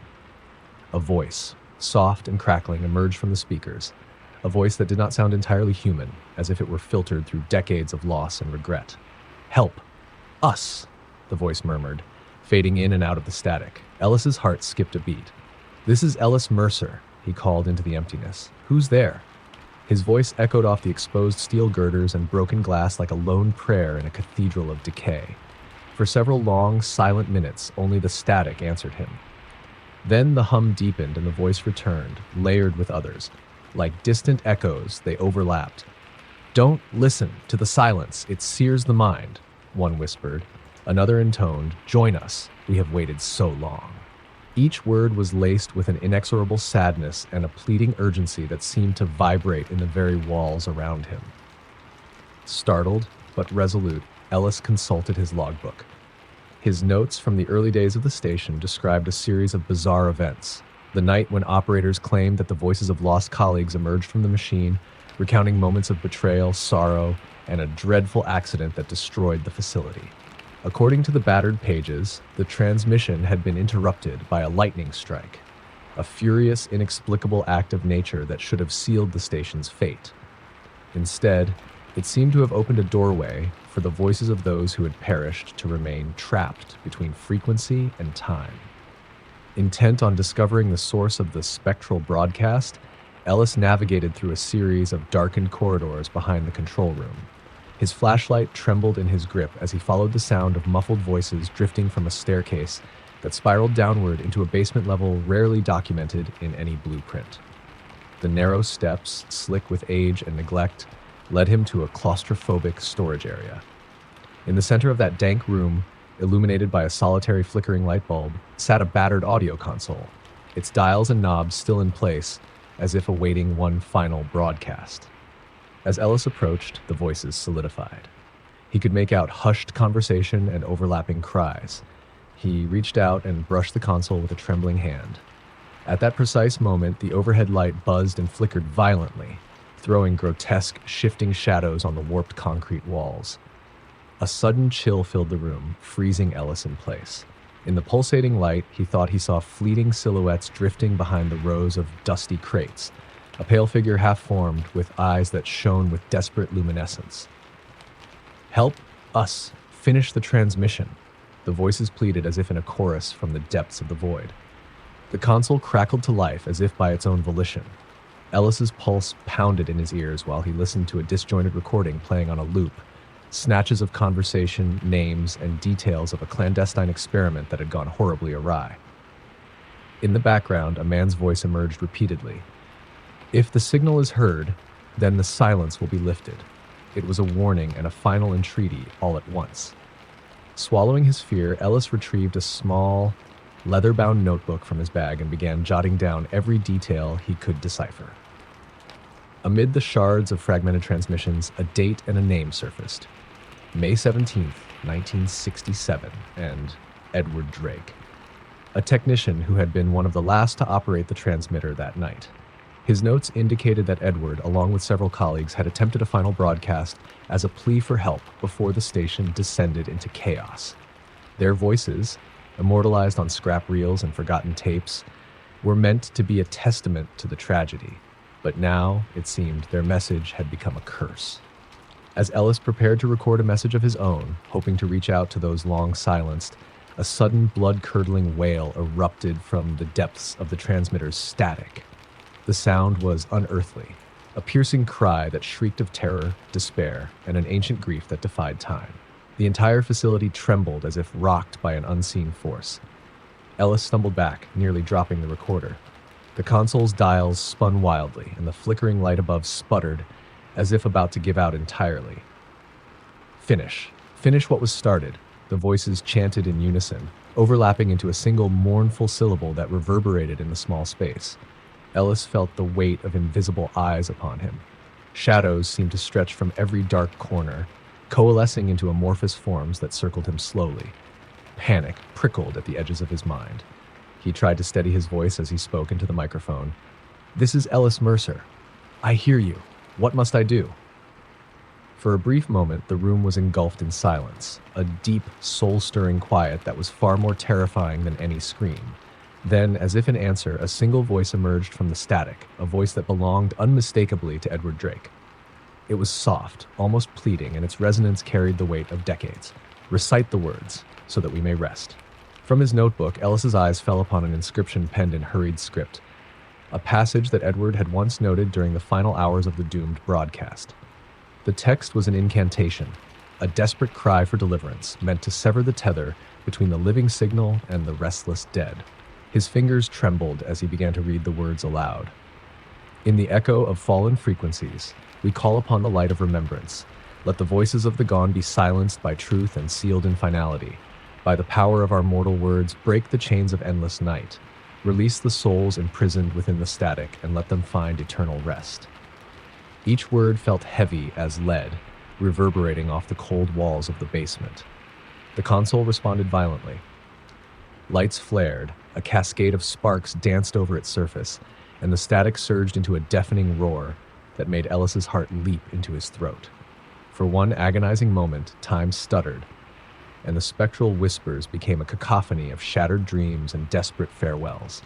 A voice, soft and crackling, emerged from the speakers, a voice that did not sound entirely human, as if it were filtered through decades of loss and regret. "Help! Us!" the voice murmured, fading in and out of the static. Ellis's heart skipped a beat. "This is Ellis Mercer," he called into the emptiness. "Who's there?" His voice echoed off the exposed steel girders and broken glass like a lone prayer in a cathedral of decay. For several long, silent minutes, only the static answered him. Then the hum deepened and the voice returned, layered with others. Like distant echoes, they overlapped. "Don't listen to the silence, it sears the mind," one whispered. Another intoned, "Join us, we have waited so long." Each word was laced with an inexorable sadness and a pleading urgency that seemed to vibrate in the very walls around him. Startled, but resolute, Ellis consulted his logbook. His notes from the early days of the station described a series of bizarre events. The night when operators claimed that the voices of lost colleagues emerged from the machine, recounting moments of betrayal, sorrow, and a dreadful accident that destroyed the facility. According to the battered pages, the transmission had been interrupted by a lightning strike, a furious, inexplicable act of nature that should have sealed the station's fate. Instead, it seemed to have opened a doorway for the voices of those who had perished to remain trapped between frequency and time. Intent on discovering the source of the spectral broadcast, Ellis navigated through a series of darkened corridors behind the control room. His flashlight trembled in his grip as he followed the sound of muffled voices drifting from a staircase that spiraled downward into a basement level rarely documented in any blueprint. The narrow steps, slick with age and neglect, led him to a claustrophobic storage area. In the center of that dank room, illuminated by a solitary flickering light bulb, sat a battered audio console, its dials and knobs still in place, as if awaiting one final broadcast. As Ellis approached, the voices solidified. He could make out hushed conversation and overlapping cries. He reached out and brushed the console with a trembling hand. At that precise moment, the overhead light buzzed and flickered violently, throwing grotesque, shifting shadows on the warped concrete walls. A sudden chill filled the room, freezing Ellis in place. In the pulsating light, he thought he saw fleeting silhouettes drifting behind the rows of dusty crates, a pale figure half-formed with eyes that shone with desperate luminescence. "Help us finish the transmission," the voices pleaded as if in a chorus from the depths of the void. The console crackled to life as if by its own volition. Ellis's pulse pounded in his ears while he listened to a disjointed recording playing on a loop, snatches of conversation, names, and details of a clandestine experiment that had gone horribly awry. In the background, a man's voice emerged repeatedly. "If the signal is heard, then the silence will be lifted." It was a warning and a final entreaty all at once. Swallowing his fear, Ellis retrieved a small, leather-bound notebook from his bag and began jotting down every detail he could decipher. Amid the shards of fragmented transmissions, a date and a name surfaced. May 17th, 1967, and Edward Drake, a technician who had been one of the last to operate the transmitter that night. His notes indicated that Edward, along with several colleagues, had attempted a final broadcast as a plea for help before the station descended into chaos. Their voices, immortalized on scrap reels and forgotten tapes, were meant to be a testament to the tragedy, but now, it seemed, their message had become a curse. As Ellis prepared to record a message of his own, hoping to reach out to those long silenced, a sudden blood-curdling wail erupted from the depths of the transmitter's static. The sound was unearthly, a piercing cry that shrieked of terror, despair, and an ancient grief that defied time. The entire facility trembled as if rocked by an unseen force. Ellis stumbled back, nearly dropping the recorder. The console's dials spun wildly, and the flickering light above sputtered, as if about to give out entirely. "Finish. Finish what was started," the voices chanted in unison, overlapping into a single mournful syllable that reverberated in the small space. Ellis felt the weight of invisible eyes upon him. Shadows seemed to stretch from every dark corner, coalescing into amorphous forms that circled him slowly. Panic prickled at the edges of his mind. He tried to steady his voice as he spoke into the microphone. "This is Ellis Mercer. I hear you. What must I do?" For a brief moment, the room was engulfed in silence, a deep, soul-stirring quiet that was far more terrifying than any scream. Then, as if in answer, a single voice emerged from the static, a voice that belonged unmistakably to Edward Drake. It was soft, almost pleading, and its resonance carried the weight of decades. "Recite the words, so that we may rest." From his notebook, Ellis's eyes fell upon an inscription penned in hurried script, a passage that Edward had once noted during the final hours of the doomed broadcast. The text was an incantation, a desperate cry for deliverance, meant to sever the tether between the living signal and the restless dead. His fingers trembled as he began to read the words aloud. In the echo of fallen frequencies, We call upon the light of remembrance. Let the voices of the gone be silenced by truth and sealed in finality. By the power of our mortal words, break the chains of endless night. Release the souls imprisoned within the static and let them find eternal rest. Each word felt heavy as lead, reverberating off the cold walls of the basement. The console responded violently. Lights flared, a cascade of sparks danced over its surface, and the static surged into a deafening roar that made Ellis's heart leap into his throat. For one agonizing moment, time stuttered, and the spectral whispers became a cacophony of shattered dreams and desperate farewells.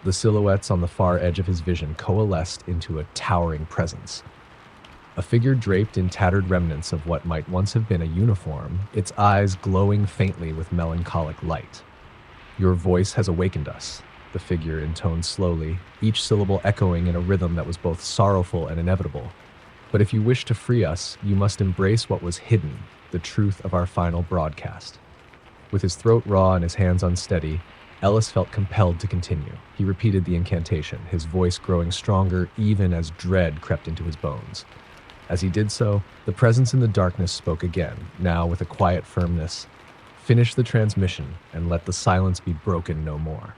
The silhouettes on the far edge of his vision coalesced into a towering presence. A figure draped in tattered remnants of what might once have been a uniform, its eyes glowing faintly with melancholic light. "Your voice has awakened us," the figure intoned slowly, each syllable echoing in a rhythm that was both sorrowful and inevitable. "But if you wish to free us, you must embrace what was hidden, the truth of our final broadcast." With his throat raw and his hands unsteady, Ellis felt compelled to continue. He repeated the incantation, his voice growing stronger even as dread crept into his bones. As he did so, the presence in the darkness spoke again, now with a quiet firmness. "Finish the transmission and let the silence be broken no more."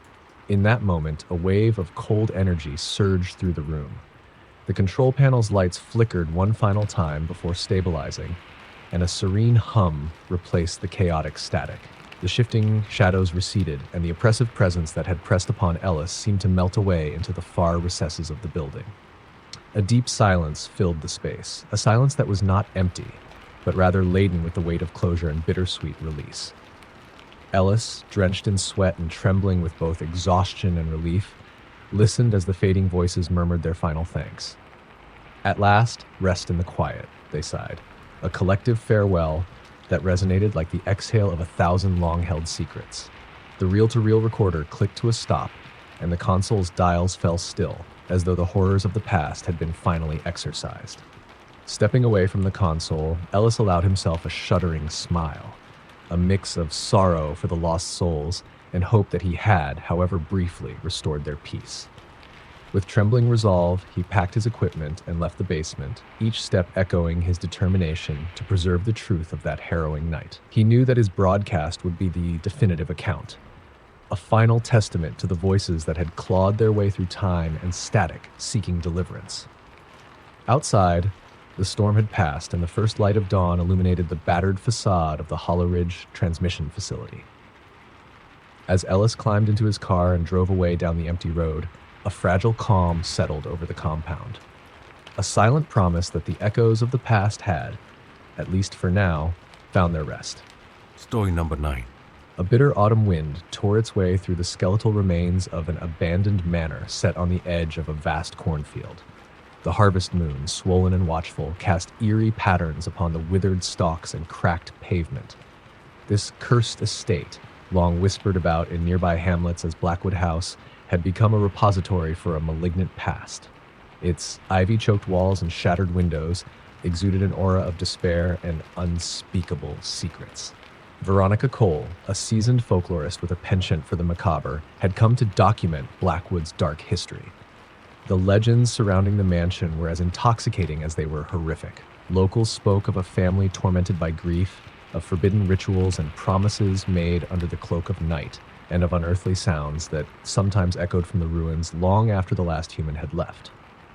In that moment, a wave of cold energy surged through the room. The control panel's lights flickered one final time before stabilizing, and a serene hum replaced the chaotic static. The shifting shadows receded, and the oppressive presence that had pressed upon Ellis seemed to melt away into the far recesses of the building. A deep silence filled the space, a silence that was not empty, but rather laden with the weight of closure and bittersweet release. Ellis, drenched in sweat and trembling with both exhaustion and relief, listened as the fading voices murmured their final thanks. "At last, rest in the quiet," they sighed, a collective farewell that resonated like the exhale of 1,000 long-held secrets. The reel-to-reel recorder clicked to a stop, and the console's dials fell still, as though the horrors of the past had been finally exorcised. Stepping away from the console, Ellis allowed himself a shuddering smile, a mix of sorrow for the lost souls and hope that he had, however briefly, restored their peace. With trembling resolve, he packed his equipment and left the basement, each step echoing his determination to preserve the truth of that harrowing night. He knew that his broadcast would be the definitive account, a final testament to the voices that had clawed their way through time and static, seeking deliverance. Outside, the storm had passed, and the first light of dawn illuminated the battered facade of the Hollow Ridge transmission facility. As Ellis climbed into his car and drove away down the empty road, a fragile calm settled over the compound. A silent promise that the echoes of the past had, at least for now, found their rest. Story number 9. A bitter autumn wind tore its way through the skeletal remains of an abandoned manor set on the edge of a vast cornfield. The harvest moon, swollen and watchful, cast eerie patterns upon the withered stalks and cracked pavement. This cursed estate, long whispered about in nearby hamlets as Blackwood House, had become a repository for a malignant past. Its ivy-choked walls and shattered windows exuded an aura of despair and unspeakable secrets. Veronica Cole, a seasoned folklorist with a penchant for the macabre, had come to document Blackwood's dark history. The legends surrounding the mansion were as intoxicating as they were horrific. Locals spoke of a family tormented by grief, of forbidden rituals and promises made under the cloak of night, and of unearthly sounds that sometimes echoed from the ruins long after the last human had left.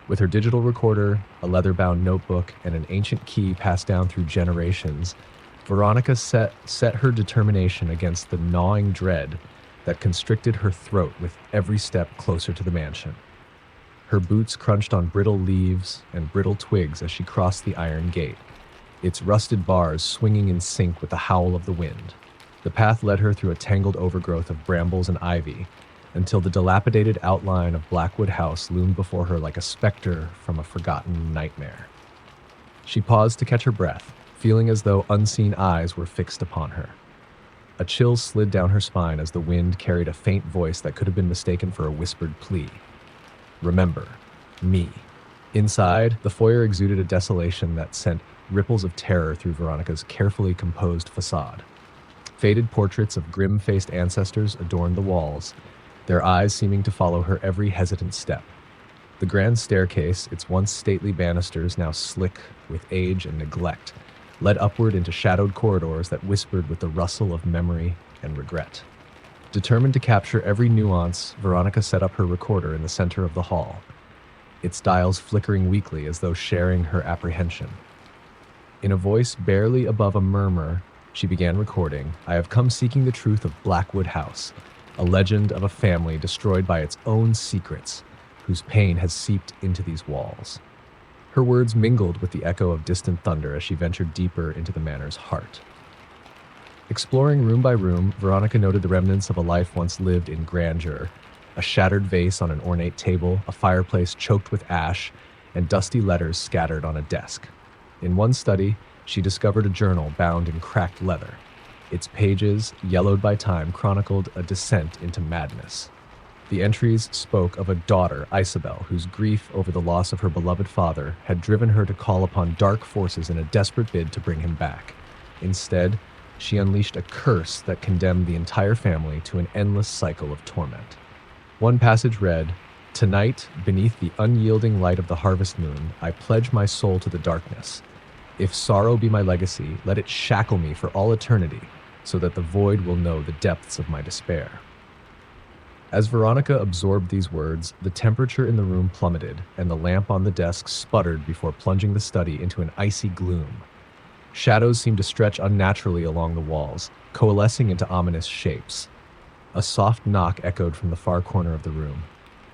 With her digital recorder, a leather-bound notebook, and an ancient key passed down through generations, Veronica set her determination against the gnawing dread that constricted her throat with every step closer to the mansion. Her boots crunched on brittle leaves and brittle twigs as she crossed the iron gate, its rusted bars swinging in sync with the howl of the wind. The path led her through a tangled overgrowth of brambles and ivy, until the dilapidated outline of Blackwood House loomed before her like a specter from a forgotten nightmare. She paused to catch her breath, feeling as though unseen eyes were fixed upon her. A chill slid down her spine as the wind carried a faint voice that could have been mistaken for a whispered plea. "Remember, me." Inside, the foyer exuded a desolation that sent ripples of terror through Veronica's carefully composed facade. Faded portraits of grim-faced ancestors adorned the walls, their eyes seeming to follow her every hesitant step. The grand staircase, its once stately banisters now slick with age and neglect, led upward into shadowed corridors that whispered with the rustle of memory and regret. Determined to capture every nuance, Veronica set up her recorder in the center of the hall, its dials flickering weakly as though sharing her apprehension. In a voice barely above a murmur, she began recording, "I have come seeking the truth of Blackwood House, a legend of a family destroyed by its own secrets, whose pain has seeped into these walls." Her words mingled with the echo of distant thunder as she ventured deeper into the manor's heart. Exploring room by room, Veronica noted the remnants of a life once lived in grandeur: a shattered vase on an ornate table, a fireplace choked with ash, and dusty letters scattered on a desk. In one study, she discovered a journal bound in cracked leather. Its pages, yellowed by time, chronicled a descent into madness. The entries spoke of a daughter, Isabel, whose grief over the loss of her beloved father had driven her to call upon dark forces in a desperate bid to bring him back. Instead, she unleashed a curse that condemned the entire family to an endless cycle of torment. One passage read, "Tonight, beneath the unyielding light of the harvest moon, I pledge my soul to the darkness. If sorrow be my legacy, let it shackle me for all eternity, so that the void will know the depths of my despair." As Veronica absorbed these words, the temperature in the room plummeted, and the lamp on the desk sputtered before plunging the study into an icy gloom. Shadows seemed to stretch unnaturally along the walls, coalescing into ominous shapes. A soft knock echoed from the far corner of the room.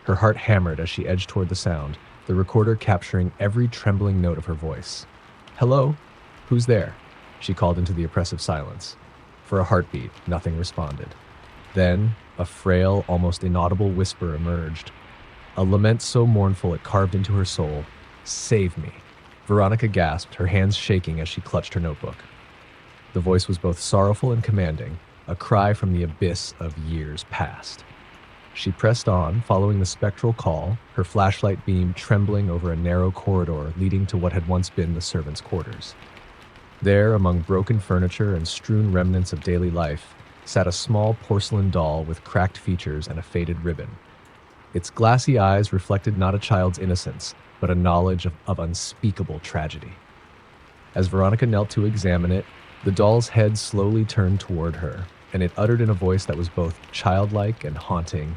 Her heart hammered as she edged toward the sound, the recorder capturing every trembling note of her voice. "Hello? Who's there?" she called into the oppressive silence. For a heartbeat, nothing responded. Then, a frail, almost inaudible whisper emerged. A lament so mournful it carved into her soul. "Save me." Veronica gasped, her hands shaking as she clutched her notebook. The voice was both sorrowful and commanding, a cry from the abyss of years past. She pressed on, following the spectral call, her flashlight beam trembling over a narrow corridor leading to what had once been the servants' quarters. There, among broken furniture and strewn remnants of daily life, sat a small porcelain doll with cracked features and a faded ribbon. Its glassy eyes reflected not a child's innocence, but a knowledge of unspeakable tragedy. As Veronica knelt to examine it, the doll's head slowly turned toward her, and it uttered in a voice that was both childlike and haunting,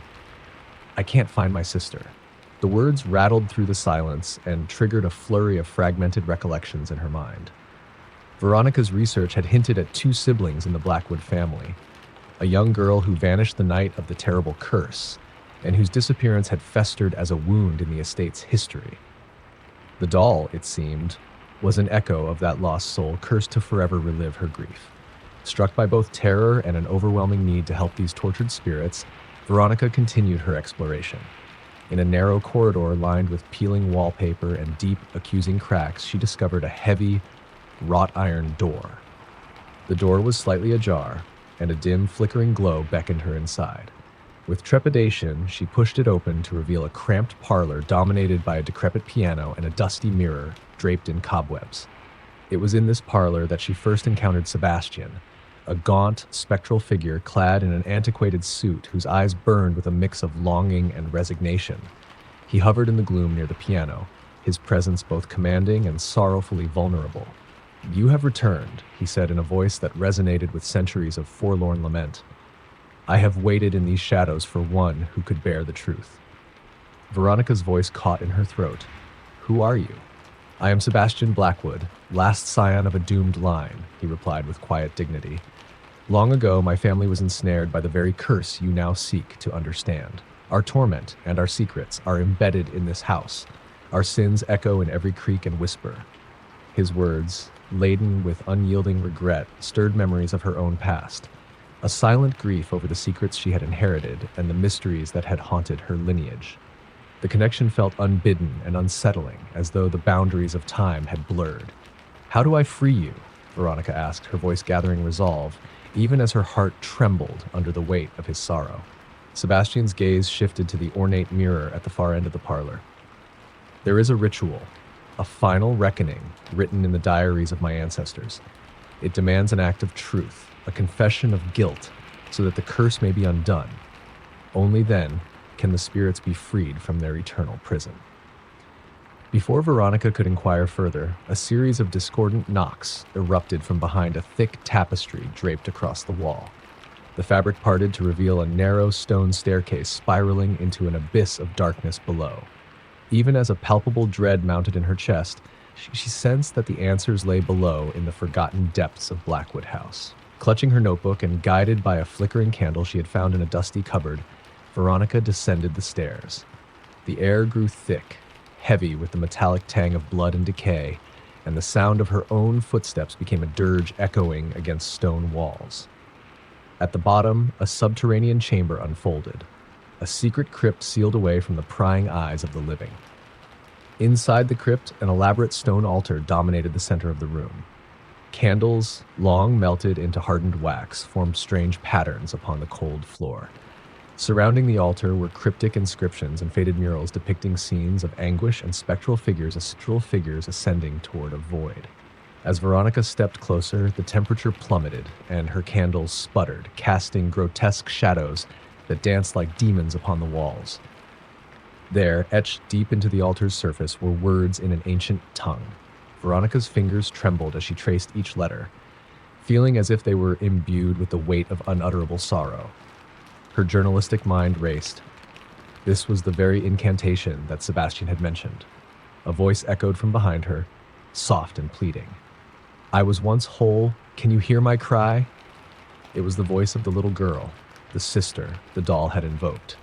"I can't find my sister." The words rattled through the silence and triggered a flurry of fragmented recollections in her mind. Veronica's research had hinted at two siblings in the Blackwood family: a young girl who vanished the night of the terrible curse, and whose disappearance had festered as a wound in the estate's history. The doll, it seemed, was an echo of that lost soul cursed to forever relive her grief. Struck by both terror and an overwhelming need to help these tortured spirits, Veronica continued her exploration. In a narrow corridor lined with peeling wallpaper and deep, accusing cracks, she discovered a heavy, wrought iron door. The door was slightly ajar, and a dim, flickering glow beckoned her inside. With trepidation, she pushed it open to reveal a cramped parlor dominated by a decrepit piano and a dusty mirror draped in cobwebs. It was in this parlor that she first encountered Sebastian, a gaunt, spectral figure clad in an antiquated suit whose eyes burned with a mix of longing and resignation. He hovered in the gloom near the piano, his presence both commanding and sorrowfully vulnerable. "You have returned," he said in a voice that resonated with centuries of forlorn lament. "I have waited in these shadows for one who could bear the truth." Veronica's voice caught in her throat. "Who are you?" "I am Sebastian Blackwood, last scion of a doomed line," he replied with quiet dignity. "Long ago, my family was ensnared by the very curse you now seek to understand. Our torment and our secrets are embedded in this house. Our sins echo in every creak and whisper." His words, laden with unyielding regret, stirred memories of her own past. A silent grief over the secrets she had inherited and the mysteries that had haunted her lineage. The connection felt unbidden and unsettling, as though the boundaries of time had blurred. "How do I free you?" Veronica asked, her voice gathering resolve, even as her heart trembled under the weight of his sorrow. Sebastian's gaze shifted to the ornate mirror at the far end of the parlor. "There is a ritual, a final reckoning, written in the diaries of my ancestors. It demands an act of truth, a confession of guilt, so that the curse may be undone. Only then can the spirits be freed from their eternal prison." Before Veronica could inquire further, a series of discordant knocks erupted from behind a thick tapestry draped across the wall. The fabric parted to reveal a narrow stone staircase spiraling into an abyss of darkness below. Even as a palpable dread mounted in her chest, she sensed that the answers lay below in the forgotten depths of Blackwood House. Clutching her notebook and guided by a flickering candle she had found in a dusty cupboard, Veronica descended the stairs. The air grew thick, heavy with the metallic tang of blood and decay, and the sound of her own footsteps became a dirge echoing against stone walls. At the bottom, a subterranean chamber unfolded, a secret crypt sealed away from the prying eyes of the living. Inside the crypt, an elaborate stone altar dominated the center of the room. Candles, long melted into hardened wax, formed strange patterns upon the cold floor. Surrounding the altar were cryptic inscriptions and faded murals depicting scenes of anguish and spectral figures ascending toward a void. As Veronica stepped closer, the temperature plummeted and her candles sputtered, casting grotesque shadows that danced like demons upon the walls. There, etched deep into the altar's surface, were words in an ancient tongue. Veronica's fingers trembled as she traced each letter, feeling as if they were imbued with the weight of unutterable sorrow. Her journalistic mind raced. This was the very incantation that Sebastian had mentioned. A voice echoed from behind her, soft and pleading. "I was once whole. Can you hear my cry?" It was the voice of the little girl, the sister the doll had invoked.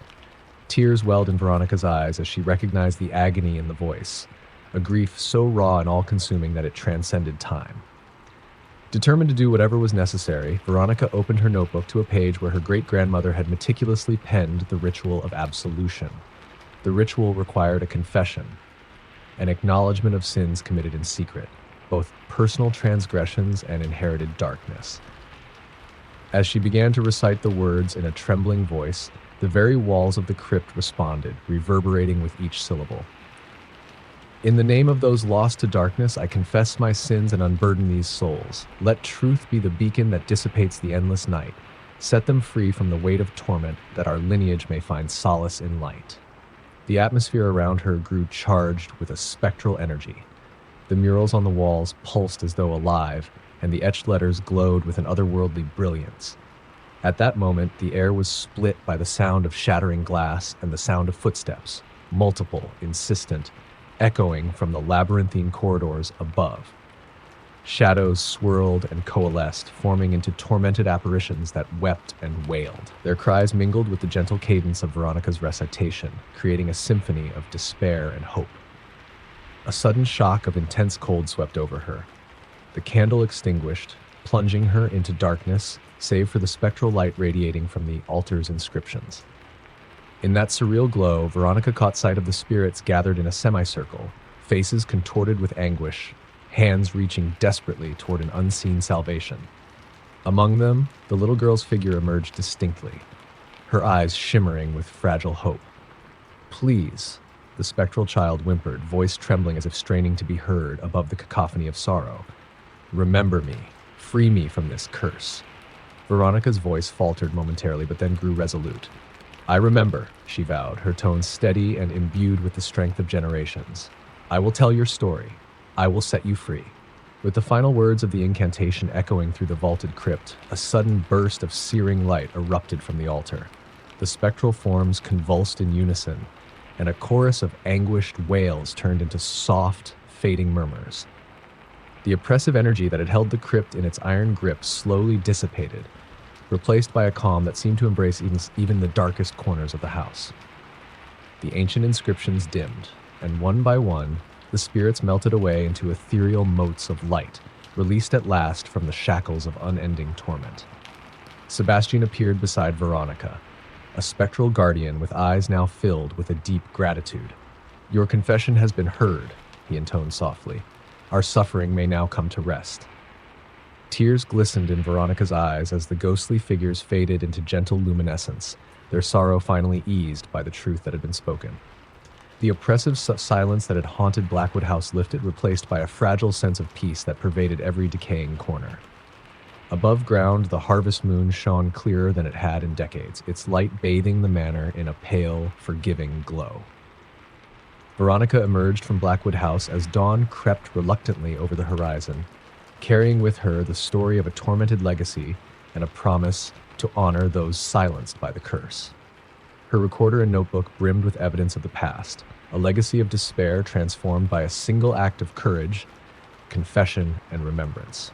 Tears welled in Veronica's eyes as she recognized the agony in the voice, a grief so raw and all-consuming that it transcended time. Determined to do whatever was necessary, Veronica opened her notebook to a page where her great-grandmother had meticulously penned the ritual of absolution. The ritual required a confession, an acknowledgement of sins committed in secret, both personal transgressions and inherited darkness. As she began to recite the words in a trembling voice, the very walls of the crypt responded, reverberating with each syllable. "In the name of those lost to darkness, I confess my sins and unburden these souls. Let truth be the beacon that dissipates the endless night. Set them free from the weight of torment, that our lineage may find solace in light." The atmosphere around her grew charged with a spectral energy. The murals on the walls pulsed as though alive, and the etched letters glowed with an otherworldly brilliance. At that moment, the air was split by the sound of shattering glass and the sound of footsteps, multiple, insistent, echoing from the labyrinthine corridors above. Shadows swirled and coalesced, forming into tormented apparitions that wept and wailed. Their cries mingled with the gentle cadence of Veronica's recitation, creating a symphony of despair and hope. A sudden shock of intense cold swept over her. The candle extinguished, plunging her into darkness, save for the spectral light radiating from the altar's inscriptions. In that surreal glow, Veronica caught sight of the spirits gathered in a semicircle, faces contorted with anguish, hands reaching desperately toward an unseen salvation. Among them, the little girl's figure emerged distinctly, her eyes shimmering with fragile hope. "Please," the spectral child whimpered, voice trembling as if straining to be heard above the cacophony of sorrow. "Remember me. Free me from this curse." Veronica's voice faltered momentarily, but then grew resolute. "I remember," she vowed, her tone steady and imbued with the strength of generations. "I will tell your story. I will set you free." With the final words of the incantation echoing through the vaulted crypt, a sudden burst of searing light erupted from the altar. The spectral forms convulsed in unison, and a chorus of anguished wails turned into soft, fading murmurs. The oppressive energy that had held the crypt in its iron grip slowly dissipated, replaced by a calm that seemed to embrace even the darkest corners of the house. The ancient inscriptions dimmed, and one by one, the spirits melted away into ethereal motes of light, released at last from the shackles of unending torment. Sebastian appeared beside Veronica, a spectral guardian with eyes now filled with a deep gratitude. "Your confession has been heard," he intoned softly. "Our suffering may now come to rest." Tears glistened in Veronica's eyes as the ghostly figures faded into gentle luminescence, their sorrow finally eased by the truth that had been spoken. The oppressive silence that had haunted Blackwood House lifted, replaced by a fragile sense of peace that pervaded every decaying corner. Above ground, the harvest moon shone clearer than it had in decades, its light bathing the manor in a pale, forgiving glow. Veronica emerged from Blackwood House as dawn crept reluctantly over the horizon, carrying with her the story of a tormented legacy and a promise to honor those silenced by the curse. Her recorder and notebook brimmed with evidence of the past, a legacy of despair transformed by a single act of courage, confession, and remembrance.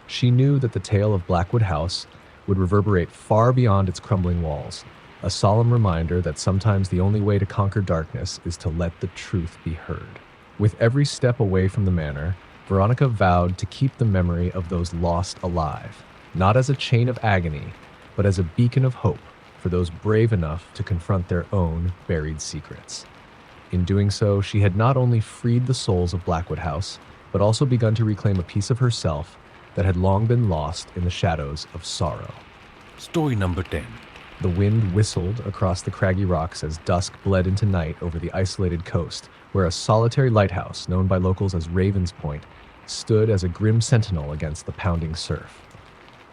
She knew that the tale of Blackwood House would reverberate far beyond its crumbling walls, a solemn reminder that sometimes the only way to conquer darkness is to let the truth be heard. With every step away from the manor, Veronica vowed to keep the memory of those lost alive, not as a chain of agony, but as a beacon of hope for those brave enough to confront their own buried secrets. In doing so, she had not only freed the souls of Blackwood House, but also begun to reclaim a piece of herself that had long been lost in the shadows of sorrow. Story number 10. The wind whistled across the craggy rocks as dusk bled into night over the isolated coast, where a solitary lighthouse, known by locals as Raven's Point, stood as a grim sentinel against the pounding surf.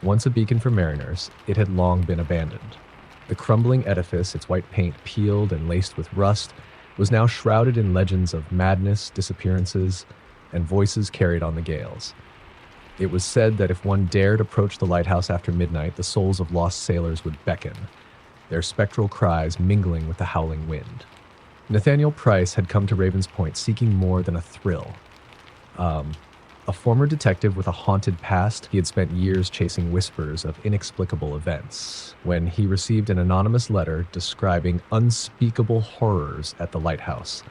Once a beacon for mariners, it had long been abandoned. The crumbling edifice, its white paint peeled and laced with rust, was now shrouded in legends of madness, disappearances, and voices carried on the gales. It was said that if one dared approach the lighthouse after midnight, the souls of lost sailors would beckon, their spectral cries mingling with the howling wind. Nathaniel Price had come to Ravens Point seeking more than a thrill. A former detective with a haunted past, he had spent years chasing whispers of inexplicable events when he received an anonymous letter describing unspeakable horrors at the lighthouse,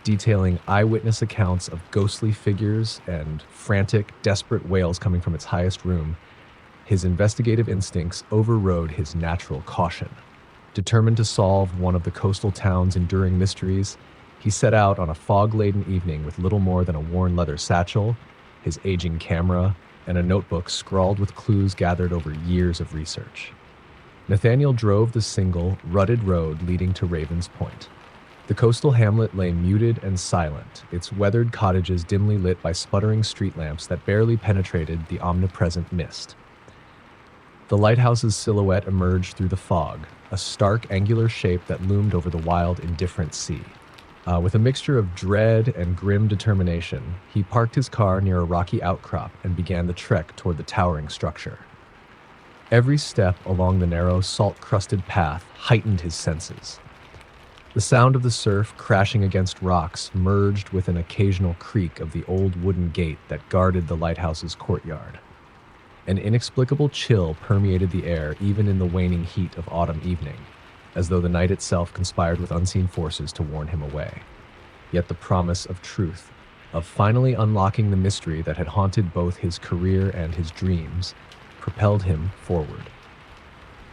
detailing eyewitness accounts of ghostly figures and frantic, desperate wails coming from its highest room. His investigative instincts overrode his natural caution. Determined to solve one of the coastal town's enduring mysteries, he set out on a fog-laden evening with little more than a worn leather satchel, his aging camera, and a notebook scrawled with clues gathered over years of research. Nathaniel drove the single, rutted road leading to Ravens Point. The coastal hamlet lay muted and silent, its weathered cottages dimly lit by sputtering street lamps that barely penetrated the omnipresent mist. The lighthouse's silhouette emerged through the fog, a stark, angular shape that loomed over the wild, indifferent sea. With a mixture of dread and grim determination, he parked his car near a rocky outcrop and began the trek toward the towering structure. Every step along the narrow, salt-crusted path heightened his senses. The sound of the surf crashing against rocks merged with an occasional creak of the old wooden gate that guarded the lighthouse's courtyard. An inexplicable chill permeated the air even in the waning heat of autumn evening, as though the night itself conspired with unseen forces to warn him away. Yet the promise of truth, of finally unlocking the mystery that had haunted both his career and his dreams, propelled him forward.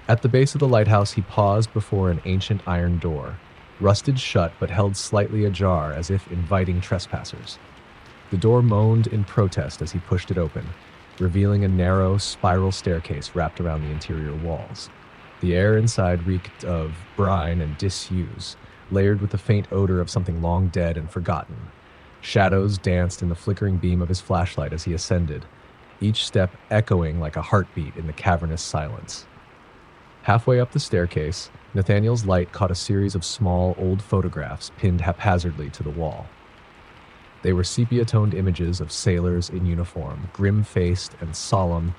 At the base of the lighthouse, he paused before an ancient iron door, rusted shut but held slightly ajar as if inviting trespassers. The door moaned in protest as he pushed it open, revealing a narrow, spiral staircase wrapped around the interior walls. The air inside reeked of brine and disuse, layered with the faint odor of something long dead and forgotten. Shadows danced in the flickering beam of his flashlight as he ascended, each step echoing like a heartbeat in the cavernous silence. Halfway up the staircase, Nathaniel's light caught a series of small, old photographs pinned haphazardly to the wall. They were sepia-toned images of sailors in uniform, grim-faced and solemn,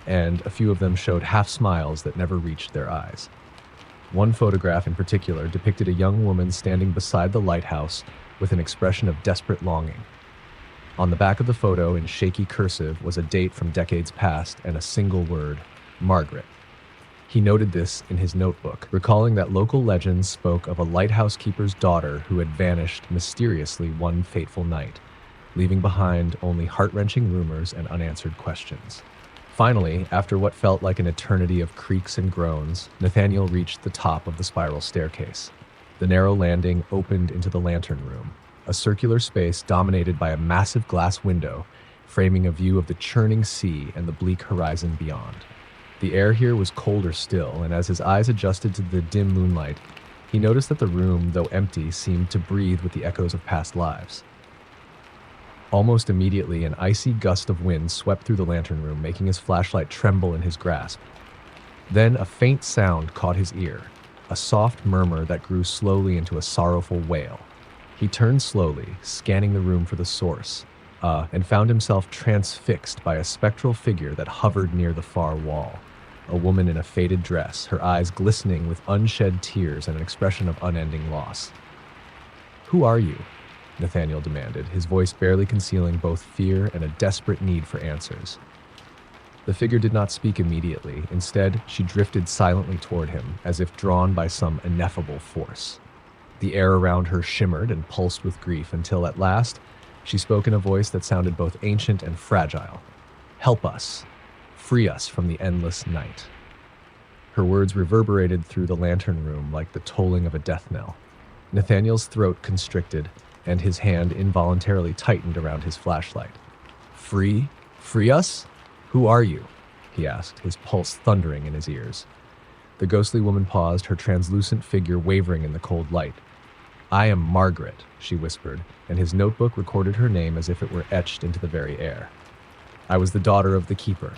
and a few of them showed half-smiles that never reached their eyes. One photograph in particular depicted a young woman standing beside the lighthouse with an expression of desperate longing. On the back of the photo, in shaky cursive, was a date from decades past and a single word, Margaret. He noted this in his notebook, recalling that local legends spoke of a lighthouse keeper's daughter who had vanished mysteriously one fateful night, leaving behind only heart-wrenching rumors and unanswered questions. Finally, after what felt like an eternity of creaks and groans, Nathaniel reached the top of the spiral staircase. The narrow landing opened into the lantern room, a circular space dominated by a massive glass window, framing a view of the churning sea and the bleak horizon beyond. The air here was colder still, and as his eyes adjusted to the dim moonlight, he noticed that the room, though empty, seemed to breathe with the echoes of past lives. Almost immediately, an icy gust of wind swept through the lantern room, making his flashlight tremble in his grasp. Then a faint sound caught his ear, a soft murmur that grew slowly into a sorrowful wail. He turned slowly, scanning the room for the source, and found himself transfixed by a spectral figure that hovered near the far wall. A woman in a faded dress, her eyes glistening with unshed tears and an expression of unending loss. "Who are you?" Nathaniel demanded, his voice barely concealing both fear and a desperate need for answers. The figure did not speak immediately. Instead, she drifted silently toward him, as if drawn by some ineffable force. The air around her shimmered and pulsed with grief until, at last, she spoke in a voice that sounded both ancient and fragile. "Help us. Free us from the endless night." Her words reverberated through the lantern room like the tolling of a death knell. Nathaniel's throat constricted, and his hand involuntarily tightened around his flashlight. "Free? Free us? Who are you?" he asked, his pulse thundering in his ears. The ghostly woman paused, her translucent figure wavering in the cold light. "I am Margaret," she whispered, and his notebook recorded her name as if it were etched into the very air. "I was the daughter of the keeper.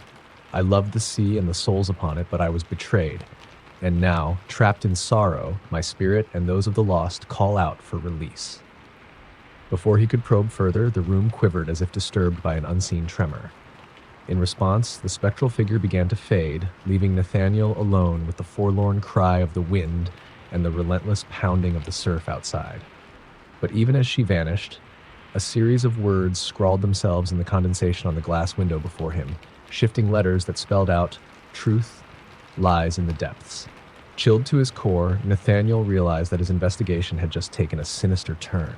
I loved the sea and the souls upon it, but I was betrayed. And now, trapped in sorrow, my spirit and those of the lost call out for release." Before he could probe further, the room quivered as if disturbed by an unseen tremor. In response, the spectral figure began to fade, leaving Nathaniel alone with the forlorn cry of the wind and the relentless pounding of the surf outside. But even as she vanished, a series of words scrawled themselves in the condensation on the glass window before him, shifting letters that spelled out, "Truth lies in the depths." Chilled to his core, Nathaniel realized that his investigation had just taken a sinister turn.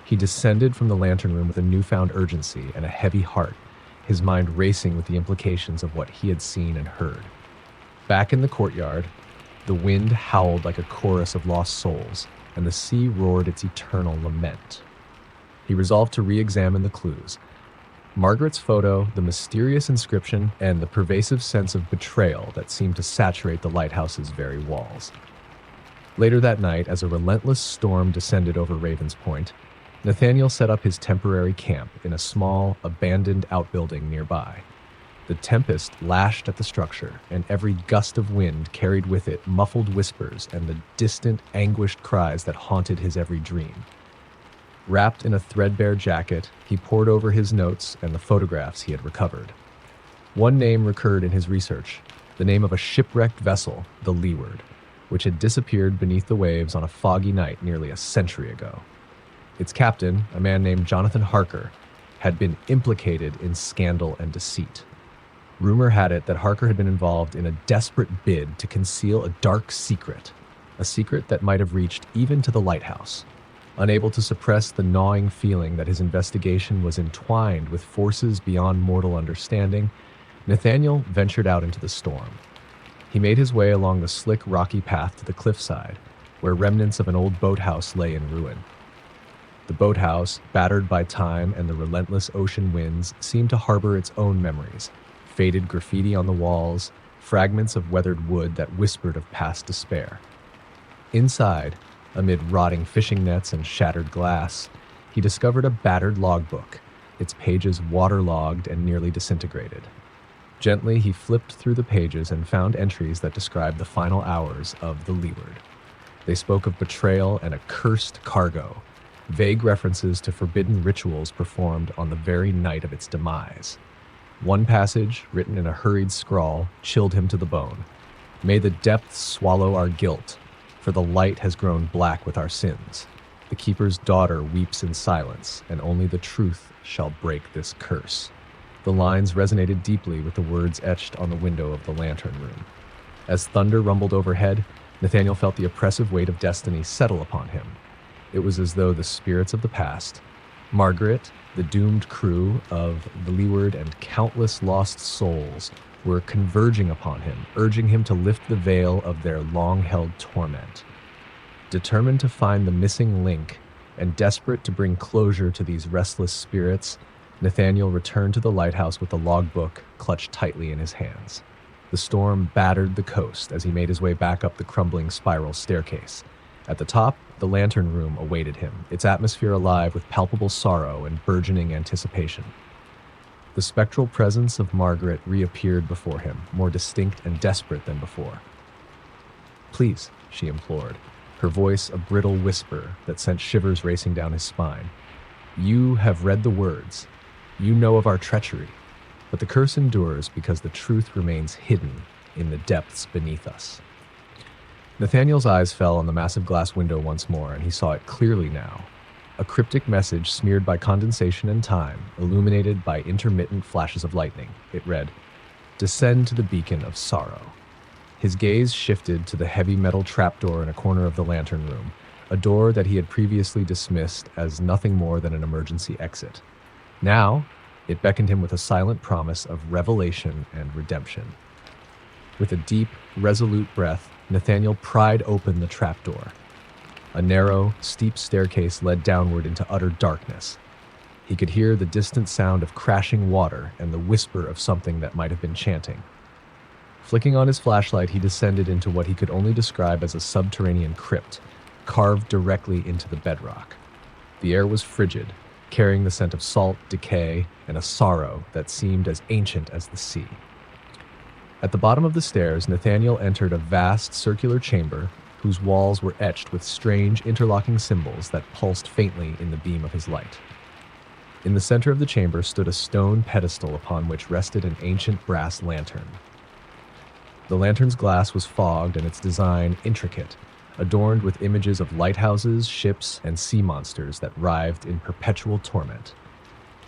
He descended from the lantern room with a newfound urgency and a heavy heart, his mind racing with the implications of what he had seen and heard. Back in the courtyard, the wind howled like a chorus of lost souls, and the sea roared its eternal lament. He resolved to re-examine the clues. Margaret's photo, the mysterious inscription, and the pervasive sense of betrayal that seemed to saturate the lighthouse's very walls. Later that night, as a relentless storm descended over Ravens Point, Nathaniel set up his temporary camp in a small, abandoned outbuilding nearby. The tempest lashed at the structure, and every gust of wind carried with it muffled whispers and the distant, anguished cries that haunted his every dream. Wrapped in a threadbare jacket, he pored over his notes and the photographs he had recovered. One name recurred in his research, the name of a shipwrecked vessel, the Leeward, which had disappeared beneath the waves on a foggy night nearly a century ago. Its captain, a man named Jonathan Harker, had been implicated in scandal and deceit. Rumor had it that Harker had been involved in a desperate bid to conceal a dark secret, a secret that might have reached even to the lighthouse. Unable to suppress the gnawing feeling that his investigation was entwined with forces beyond mortal understanding, Nathaniel ventured out into the storm. He made his way along the slick, rocky path to the cliffside, where remnants of an old boathouse lay in ruin. The boathouse, battered by time and the relentless ocean winds, seemed to harbor its own memories, faded graffiti on the walls, fragments of weathered wood that whispered of past despair. Inside, amid rotting fishing nets and shattered glass, he discovered a battered logbook, its pages waterlogged and nearly disintegrated. Gently, he flipped through the pages and found entries that described the final hours of the Leeward. They spoke of betrayal and a cursed cargo, vague references to forbidden rituals performed on the very night of its demise. One passage, written in a hurried scrawl, chilled him to the bone. "May the depths swallow our guilt, for the light has grown black with our sins. The keeper's daughter weeps in silence, and only the truth shall break this curse." The lines resonated deeply with the words etched on the window of the lantern room. As thunder rumbled overhead, Nathaniel felt the oppressive weight of destiny settle upon him. It was as though the spirits of the past, Margaret, the doomed crew of the Leeward, and countless lost souls were converging upon him, urging him to lift the veil of their long-held torment. Determined to find the missing link and desperate to bring closure to these restless spirits, Nathaniel returned to the lighthouse with the logbook clutched tightly in his hands. The storm battered the coast as he made his way back up the crumbling spiral staircase. At the top, the lantern room awaited him, its atmosphere alive with palpable sorrow and burgeoning anticipation. The spectral presence of Margaret reappeared before him, more distinct and desperate than before. "Please," she implored, her voice a brittle whisper that sent shivers racing down his spine. "You have read the words. You know of our treachery, but the curse endures because the truth remains hidden in the depths beneath us." Nathaniel's eyes fell on the massive glass window once more, and he saw it clearly now. A cryptic message smeared by condensation and time, illuminated by intermittent flashes of lightning. It read, "Descend to the beacon of sorrow." His gaze shifted to the heavy metal trapdoor in a corner of the lantern room, a door that he had previously dismissed as nothing more than an emergency exit. Now, it beckoned him with a silent promise of revelation and redemption. With a deep, resolute breath, Nathaniel pried open the trapdoor. A narrow, steep staircase led downward into utter darkness. He could hear the distant sound of crashing water and the whisper of something that might have been chanting. Flicking on his flashlight, he descended into what he could only describe as a subterranean crypt, carved directly into the bedrock. The air was frigid, carrying the scent of salt, decay, and a sorrow that seemed as ancient as the sea. At the bottom of the stairs, Nathaniel entered a vast circular chamber whose walls were etched with strange interlocking symbols that pulsed faintly in the beam of his light. In the center of the chamber stood a stone pedestal upon which rested an ancient brass lantern. The lantern's glass was fogged and its design intricate, adorned with images of lighthouses, ships, and sea monsters that writhed in perpetual torment.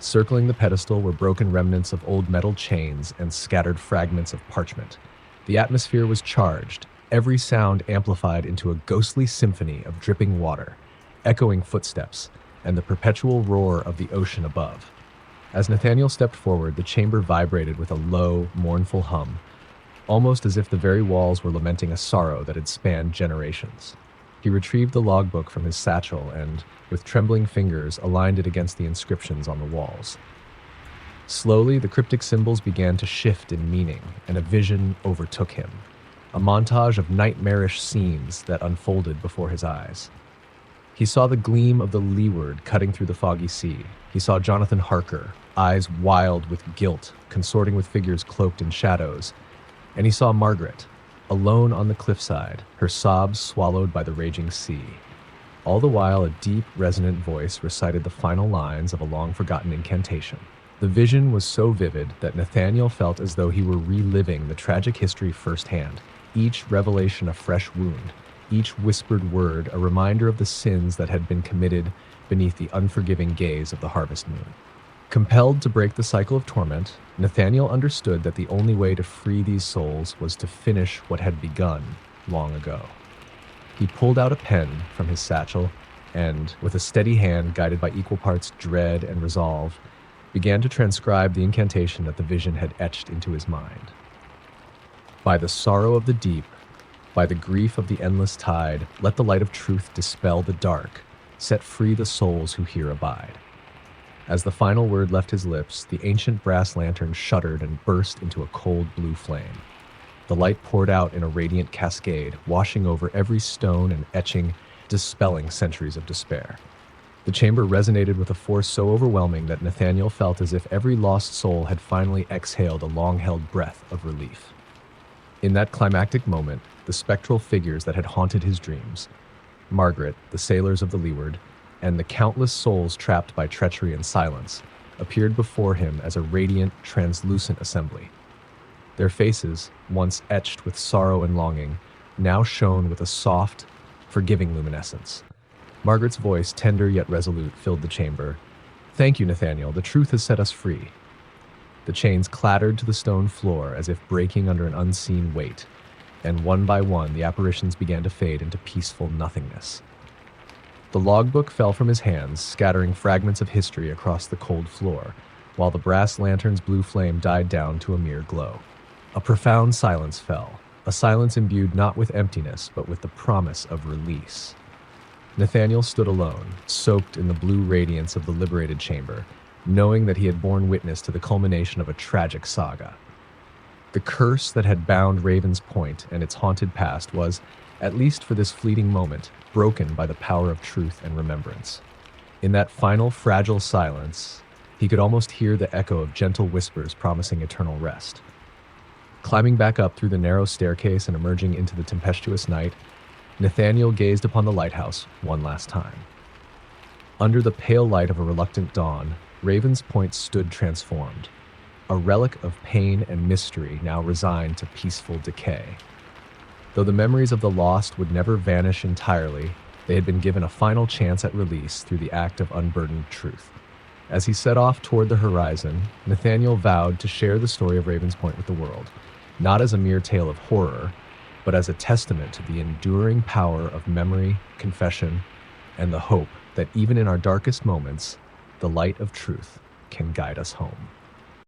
Circling the pedestal were broken remnants of old metal chains and scattered fragments of parchment. The atmosphere was charged, every sound amplified into a ghostly symphony of dripping water, echoing footsteps, and the perpetual roar of the ocean above. As Nathaniel stepped forward, the chamber vibrated with a low, mournful hum, almost as if the very walls were lamenting a sorrow that had spanned generations. He retrieved the logbook from his satchel and, with trembling fingers, aligned it against the inscriptions on the walls. Slowly, the cryptic symbols began to shift in meaning, and a vision overtook him. A montage of nightmarish scenes that unfolded before his eyes. He saw the gleam of the leeward cutting through the foggy sea. He saw Jonathan Harker, eyes wild with guilt, consorting with figures cloaked in shadows. And he saw Margaret, alone on the cliffside, her sobs swallowed by the raging sea. All the while, a deep, resonant voice recited the final lines of a long-forgotten incantation. The vision was so vivid that Nathaniel felt as though he were reliving the tragic history firsthand, each revelation a fresh wound, each whispered word a reminder of the sins that had been committed beneath the unforgiving gaze of the harvest moon. Compelled to break the cycle of torment, Nathaniel understood that the only way to free these souls was to finish what had begun long ago. He pulled out a pen from his satchel and, with a steady hand guided by equal parts dread and resolve, began to transcribe the incantation that the vision had etched into his mind. By the sorrow of the deep, by the grief of the endless tide, let the light of truth dispel the dark, set free the souls who here abide. As the final word left his lips, the ancient brass lantern shuddered and burst into a cold blue flame. The light poured out in a radiant cascade, washing over every stone and etching, dispelling centuries of despair. The chamber resonated with a force so overwhelming that Nathaniel felt as if every lost soul had finally exhaled a long-held breath of relief. In that climactic moment, the spectral figures that had haunted his dreams, Margaret, the sailors of the leeward, and the countless souls trapped by treachery and silence, appeared before him as a radiant, translucent assembly. Their faces, once etched with sorrow and longing, now shone with a soft, forgiving luminescence. Margaret's voice, tender yet resolute, filled the chamber. "Thank you, Nathaniel. The truth has set us free." The chains clattered to the stone floor as if breaking under an unseen weight, and one by one the apparitions began to fade into peaceful nothingness. The logbook fell from his hands, scattering fragments of history across the cold floor, while the brass lantern's blue flame died down to a mere glow. A profound silence fell, a silence imbued not with emptiness, but with the promise of release. Nathaniel stood alone, soaked in the blue radiance of the liberated chamber, knowing that he had borne witness to the culmination of a tragic saga. The curse that had bound Raven's Point and its haunted past was, at least for this fleeting moment, broken by the power of truth and remembrance. In that final fragile silence, he could almost hear the echo of gentle whispers promising eternal rest. Climbing back up through the narrow staircase and emerging into the tempestuous night, Nathaniel gazed upon the lighthouse one last time. Under the pale light of a reluctant dawn, Raven's Point stood transformed, a relic of pain and mystery now resigned to peaceful decay. Though the memories of the lost would never vanish entirely, they had been given a final chance at release through the act of unburdened truth. As he set off toward the horizon, Nathaniel vowed to share the story of Raven's Point with the world, not as a mere tale of horror, but as a testament to the enduring power of memory, confession, and the hope that even in our darkest moments, the light of truth can guide us home.